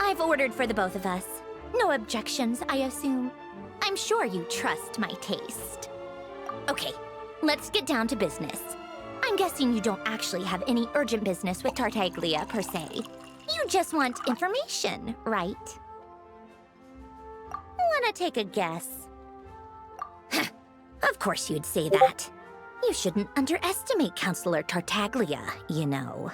I've ordered for the both of us. No objections, I assume. I'm sure you trust my taste. Okay, let's get down to business. I'm guessing you don't actually have any urgent business with Tartaglia, per se. You just want information, right? Wanna take a guess? Of course you'd say that. You shouldn't underestimate Counselor Tartaglia, you know.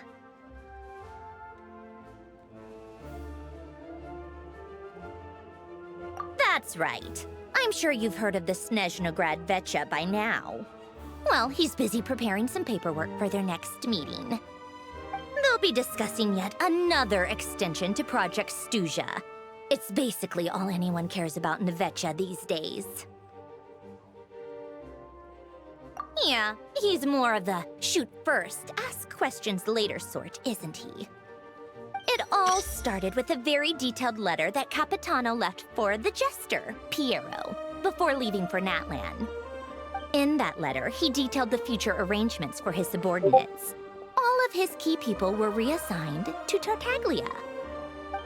That's right. I'm sure you've heard of the Snezhnograd Vecha by now. Well, he's busy preparing some paperwork for their next meeting. They'll be discussing yet another extension to Project Stuzha. It's basically all anyone cares about in Vetcha these days. Yeah, he's more of the shoot first, ask questions later sort, isn't he? It all started with a very detailed letter that Capitano left for the jester, Piero, before leaving for Natlan. In that letter, he detailed the future arrangements for his subordinates. All of his key people were reassigned to Tartaglia.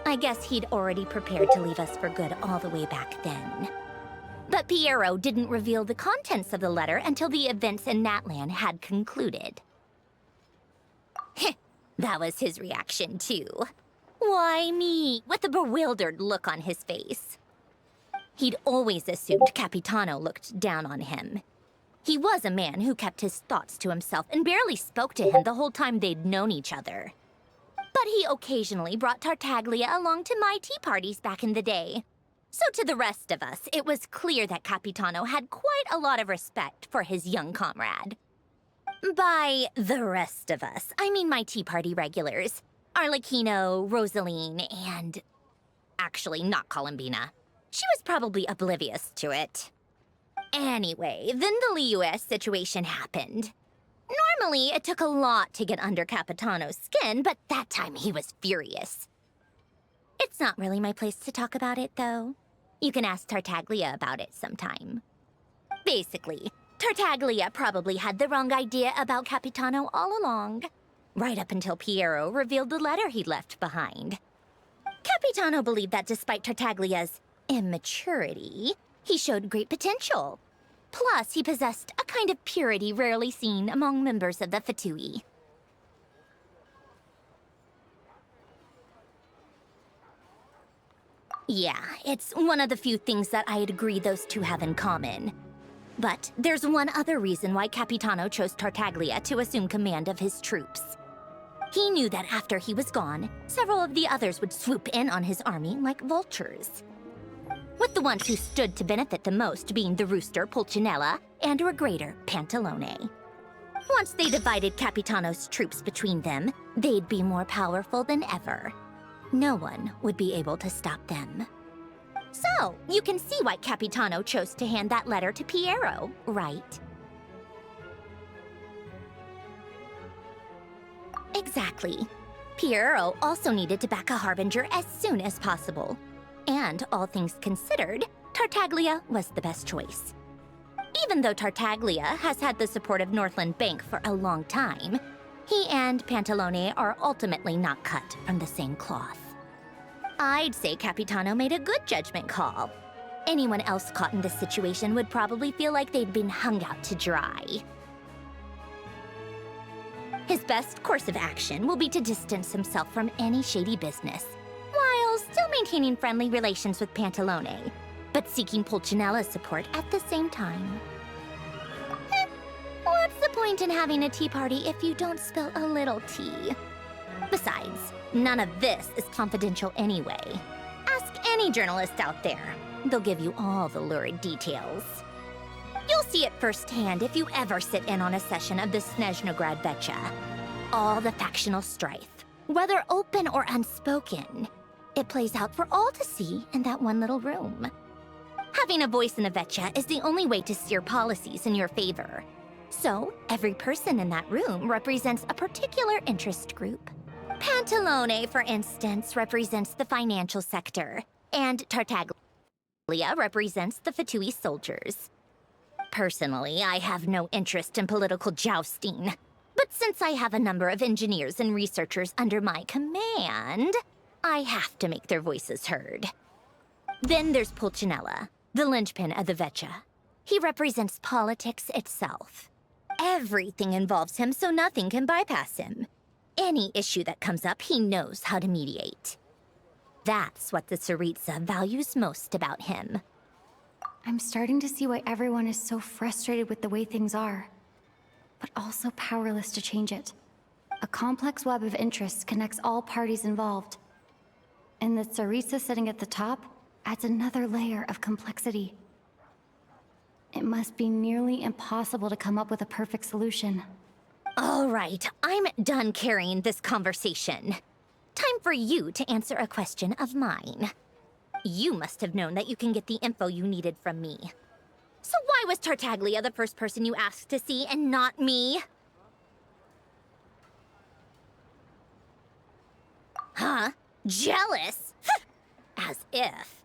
I guess he'd already prepared to leave us for good all the way back then. But Piero didn't reveal the contents of the letter until the events in Natlan had concluded. That was his reaction, too. Why me? With a bewildered look on his face. He'd always assumed Capitano looked down on him. He was a man who kept his thoughts to himself and barely spoke to him the whole time they'd known each other. But he occasionally brought Tartaglia along to my tea parties back in the day. So to the rest of us, it was clear that Capitano had quite a lot of respect for his young comrade. By the rest of us, I mean my tea party regulars. Arlecchino, Rosaline, and... actually, not Columbina. She was probably oblivious to it. Anyway, then the Liu-S situation happened. Normally, it took a lot to get under Capitano's skin, but that time he was furious. It's not really my place to talk about it, though. You can ask Tartaglia about it sometime. Basically, Tartaglia probably had the wrong idea about Capitano all along, right up until Piero revealed the letter he'd left behind. Capitano believed that despite Tartaglia's immaturity, he showed great potential. Plus, he possessed a kind of purity rarely seen among members of the Fatui. Yeah, it's one of the few things that I'd agree those two have in common. But there's one other reason why Capitano chose Tartaglia to assume command of his troops. He knew that after he was gone, several of the others would swoop in on his army like vultures. With the ones who stood to benefit the most being the rooster Pulcinella and Regrator Pantalone. Once they divided Capitano's troops between them, they'd be more powerful than ever. No one would be able to stop them. So, you can see why Capitano chose to hand that letter to Piero, right? Exactly. Piero also needed to back a harbinger as soon as possible. And, all things considered, Tartaglia was the best choice. Even though Tartaglia has had the support of Northland Bank for a long time, he and Pantalone are ultimately not cut from the same cloth. I'd say Capitano made a good judgment call. Anyone else caught in this situation would probably feel like they'd been hung out to dry. His best course of action will be to distance himself from any shady business, while still maintaining friendly relations with Pantalone, but seeking Pulcinella's support at the same time. What's the point in having a tea party if you don't spill a little tea? Besides, none of this is confidential anyway. Ask any journalist out there. They'll give you all the lurid details. You'll see it firsthand if you ever sit in on a session of the Snezhnograd Vetcha. All the factional strife, whether open or unspoken, it plays out for all to see in that one little room. Having a voice in the Vetcha is the only way to steer policies in your favor. So, every person in that room represents a particular interest group. Pantalone, for instance, represents the financial sector, and Tartaglia represents the Fatui soldiers. Personally, I have no interest in political jousting, but since I have a number of engineers and researchers under my command, I have to make their voices heard. Then there's Pulcinella, the linchpin of the Vetcha. He represents politics itself. Everything involves him, so nothing can bypass him. Any issue that comes up, he knows how to mediate. That's what the Tsaritsa values most about him. I'm starting to see why everyone is so frustrated with the way things are, but also powerless to change it. A complex web of interests connects all parties involved. And the Tsaritsa sitting at the top adds another layer of complexity. It must be nearly impossible to come up with a perfect solution. All right, I'm done carrying this conversation. Time for you to answer a question of mine. You must have known that you can get the info you needed from me. So why was Tartaglia the first person you asked to see and not me? Huh? Jealous? As if.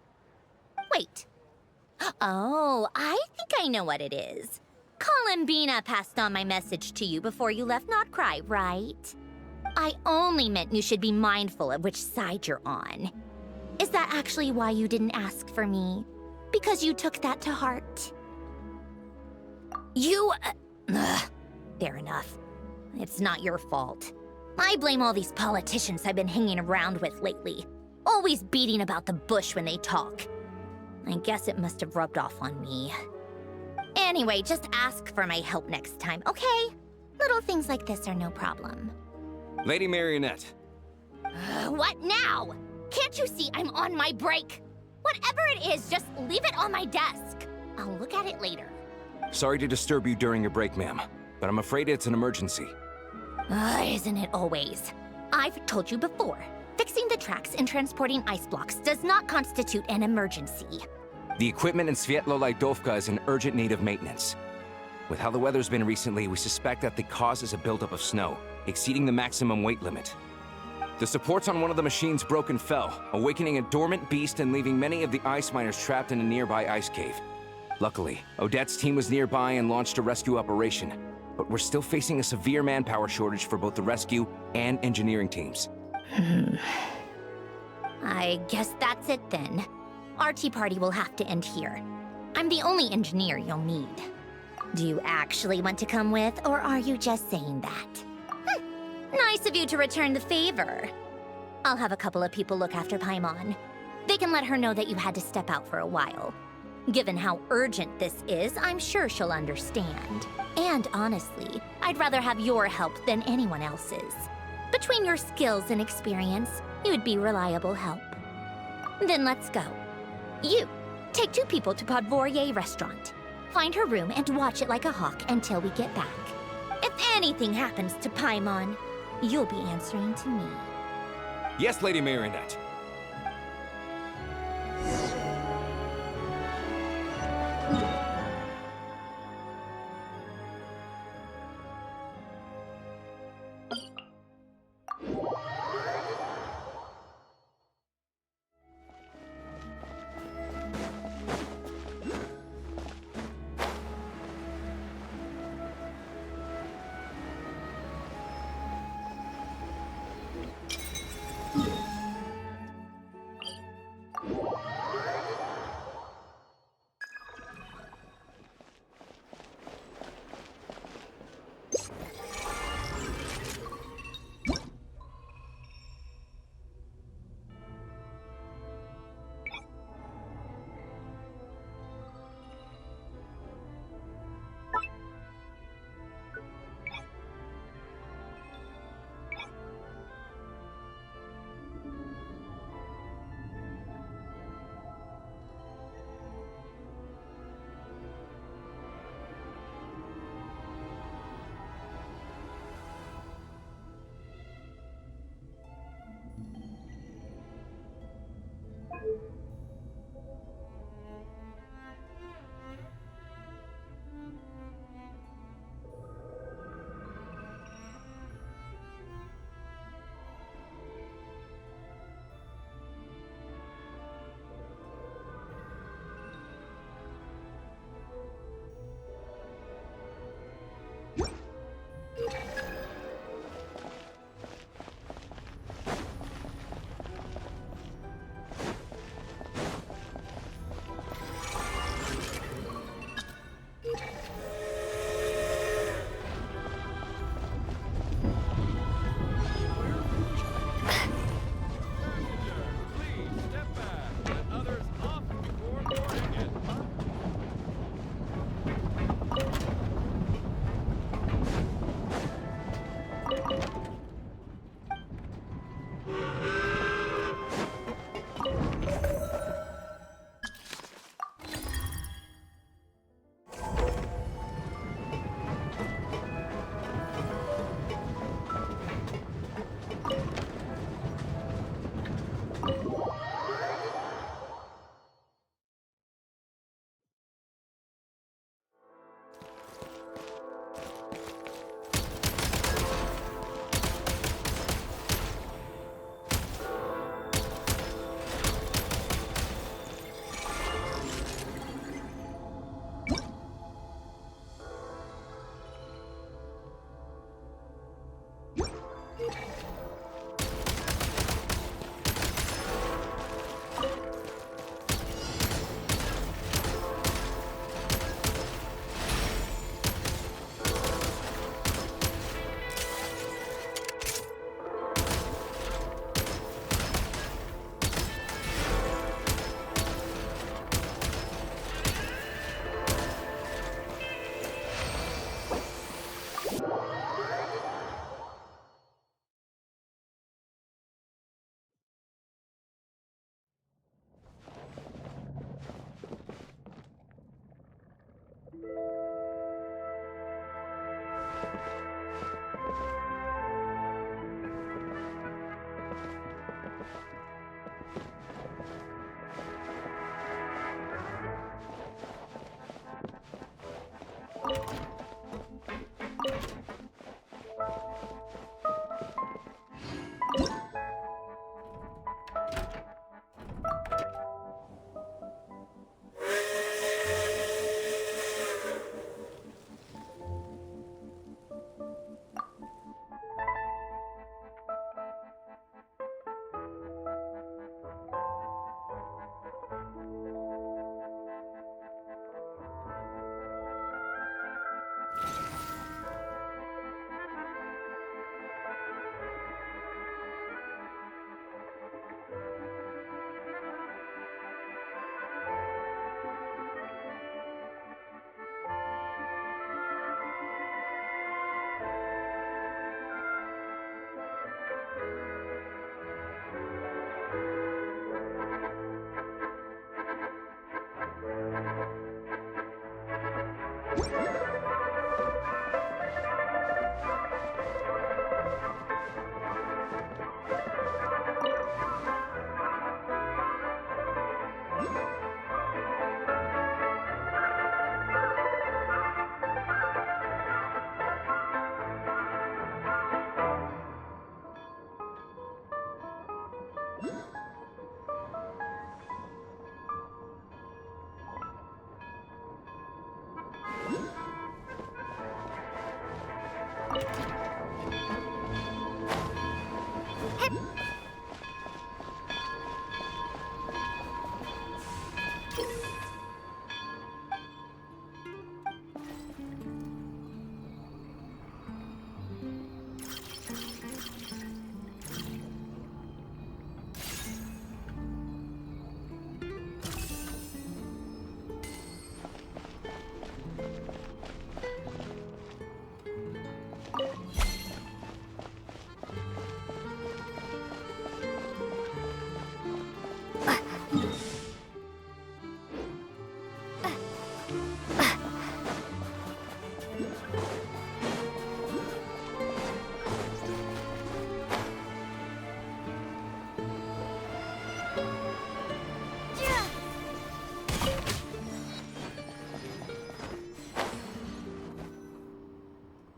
Wait. Oh, I think I know what it is. Columbina passed on my message to you before you left Notcry, right? I only meant you should be mindful of which side you're on. Is that actually why you didn't ask for me? Because you took that to heart? Fair enough. It's not your fault. I blame all these politicians I've been hanging around with lately. Always beating about the bush when they talk. I guess it must have rubbed off on me. Anyway, just ask for my help next time, okay? Little things like this are no problem. Lady Marionette. What now? Can't you see I'm on my break? Whatever it is, just leave it on my desk. I'll look at it later. Sorry to disturb you during your break, ma'am, but I'm afraid it's an emergency. Isn't it always? I've told you before, fixing the tracks and transporting ice blocks does not constitute an emergency. The equipment in Svietlolaidovka is in urgent need of maintenance. With how the weather's been recently, we suspect that the cause is a buildup of snow, exceeding the maximum weight limit. The supports on one of the machines broke and fell, awakening a dormant beast and leaving many of the ice miners trapped in a nearby ice cave. Luckily, Odette's team was nearby and launched a rescue operation, but we're still facing a severe manpower shortage for both the rescue and engineering teams. I guess that's it then. Our tea party will have to end here. I'm the only engineer you'll need. Do you actually want to come with, or are you just saying that? Nice of you to return the favor. I'll have a couple of people look after Paimon. They can let her know that you had to step out for a while. Given how urgent this is, I'm sure she'll understand. And honestly, I'd rather have your help than anyone else's. Between your skills and experience, you'd be reliable help. Then let's go. You, take 2 people to Podvorye restaurant. Find her room and watch it like a hawk until we get back. If anything happens to Paimon, you'll be answering to me. Yes, Lady Marionette.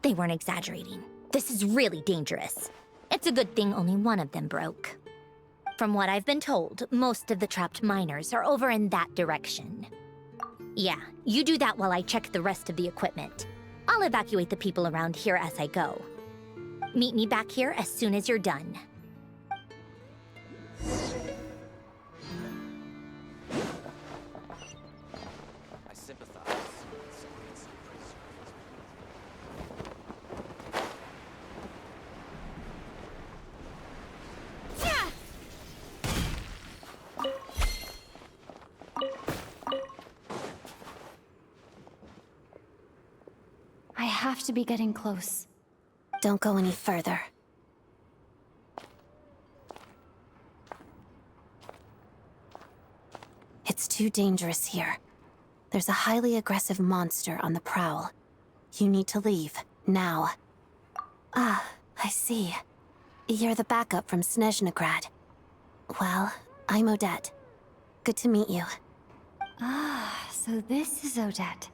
They weren't exaggerating. This is really dangerous. It's a good thing only one of them broke. From what I've been told, most of the trapped miners are over in that direction. Yeah, you do that while I check the rest of the equipment. I'll evacuate the people around here as I go. Meet me back here as soon as you're done. I sympathize. I have to be getting close. Don't go any further. It's too dangerous here. There's a highly aggressive monster on the prowl. You need to leave, now. Ah, I see. You're the backup from Snezhnaya. Well, I'm Odette. Good to meet you. Ah, so this is Odette.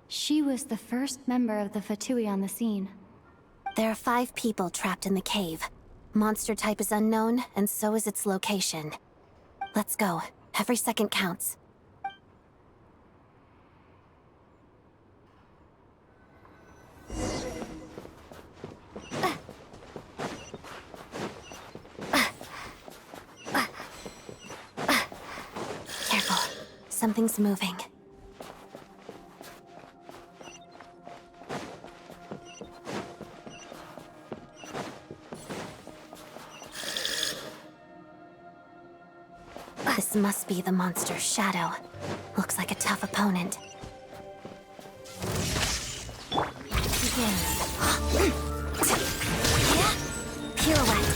She was the first member of the Fatui on the scene. There are 5 people trapped in the cave. Monster type is unknown, and so is its location. Let's go. Every second counts. Careful. Something's moving. This must be the monster's shadow. Looks like a tough opponent. Begin. Pirouette.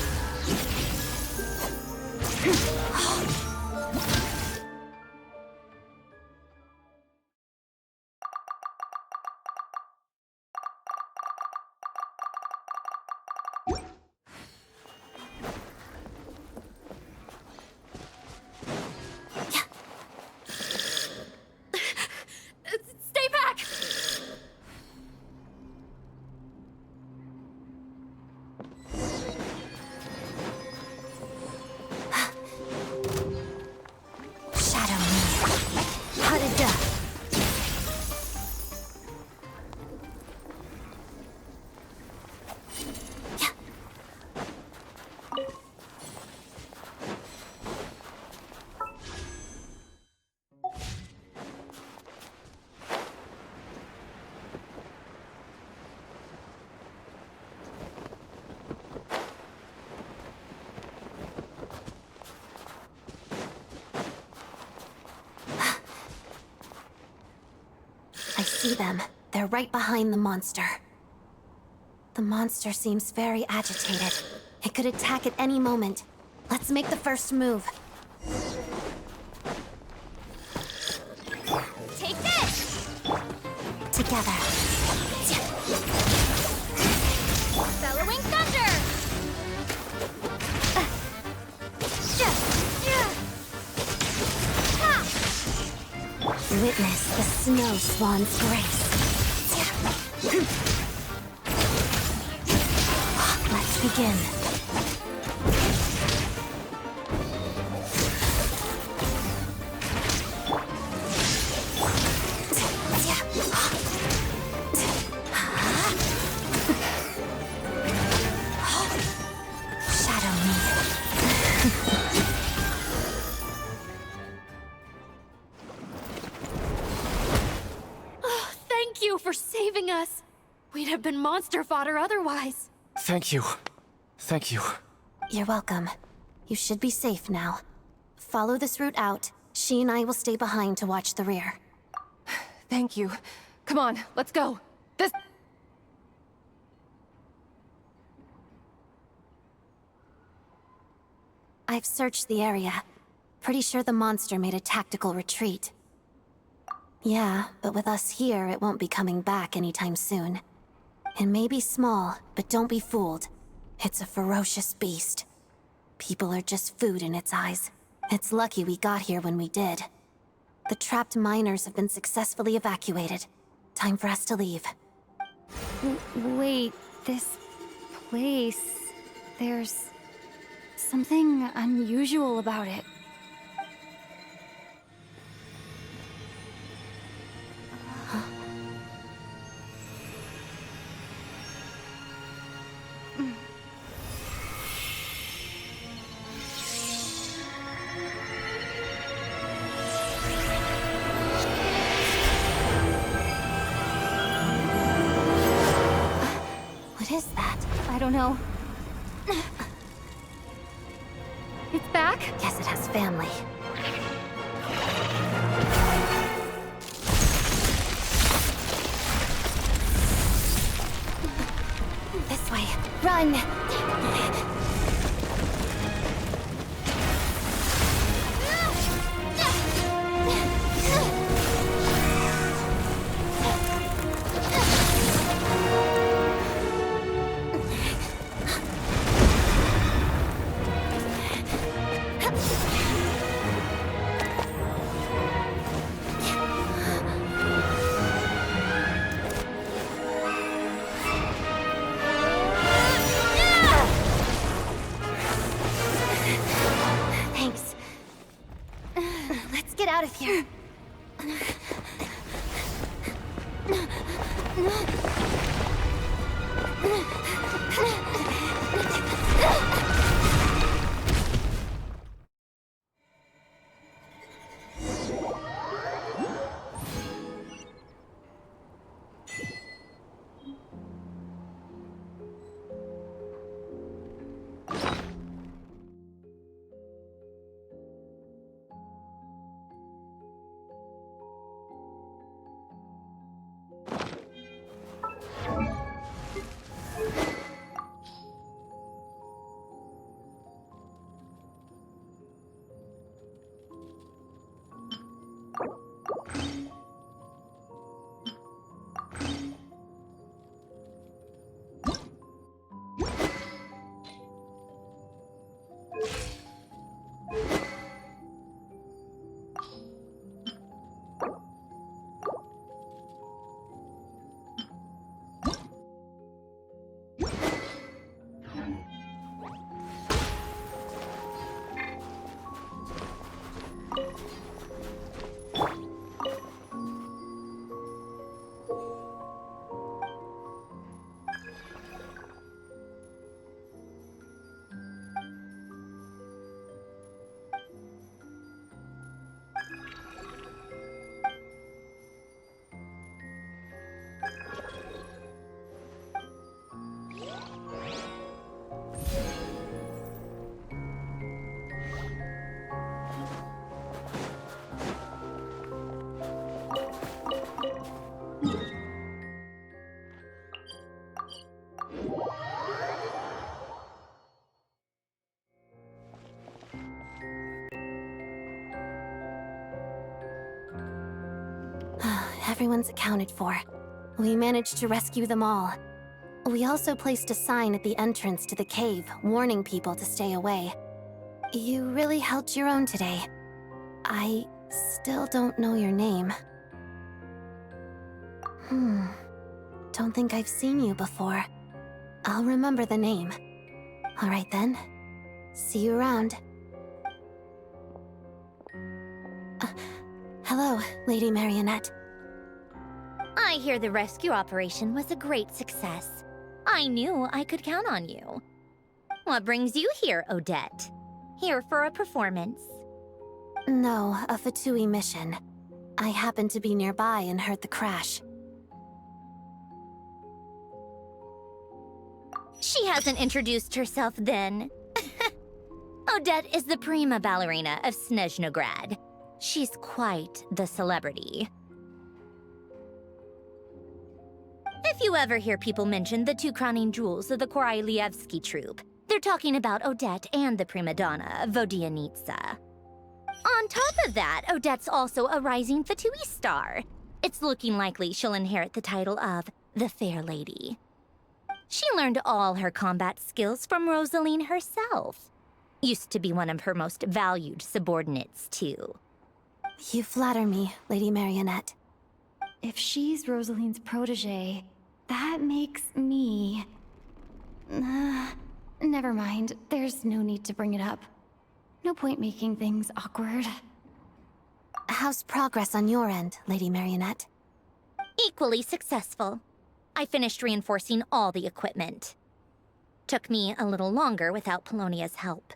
Stay back! Shadow me. Odette. I see them. They're right behind the monster. The monster seems very agitated. It could attack at any moment. Let's make the first move. Take this! Together. Bellowing thunder! Witness the snow swan's grace. Let's begin. Shadow me. Thank you for saving us! We'd have been monster fodder otherwise. Thank you. Thank you. You're welcome. You should be safe now. Follow this route out. She and I will stay behind to watch the rear. Thank you. Come on, let's go. This... I've searched the area. Pretty sure the monster made a tactical retreat. Yeah, but with us here, it won't be coming back anytime soon. It may be small, but don't be fooled. It's a ferocious beast. People are just food in its eyes. It's lucky we got here when we did. The trapped miners have been successfully evacuated. Time for us to leave. Wait, this place... There's... something unusual about it. What is that? I don't know. It's back? Guess it has family. This way. Run! Thanks. Let's get out of here. Everyone's accounted for. We managed to rescue them all. We also placed a sign at the entrance to the cave, warning people to stay away. You really held your own today. I still don't know your name. Don't think I've seen you before. I'll remember the name. All right then. See you around. Hello, Lady Marionette. I hear the rescue operation was a great success. I knew I could count on you. What brings you here, Odette? Here for a performance? No, a Fatui mission. I happened to be nearby and heard the crash. She hasn't introduced herself then. Odette is the prima ballerina of Snezhnaya. She's quite the celebrity. If you ever hear people mention the two crowning jewels of the Korailievsky troupe, they're talking about Odette and the prima donna, Vodyanitsa. On top of that, Odette's also a rising Fatui star. It's looking likely she'll inherit the title of the Fair Lady. She learned all her combat skills from Rosaline herself. Used to be one of her most valued subordinates, too. You flatter me, Lady Marionette. If she's Rosaline's protege, that makes me... never mind. There's no need to bring it up. No point making things awkward. How's progress on your end, Lady Marionette? Equally successful. I finished reinforcing all the equipment. Took me a little longer without Polonia's help.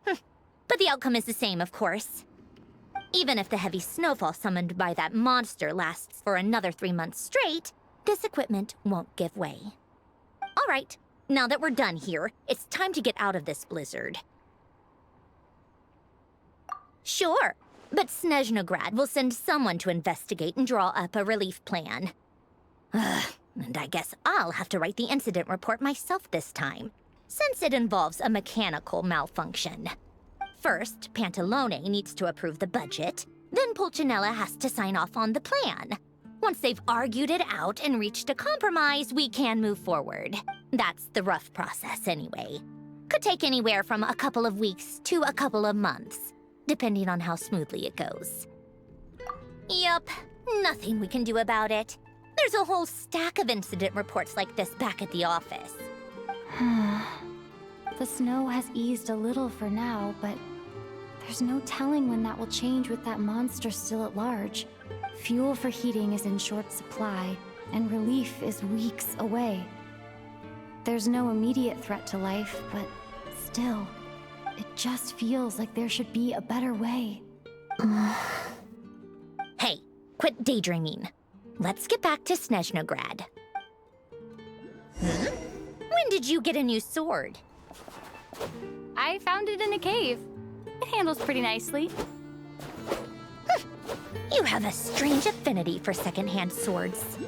But the outcome is the same, of course. Even if the heavy snowfall summoned by that monster lasts for another 3 months straight, this equipment won't give way. All right, now that we're done here, it's time to get out of this blizzard. Sure, but Snezhnograd will send someone to investigate and draw up a relief plan. And I guess I'll have to write the incident report myself this time, since it involves a mechanical malfunction. First, Pantalone needs to approve the budget, then Pulcinella has to sign off on the plan. Once they've argued it out and reached a compromise, we can move forward. That's the rough process anyway. Could take anywhere from a couple of weeks to a couple of months, depending on how smoothly it goes. Yup, nothing we can do about it. There's a whole stack of incident reports like this back at the office. The snow has eased a little for now, but there's no telling when that will change with that monster still at large. Fuel for heating is in short supply, and relief is weeks away. There's no immediate threat to life, but still, it just feels like there should be a better way. Hey, quit daydreaming. Let's get back to Snezhnograd. When did you get a new sword? I found it in a cave. It handles pretty nicely. You have a strange affinity for secondhand swords.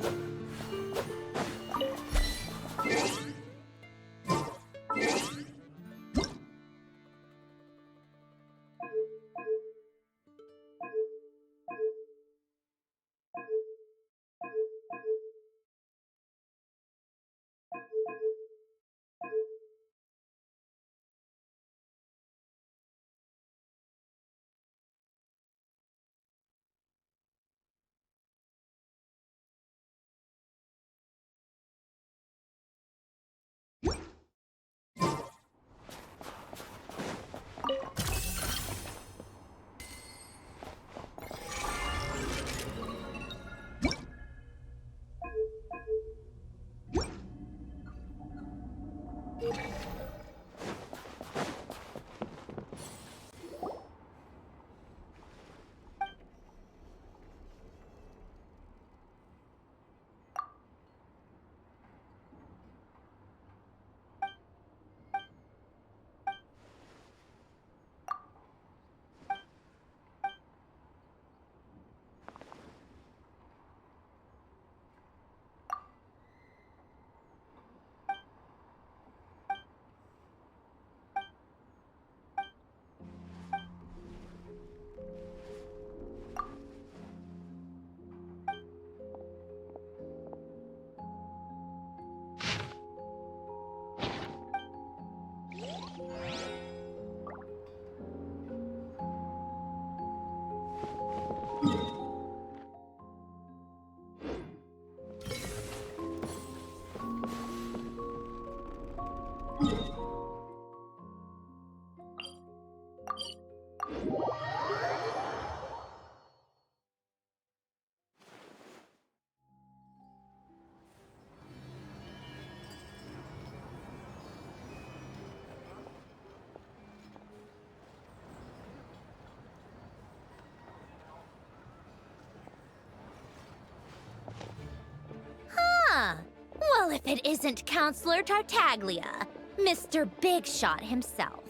Well, if it isn't Counselor Tartaglia, Mr. Big Shot himself.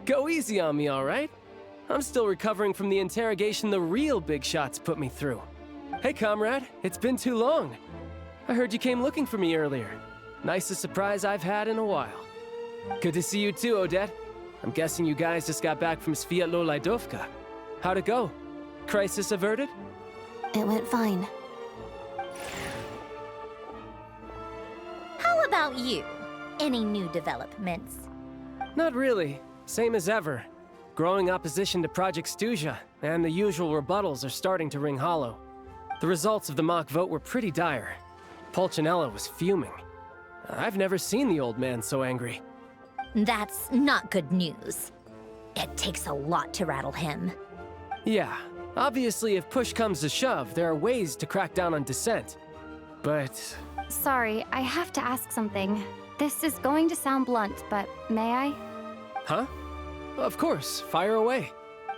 Go easy on me, all right? I'm still recovering from the interrogation the real Big Shots put me through. Hey, comrade, it's been too long. I heard you came looking for me earlier. Nicest surprise I've had in a while. Good to see you too, Odette. I'm guessing you guys just got back from Sviatlo-Laidovka. How'd it go? Crisis averted? It went fine. How about you? Any new developments? Not really. Same as ever. Growing opposition to Project Stuzha, and the usual rebuttals are starting to ring hollow. The results of the mock vote were pretty dire. Pulcinella was fuming. I've never seen the old man so angry. That's not good news. It takes a lot to rattle him. Yeah, obviously if push comes to shove, there are ways to crack down on dissent. But... Sorry, I have to ask something. This is going to sound blunt, but may I? Huh? Of course, fire away.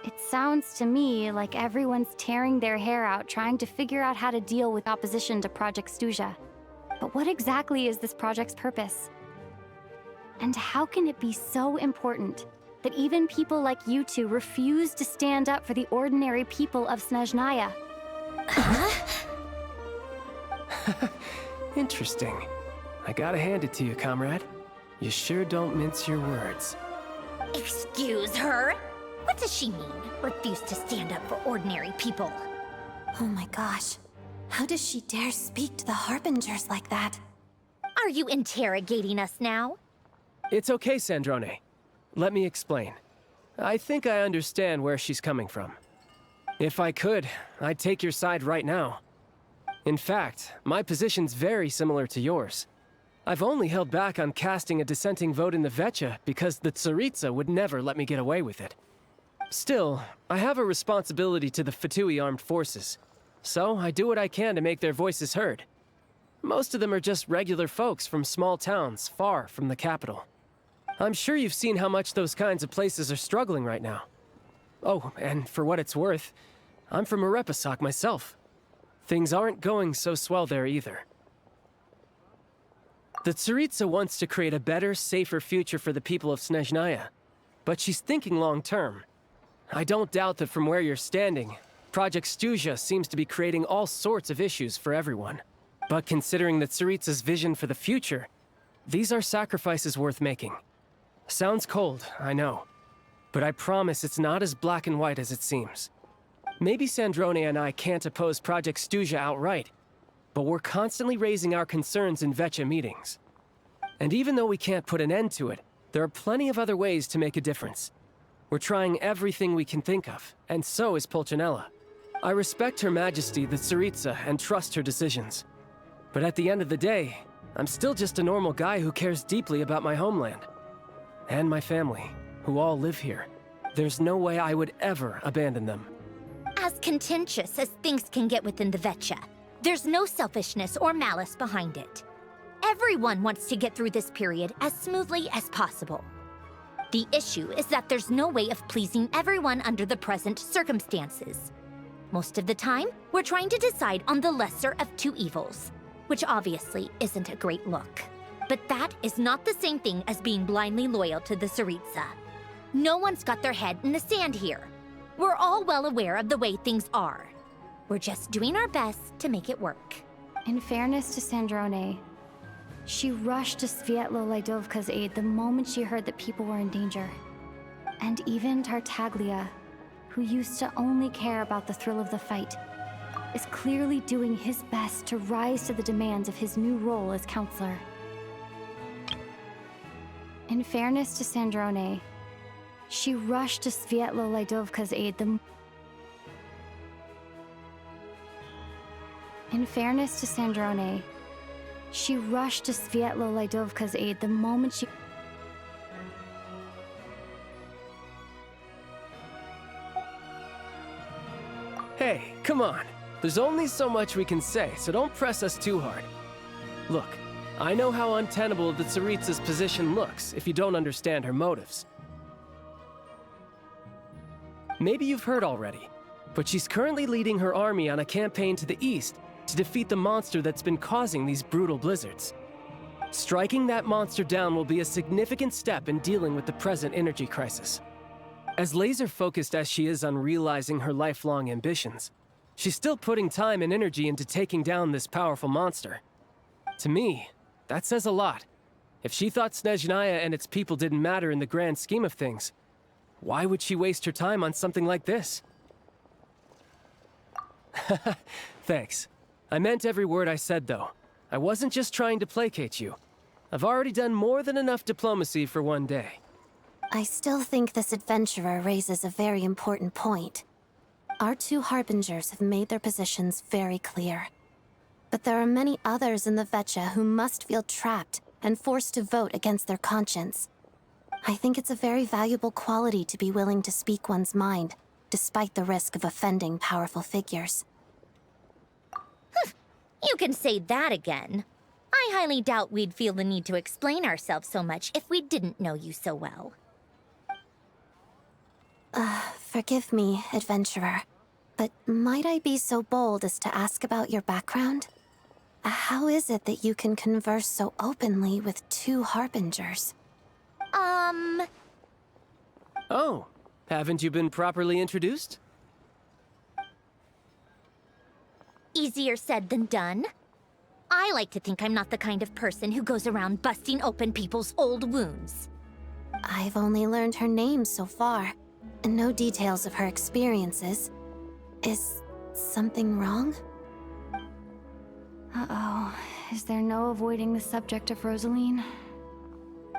It sounds to me like everyone's tearing their hair out trying to figure out how to deal with opposition to Project Stuzha. But what exactly is this project's purpose? And how can it be so important that even people like you two refuse to stand up for the ordinary people of Snezhnaya? Interesting. I gotta hand it to you, comrade. You sure don't mince your words. Excuse her? What does she mean? Refuse to stand up for ordinary people? Oh my gosh. How does she dare speak to the Harbingers like that? Are you interrogating us now? It's okay, Sandrone. Let me explain. I think I understand where she's coming from. If I could, I'd take your side right now. In fact, my position's very similar to yours. I've only held back on casting a dissenting vote in the Vetcha because the Tsaritsa would never let me get away with it. Still, I have a responsibility to the Fatui armed forces, so I do what I can to make their voices heard. Most of them are just regular folks from small towns far from the capital. I'm sure you've seen how much those kinds of places are struggling right now. Oh, and for what it's worth, I'm from Arepasak myself. Things aren't going so swell there either. The Tsaritsa wants to create a better, safer future for the people of Snezhnaya, but she's thinking long-term. I don't doubt that from where you're standing, Project Stuzha seems to be creating all sorts of issues for everyone. But considering the Tsaritsa's vision for the future, these are sacrifices worth making. Sounds cold, I know, but I promise it's not as black and white as it seems. Maybe Sandrone and I can't oppose Project Stuzha outright, but we're constantly raising our concerns in Vetcha meetings. And even though we can't put an end to it, there are plenty of other ways to make a difference. We're trying everything we can think of, and so is Pulcinella. I respect Her Majesty, the Tsaritsa, and trust her decisions. But at the end of the day, I'm still just a normal guy who cares deeply about my homeland. And my family, who all live here. There's no way I would ever abandon them. As contentious as things can get within the Vetcha, there's no selfishness or malice behind it. Everyone wants to get through this period as smoothly as possible. The issue is that there's no way of pleasing everyone under the present circumstances. Most of the time, we're trying to decide on the lesser of two evils, which obviously isn't a great look. But that is not the same thing as being blindly loyal to the Tsaritsa. No one's got their head in the sand here. We're all well aware of the way things are. We're just doing our best to make it work. In fairness to Sandrone, she rushed to Sviatlo-Laidovka's aid the moment she heard that people were in danger. And even Tartaglia, who used to only care about the thrill of the fight, is clearly doing his best to rise to the demands of his new role as counselor. In fairness to Sandrone, she rushed to Sviatlo-Laidovka's aid In fairness to Sandrone, she rushed to Sviatlo-Laidovka's aid the moment she... Hey, come on. There's only so much we can say, so don't press us too hard. Look, I know how untenable the Tsaritsa's position looks if you don't understand her motives. Maybe you've heard already, but she's currently leading her army on a campaign to the east to defeat the monster that's been causing these brutal blizzards. Striking that monster down will be a significant step in dealing with the present energy crisis. As laser-focused as she is on realizing her lifelong ambitions, she's still putting time and energy into taking down this powerful monster. To me, that says a lot. If she thought Snezhnaya and its people didn't matter in the grand scheme of things, why would she waste her time on something like this? Thanks. I meant every word I said, though. I wasn't just trying to placate you. I've already done more than enough diplomacy for one day. I still think this adventurer raises a very important point. Our two harbingers have made their positions very clear. But there are many others in the Vetcha who must feel trapped and forced to vote against their conscience. I think it's a very valuable quality to be willing to speak one's mind, despite the risk of offending powerful figures. You can say that again. I highly doubt we'd feel the need to explain ourselves so much if we didn't know you so well. Forgive me, adventurer, but might I be so bold as to ask about your background? How is it that you can converse so openly with two harbingers? Oh, haven't you been properly introduced? Easier said than done. I like to think I'm not the kind of person who goes around busting open people's old wounds. I've only learned her name so far, and no details of her experiences. Is something wrong? Uh-oh. Is there no avoiding the subject of Rosaline?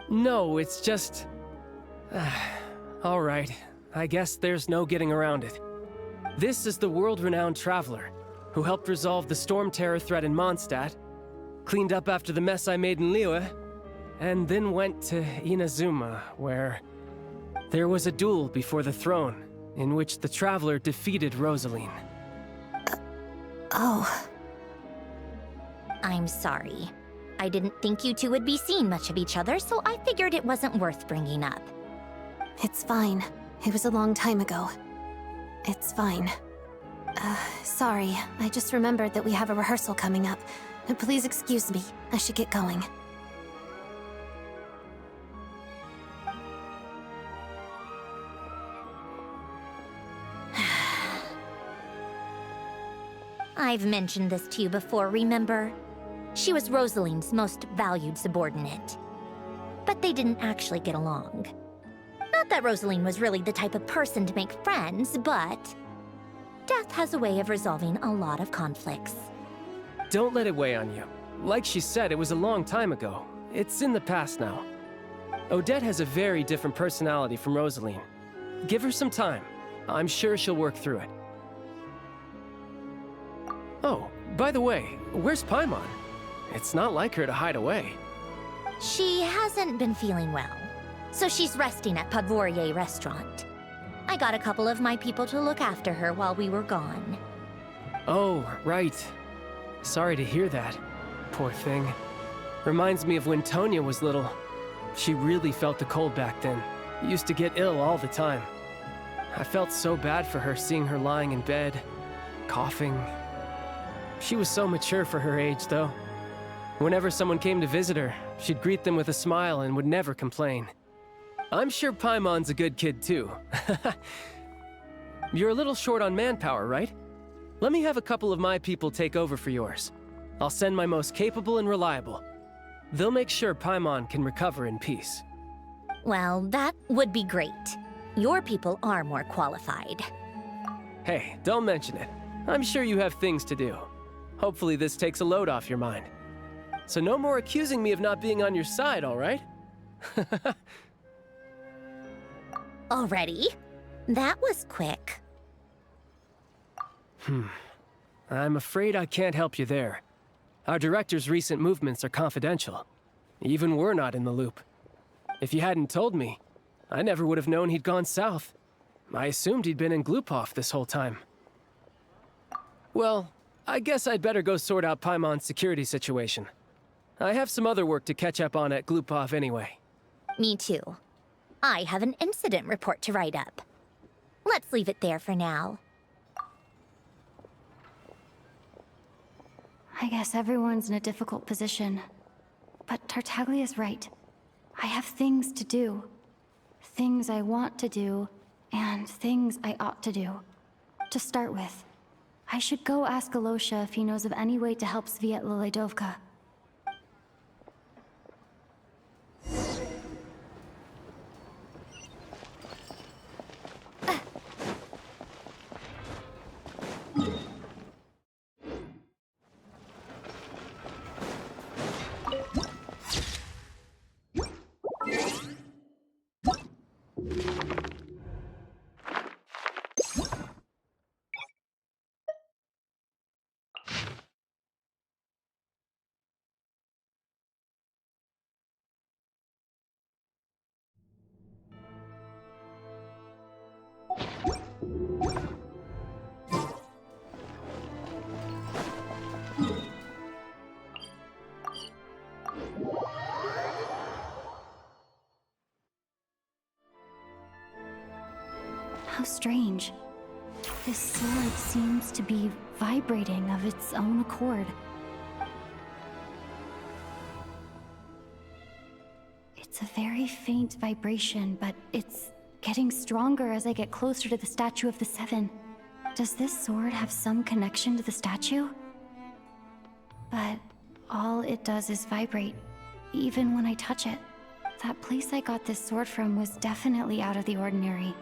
No, it's just... all right. I guess there's no getting around it. This is the world-renowned traveler, who helped resolve the storm terror threat in Mondstadt, cleaned up after the mess I made in Liyue, and then went to Inazuma, where there was a duel before the throne, in which the traveler defeated Rosaline. Oh. I'm sorry. I didn't think you two would be seeing much of each other, so I figured it wasn't worth bringing up. It's fine. It was a long time ago. It's fine. Sorry. I just remembered that we have a rehearsal coming up. Please excuse me. I should get going. I've mentioned this to you before, remember? She was Rosaline's most valued subordinate. But they didn't actually get along. Not that Rosaline was really the type of person to make friends, but death has a way of resolving a lot of conflicts. Don't let it weigh on you. Like she said, it was a long time ago. It's in the past now. Odette has a very different personality from Rosaline. Give her some time. I'm sure she'll work through it. Oh, by the way, where's Paimon? It's not like her to hide away. She hasn't been feeling well, so she's resting at Podvorier Restaurant. I got a couple of my people to look after her while we were gone. Oh, right. Sorry to hear that. Poor thing. Reminds me of when Tonya was little. She really felt the cold back then. Used to get ill all the time. I felt so bad for her seeing her lying in bed, coughing. She was so mature for her age, though. Whenever someone came to visit her, she'd greet them with a smile and would never complain. I'm sure Paimon's a good kid, too. You're a little short on manpower, right? Let me have a couple of my people take over for yours. I'll send my most capable and reliable. They'll make sure Paimon can recover in peace. Well, that would be great. Your people are more qualified. Hey, don't mention it. I'm sure you have things to do. Hopefully this takes a load off your mind. So no more accusing me of not being on your side, all right? Already? That was quick. I'm afraid I can't help you there. Our director's recent movements are confidential. Even we're not in the loop. If you hadn't told me, I never would have known he'd gone south. I assumed he'd been in Glupov this whole time. Well, I guess I'd better go sort out Paimon's security situation. I have some other work to catch up on at Glupov anyway. Me too. I have an incident report to write up. Let's leave it there for now. I guess everyone's in a difficult position. But Tartaglia's right. I have things to do. Things I want to do, and things I ought to do. To start with, I should go ask Alosha if he knows of any way to help Sviet Liledovka. How strange. This sword seems to be vibrating of its own accord. It's a very faint vibration, but it's getting stronger as I get closer to the Statue of the Seven. Does this sword have some connection to the statue? But all it does is vibrate, even when I touch it. That place I got this sword from was definitely out of the ordinary.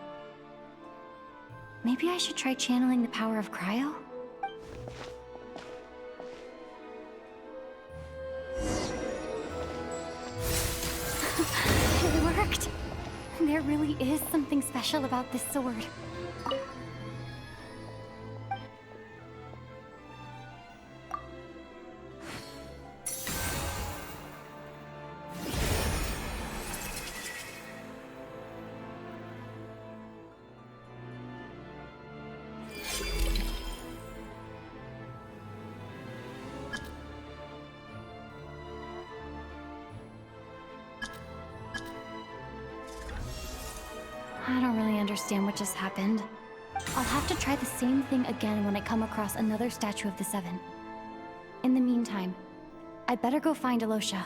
Maybe I should try channeling the power of cryo? It worked! There really is something special about this sword. I don't really understand what just happened. I'll have to try the same thing again when I come across another Statue of the Seven. In the meantime, I'd better go find Alosha.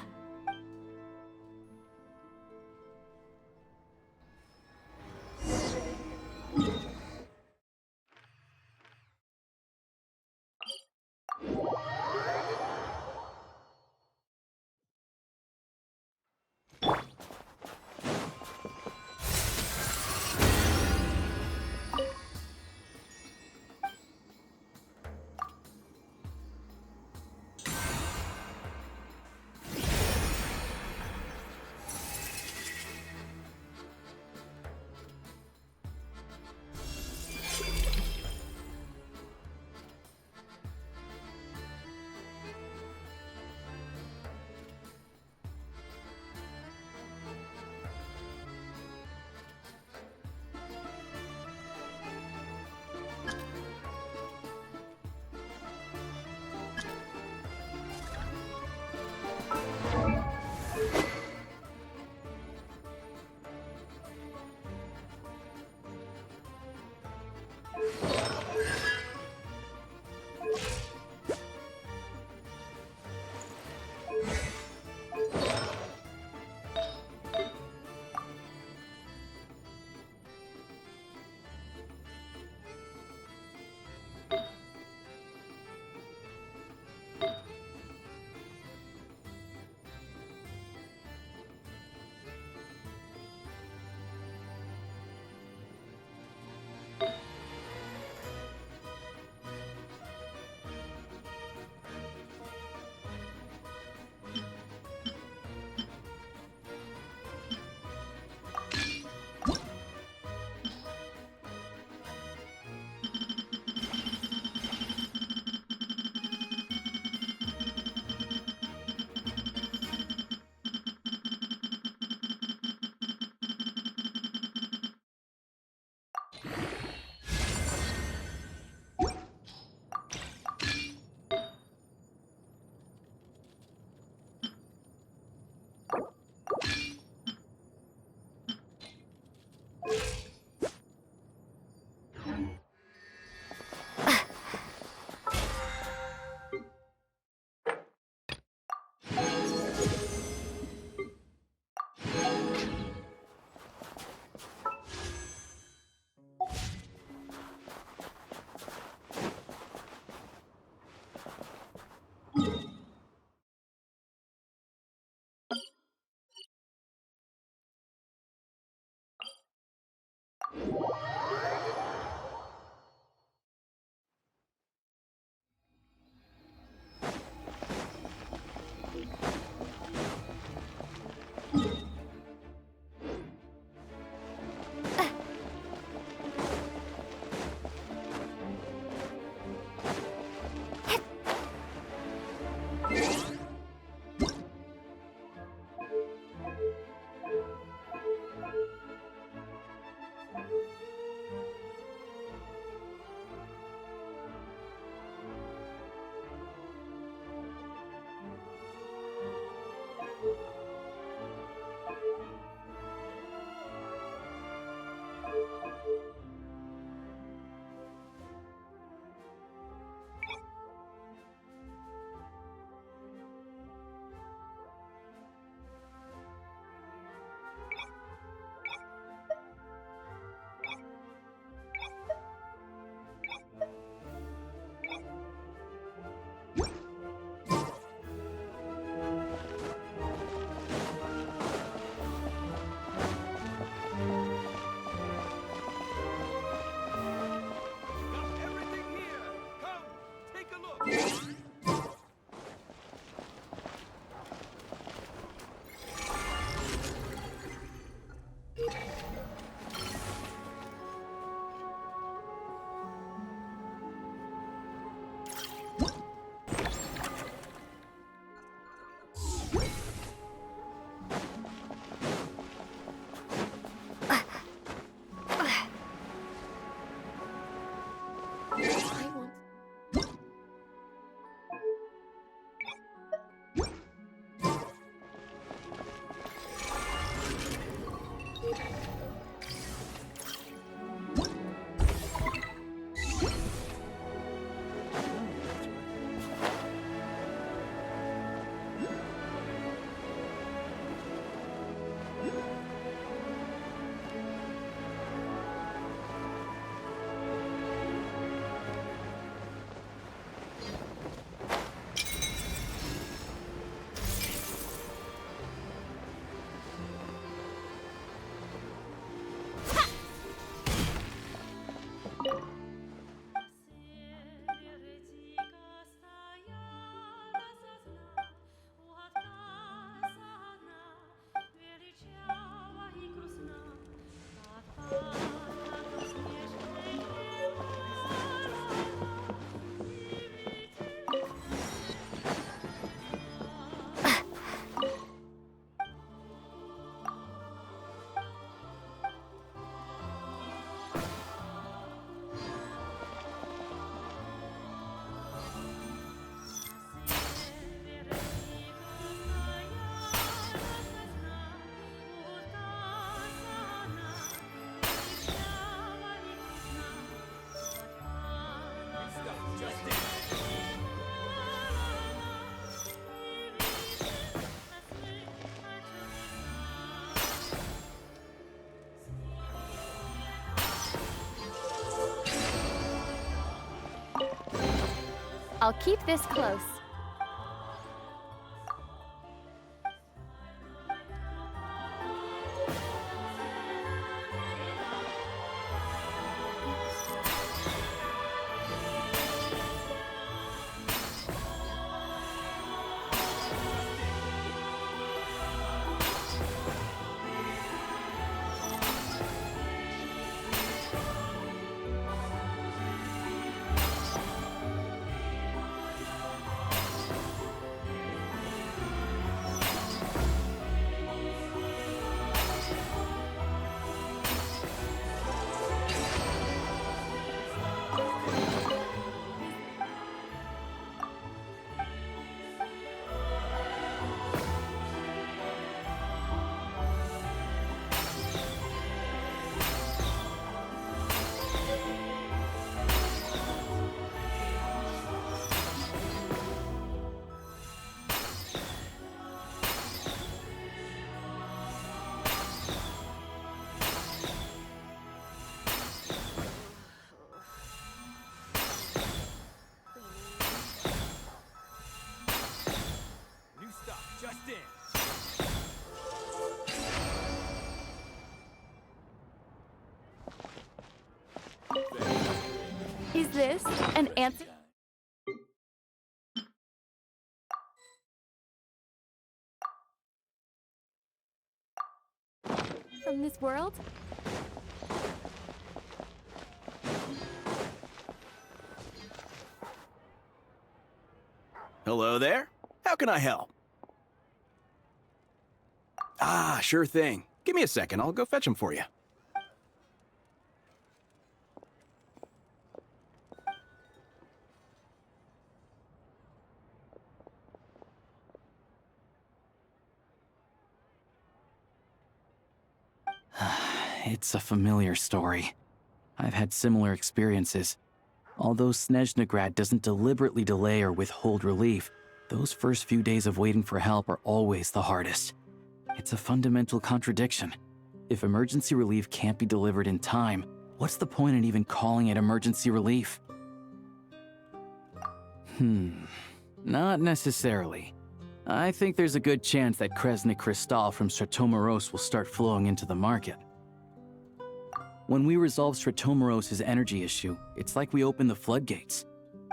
I'll keep this close. Is this an answer? From this world? Hello there. How can I help? Ah, sure thing. Give me a second. I'll go fetch them for you. It's a familiar story. I've had similar experiences. Although Snezhnagrad doesn't deliberately delay or withhold relief, those first few days of waiting for help are always the hardest. It's a fundamental contradiction. If emergency relief can't be delivered in time, what's the point in even calling it emergency relief? Not necessarily. I think there's a good chance that Kresnik Kristall from Stratomoros will start flowing into the market. When we resolve Stratomoros' energy issue, it's like we open the floodgates.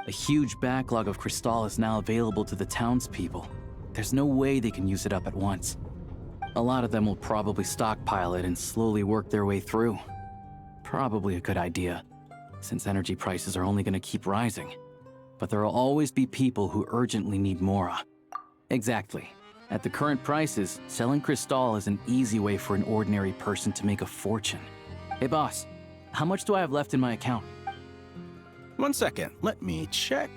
A huge backlog of Kristall is now available to the townspeople. There's no way they can use it up at once. A lot of them will probably stockpile it and slowly work their way through. Probably a good idea, since energy prices are only going to keep rising. But there will always be people who urgently need Mora. Exactly. At the current prices, selling Kristall is an easy way for an ordinary person to make a fortune. Hey boss, how much do I have left in my account? 1 second, let me check.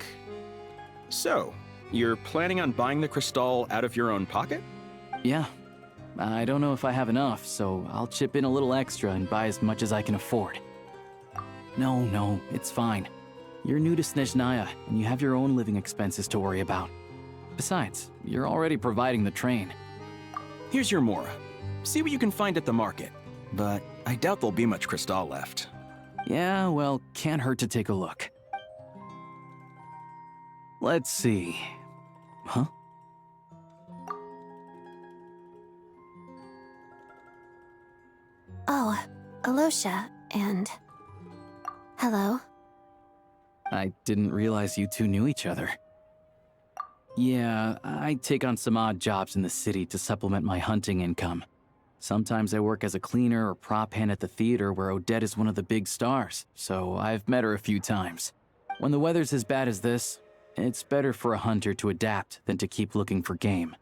So, you're planning on buying the Kristall out of your own pocket? Yeah. I don't know if I have enough, so I'll chip in a little extra and buy as much as I can afford. No, it's fine. You're new to Snezhnaya, and you have your own living expenses to worry about. Besides, you're already providing the train. Here's your Mora. See what you can find at the market. But I doubt there'll be much Kristall left. Yeah, well, can't hurt to take a look. Let's see. Huh? Oh, Alosha, and... Hello? I didn't realize you two knew each other. Yeah, I take on some odd jobs in the city to supplement my hunting income. Sometimes I work as a cleaner or prop hand at the theater where Odette is one of the big stars, so I've met her a few times. When the weather's as bad as this, it's better for a hunter to adapt than to keep looking for game.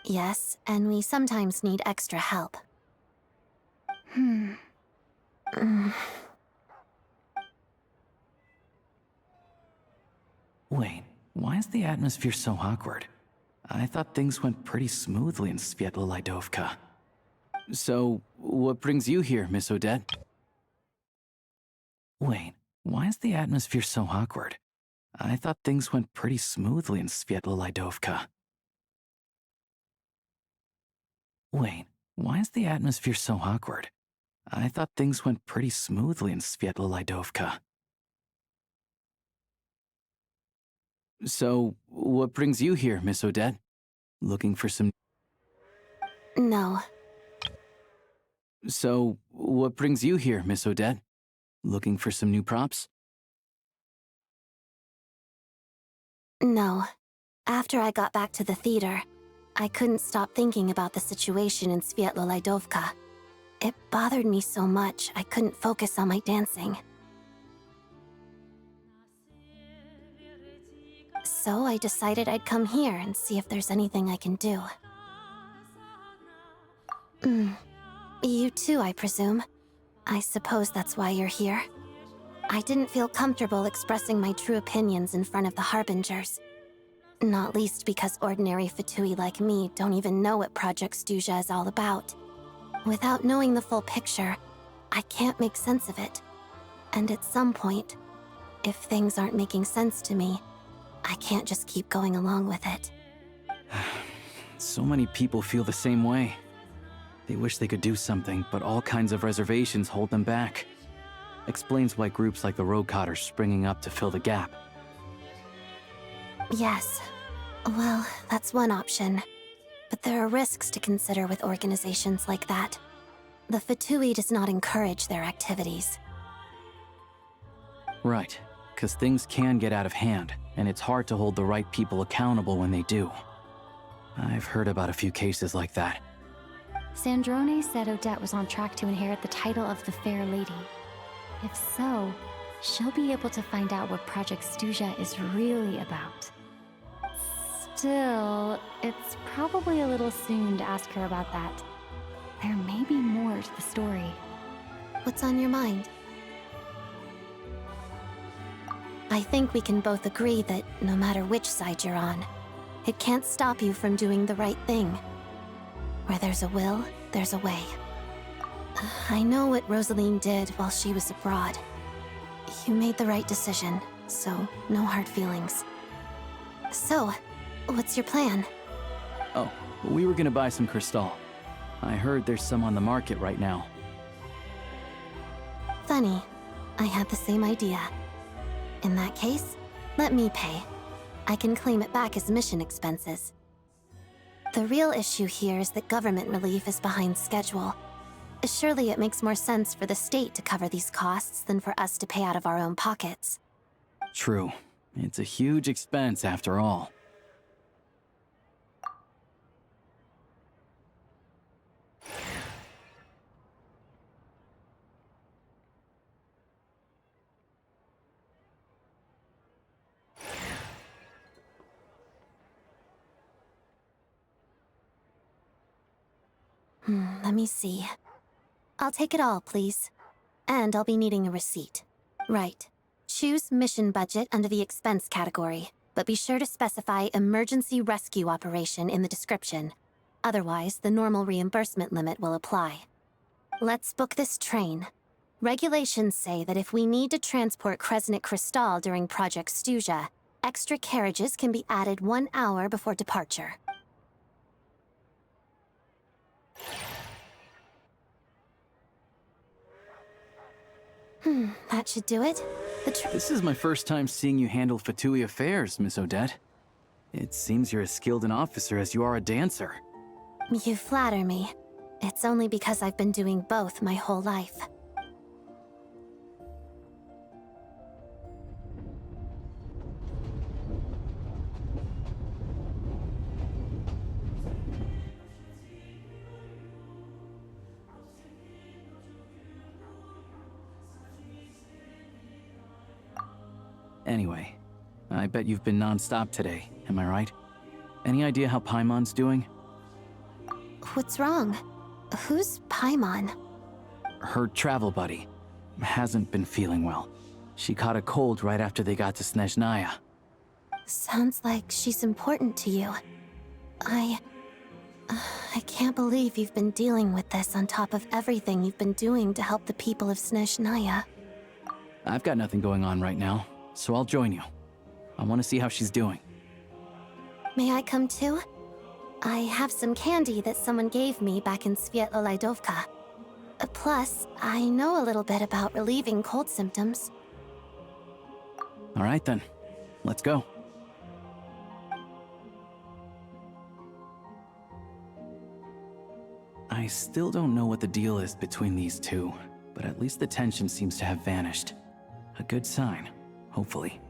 Yes, and we sometimes need extra help. Wait, why is the atmosphere so awkward? I thought things went pretty smoothly in Svietla Lidovka. So, what brings you here, Miss Odette? Wait, why is the atmosphere so awkward? I thought things went pretty smoothly in Svietla Lidovka. Wait, why is the atmosphere so awkward? I thought things went pretty smoothly in Svietla Lidovka. So, what brings you here, Miss Odette? Looking for some... No. So, what brings you here, Miss Odette? Looking for some new props? No. After I got back to the theater, I couldn't stop thinking about the situation in Svietlolaidovka. It bothered me so much, I couldn't focus on my dancing. So I decided I'd come here and see if there's anything I can do. You too, I presume. I suppose that's why you're here. I didn't feel comfortable expressing my true opinions in front of the Harbingers. Not least because ordinary Fatui like me don't even know what Project Stuzha is all about. Without knowing the full picture, I can't make sense of it. And at some point, if things aren't making sense to me, I can't just keep going along with it. So many people feel the same way. They wish they could do something, but all kinds of reservations hold them back. Explains why groups like the Rokot are springing up to fill the gap. Yes. Well, that's one option. But there are risks to consider with organizations like that. The Fatui does not encourage their activities. Right, because things can get out of hand, and it's hard to hold the right people accountable when they do. I've heard about a few cases like that. Sandrone said Odette was on track to inherit the title of the Fair Lady. If so, she'll be able to find out what Project Stuzha is really about. Still, it's probably a little soon to ask her about that. There may be more to the story. What's on your mind? I think we can both agree that no matter which side you're on, it can't stop you from doing the right thing. Where there's a will, there's a way. I know what Rosaline did while she was abroad. You made the right decision, so no hard feelings. So, what's your plan? Oh, we were gonna buy some Crystal. I heard there's some on the market right now. Funny. I had the same idea. In that case, let me pay. I can claim it back as mission expenses. The real issue here is that government relief is behind schedule. Surely it makes more sense for the state to cover these costs than for us to pay out of our own pockets. True. It's a huge expense after all. Let me see. I'll take it all, please. And I'll be needing a receipt. Right. Choose mission budget under the expense category, but be sure to specify emergency rescue operation in the description. Otherwise, the normal reimbursement limit will apply. Let's book this train. Regulations say that if we need to transport Kresnik Crystal during Project Stuzha, extra carriages can be added 1 hour before departure. That should do it. This is my first time seeing you handle Fatui affairs, Miss Odette. It seems you're as skilled an officer as you are a dancer. You flatter me. It's only because I've been doing both my whole life. Anyway, I bet you've been non-stop today, am I right? Any idea how Paimon's doing? What's wrong? Who's Paimon? Her travel buddy hasn't been feeling well. She caught a cold right after they got to Snezhnaya. Sounds like she's important to you. I can't believe you've been dealing with this on top of everything you've been doing to help the people of Snezhnaya. I've got nothing going on right now, so I'll join you. I want to see how she's doing. May I come too? I have some candy that someone gave me back in Svietlolaidovka. Plus, I know a little bit about relieving cold symptoms. All right then, let's go. I still don't know what the deal is between these two, but at least the tension seems to have vanished. A good sign, hopefully.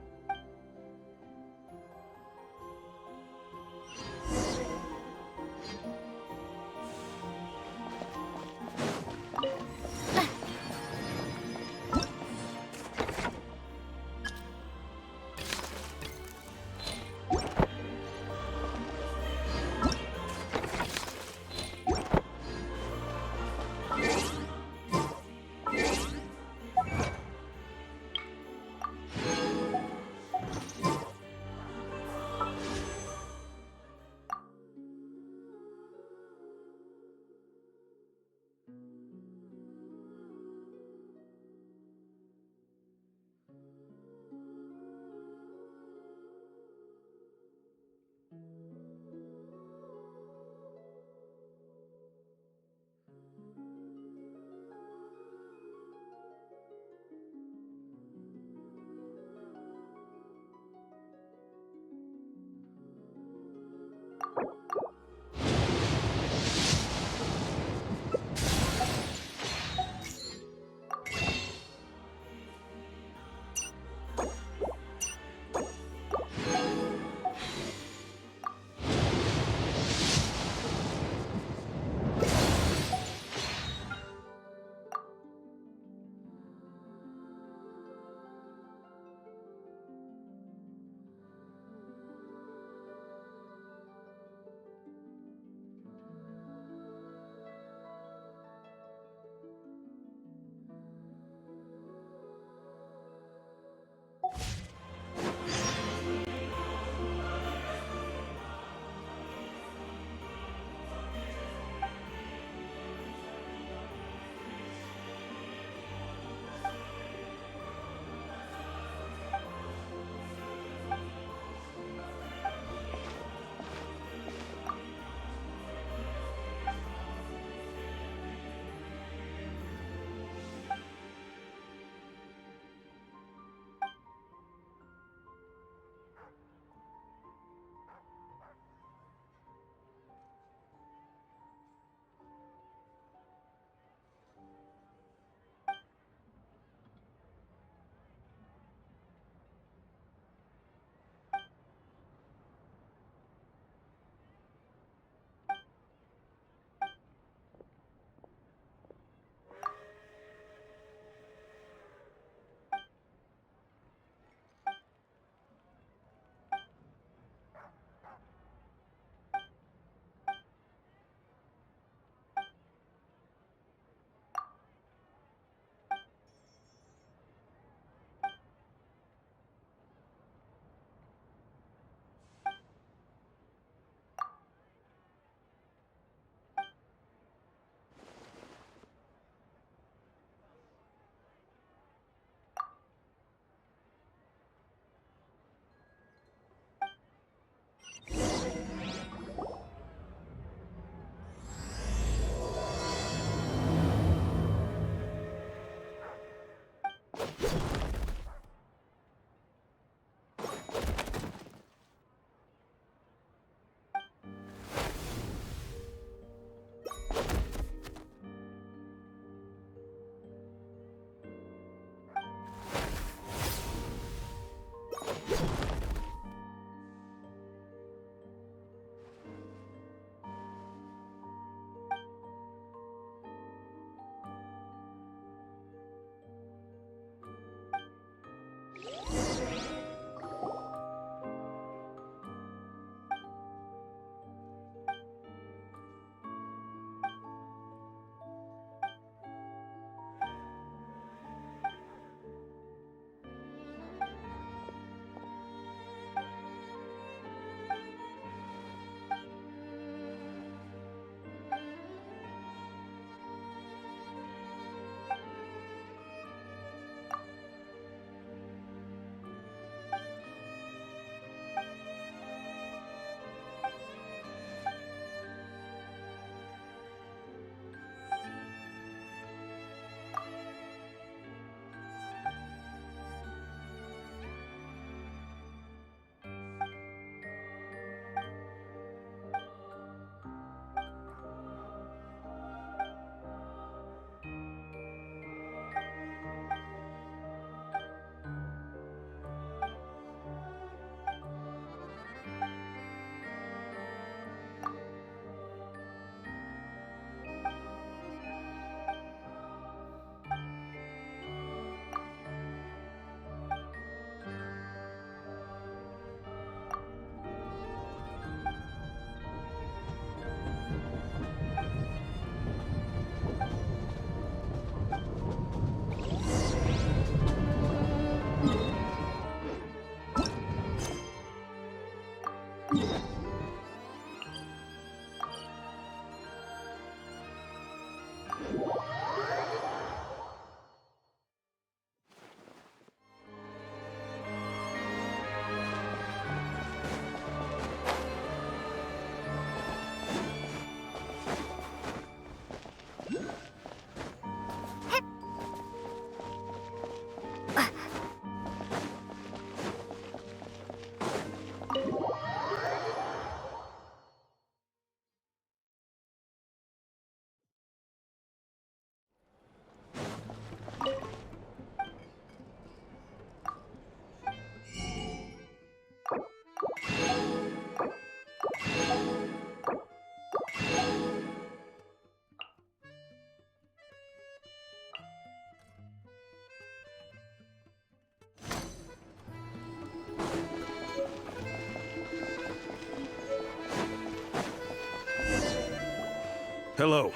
Hello.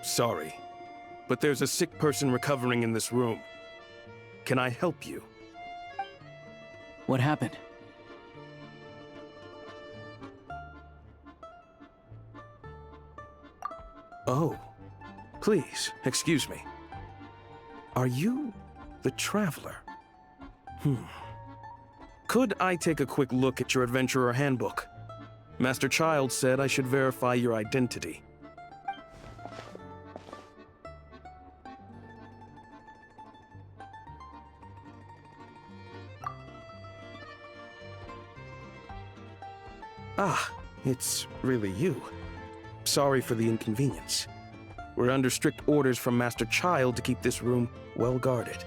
Sorry, but there's a sick person recovering in this room. Can I help you? What happened? Oh, please, excuse me. Are you the Traveler? Could I take a quick look at your Adventurer Handbook? Master Child said I should verify your identity. Ah, it's really you. Sorry for the inconvenience. We're under strict orders from Master Child to keep this room well guarded.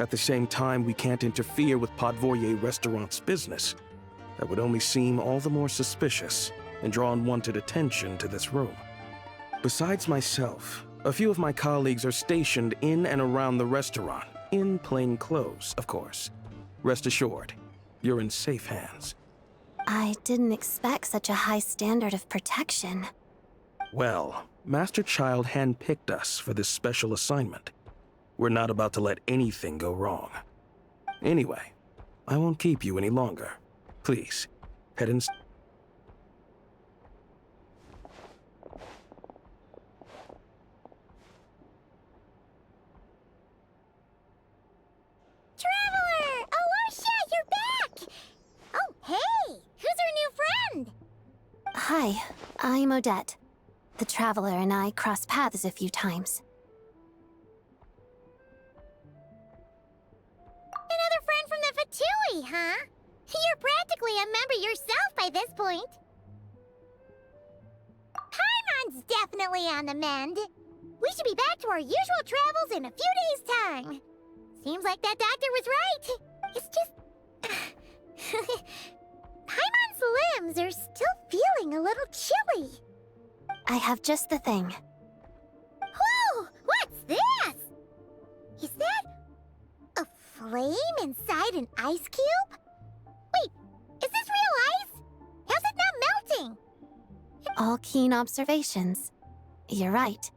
At the same time, we can't interfere with Podvoye Restaurant's business. That would only seem all the more suspicious and draw unwanted attention to this room. Besides myself, a few of my colleagues are stationed in and around the restaurant, in plain clothes, of course. Rest assured, you're in safe hands. I didn't expect such a high standard of protection. Well, Master Child handpicked us for this special assignment. We're not about to let anything go wrong. Anyway, I won't keep you any longer. Please, head in. Traveler! Alosha, you're back! Oh, hey! Who's our new friend? Hi, I'm Odette. The Traveler and I crossed paths a few times. Another friend from the Fatui, huh? You're practically a member yourself by this point. Paimon's definitely on the mend. We should be back to our usual travels in a few days' time. Seems like that doctor was right. It's just... Paimon's limbs are still feeling a little chilly. I have just the thing. Whoa! What's this? Is that a flame inside an ice cube? Wait, is this real ice? How's it not melting? All keen observations. You're right.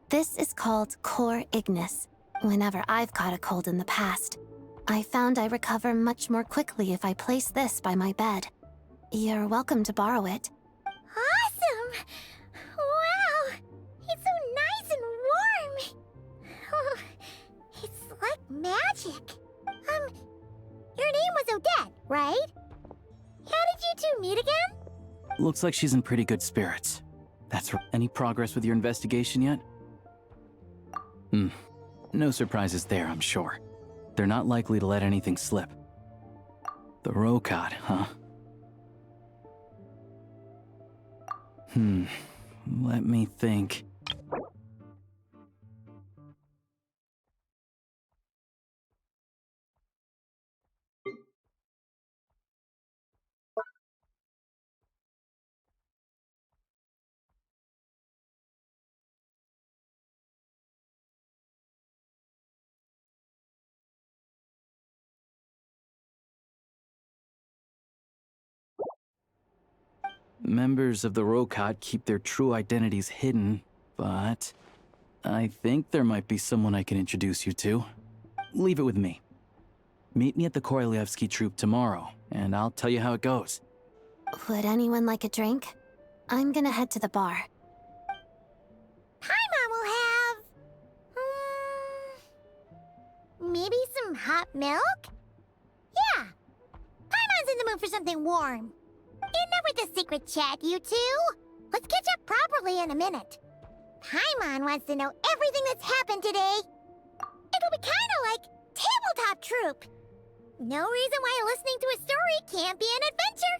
This is called core ignis. Whenever I've caught a cold in the past, I found I recover much more quickly if I place this by my bed. You're welcome to borrow it. Awesome! Wow! It's so nice and warm! Oh, it's like magic. Your name was Odette, right? How did you two meet again? Looks like she's in pretty good spirits. That's any progress with your investigation yet? No surprises there, I'm sure. They're not likely to let anything slip. The Rokad, huh? Let me think. Members of the Rokad keep their true identities hidden, but I think there might be someone I can introduce you to. Leave it with me. Meet me at the Korolyevsky Troop tomorrow, and I'll tell you how it goes. Would anyone like a drink? I'm gonna head to the bar. Paimon will have... maybe some hot milk? Yeah. Paimon's in the mood for something warm. Enough with the secret chat, you two. Let's catch up properly in a minute. Paimon wants to know everything that's happened today. It'll be kind of like Tabletop Troop. No reason why listening to a story can't be an adventure.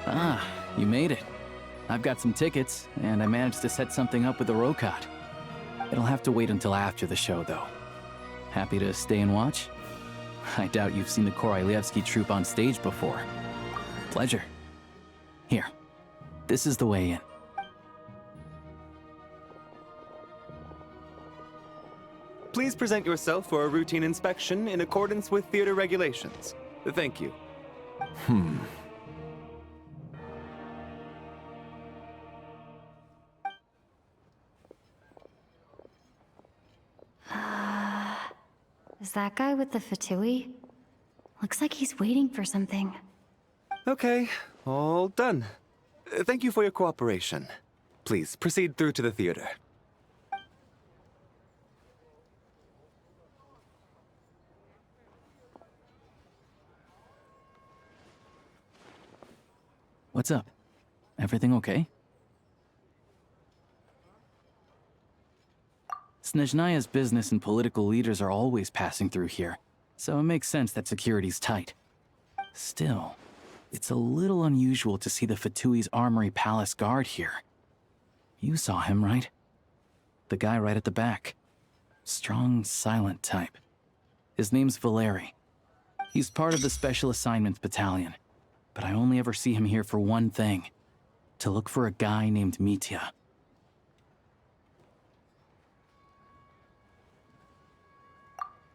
Ah, you made it. I've got some tickets, and I managed to set something up with the Rokot. It'll have to wait until after the show, though. Happy to stay and watch? I doubt you've seen the Korolyevsky troupe on stage before. Pleasure. Here, this is the way in. Please present yourself for a routine inspection in accordance with theater regulations. Thank you. Is that guy with the fatui? Looks like he's waiting for something. Okay, all done. Thank you for your cooperation. Please proceed through to the theater. What's up? Everything okay? Snezhnaya's business and political leaders are always passing through here, so it makes sense that security's tight. Still, it's a little unusual to see the Fatui's Armory Palace guard here. You saw him, right? The guy right at the back. Strong, silent type. His name's Valeri. He's part of the Special Assignments Battalion, but I only ever see him here for one thing. To look for a guy named Mitya.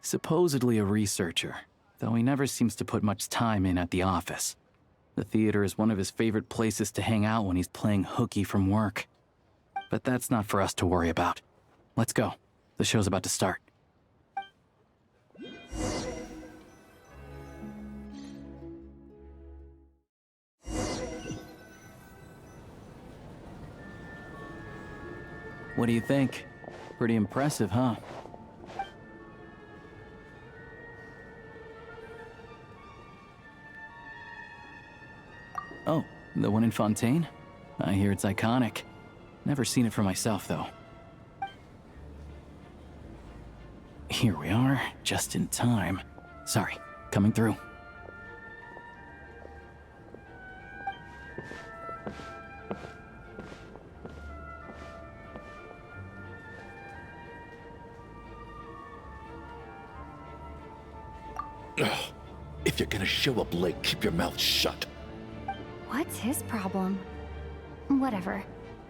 Supposedly a researcher, though he never seems to put much time in at the office. The theater is one of his favorite places to hang out when he's playing hooky from work. But that's not for us to worry about. Let's go. The show's about to start. What do you think? Pretty impressive, huh? Oh, the one in Fontaine? I hear it's iconic. Never seen it for myself, though. Here we are, just in time. Sorry, coming through. If you're gonna show up late, keep your mouth shut. What's his problem? Whatever.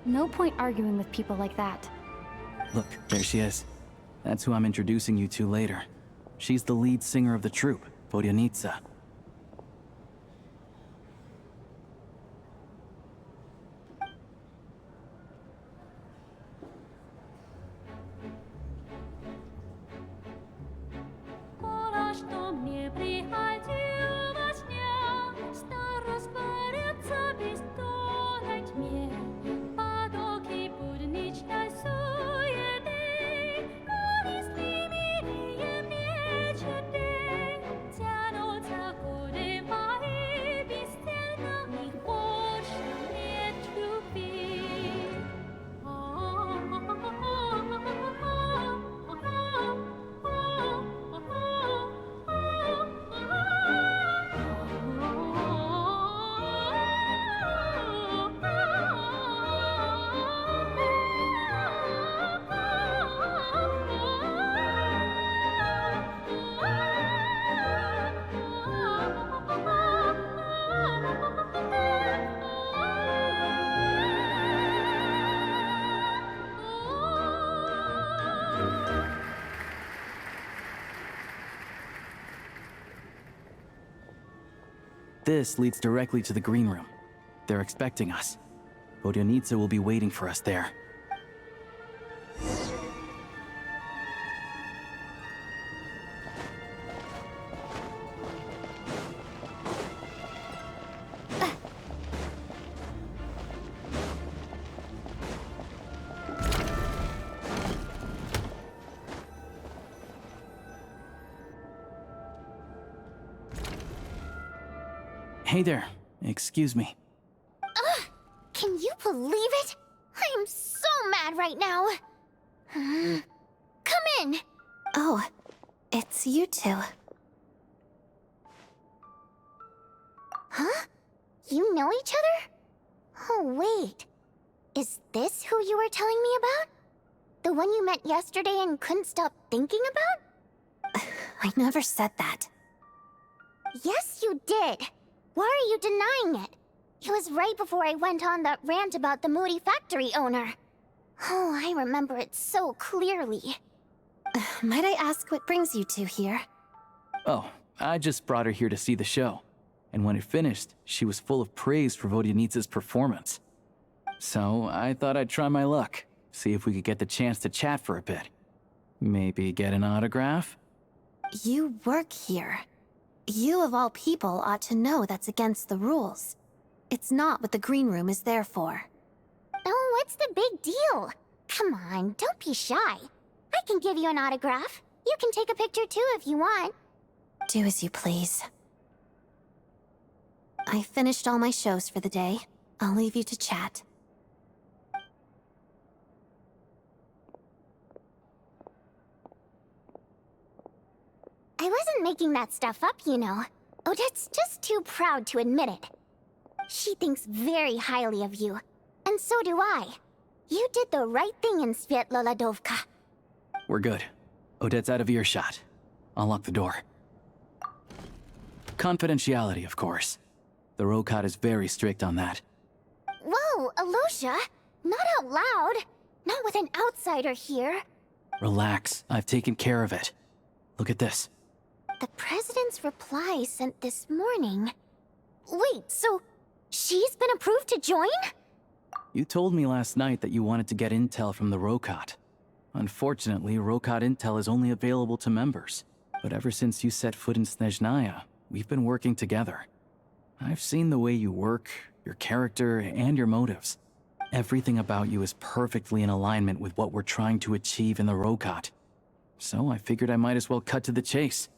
No point arguing with people like that. Look, there she is. That's who I'm introducing you to later. She's the lead singer of the troupe, Vodyanitsa. This leads directly to the green room. They're expecting us. Vodyanitsa will be waiting for us there. Hey there. Excuse me. Can you believe it? I am so mad right now. Come in. Oh, it's you two. Huh? You know each other? Oh, wait. Is this who you were telling me about? The one you met yesterday and couldn't stop thinking about? I never said that. Yes, you did. Why are you denying it? It was right before I went on that rant about the moody factory owner. Oh, I remember it so clearly. Might I ask what brings you two here? Oh, I just brought her here to see the show. And when it finished, she was full of praise for Vodyanitsa's performance. So I thought I'd try my luck, see if we could get the chance to chat for a bit. Maybe get an autograph? You work here. You of all people ought to know that's against the rules. It's not what the green room is there for. Oh, what's the big deal? Come on, don't be shy. I can give you an autograph. You can take a picture too if you want. Do as you please. I finished all my shows for the day. I'll leave you to chat. I wasn't making that stuff up, you know. Odette's just too proud to admit it. She thinks very highly of you, and so do I. You did the right thing in Svietloladovka. We're good. Odette's out of earshot. I'll lock the door. Confidentiality, of course. The Rokot is very strict on that. Whoa, Alosha! Not out loud! Not with an outsider here! Relax, I've taken care of it. Look at this. The President's reply sent this morning. Wait, so she's been approved to join? You told me last night that you wanted to get intel from the Rokot. Unfortunately, Rokot intel is only available to members. But ever since you set foot in Snezhnaya, we've been working together. I've seen the way you work, your character, and your motives. Everything about you is perfectly in alignment with what we're trying to achieve in the Rokot. So I figured I might as well cut to the chase.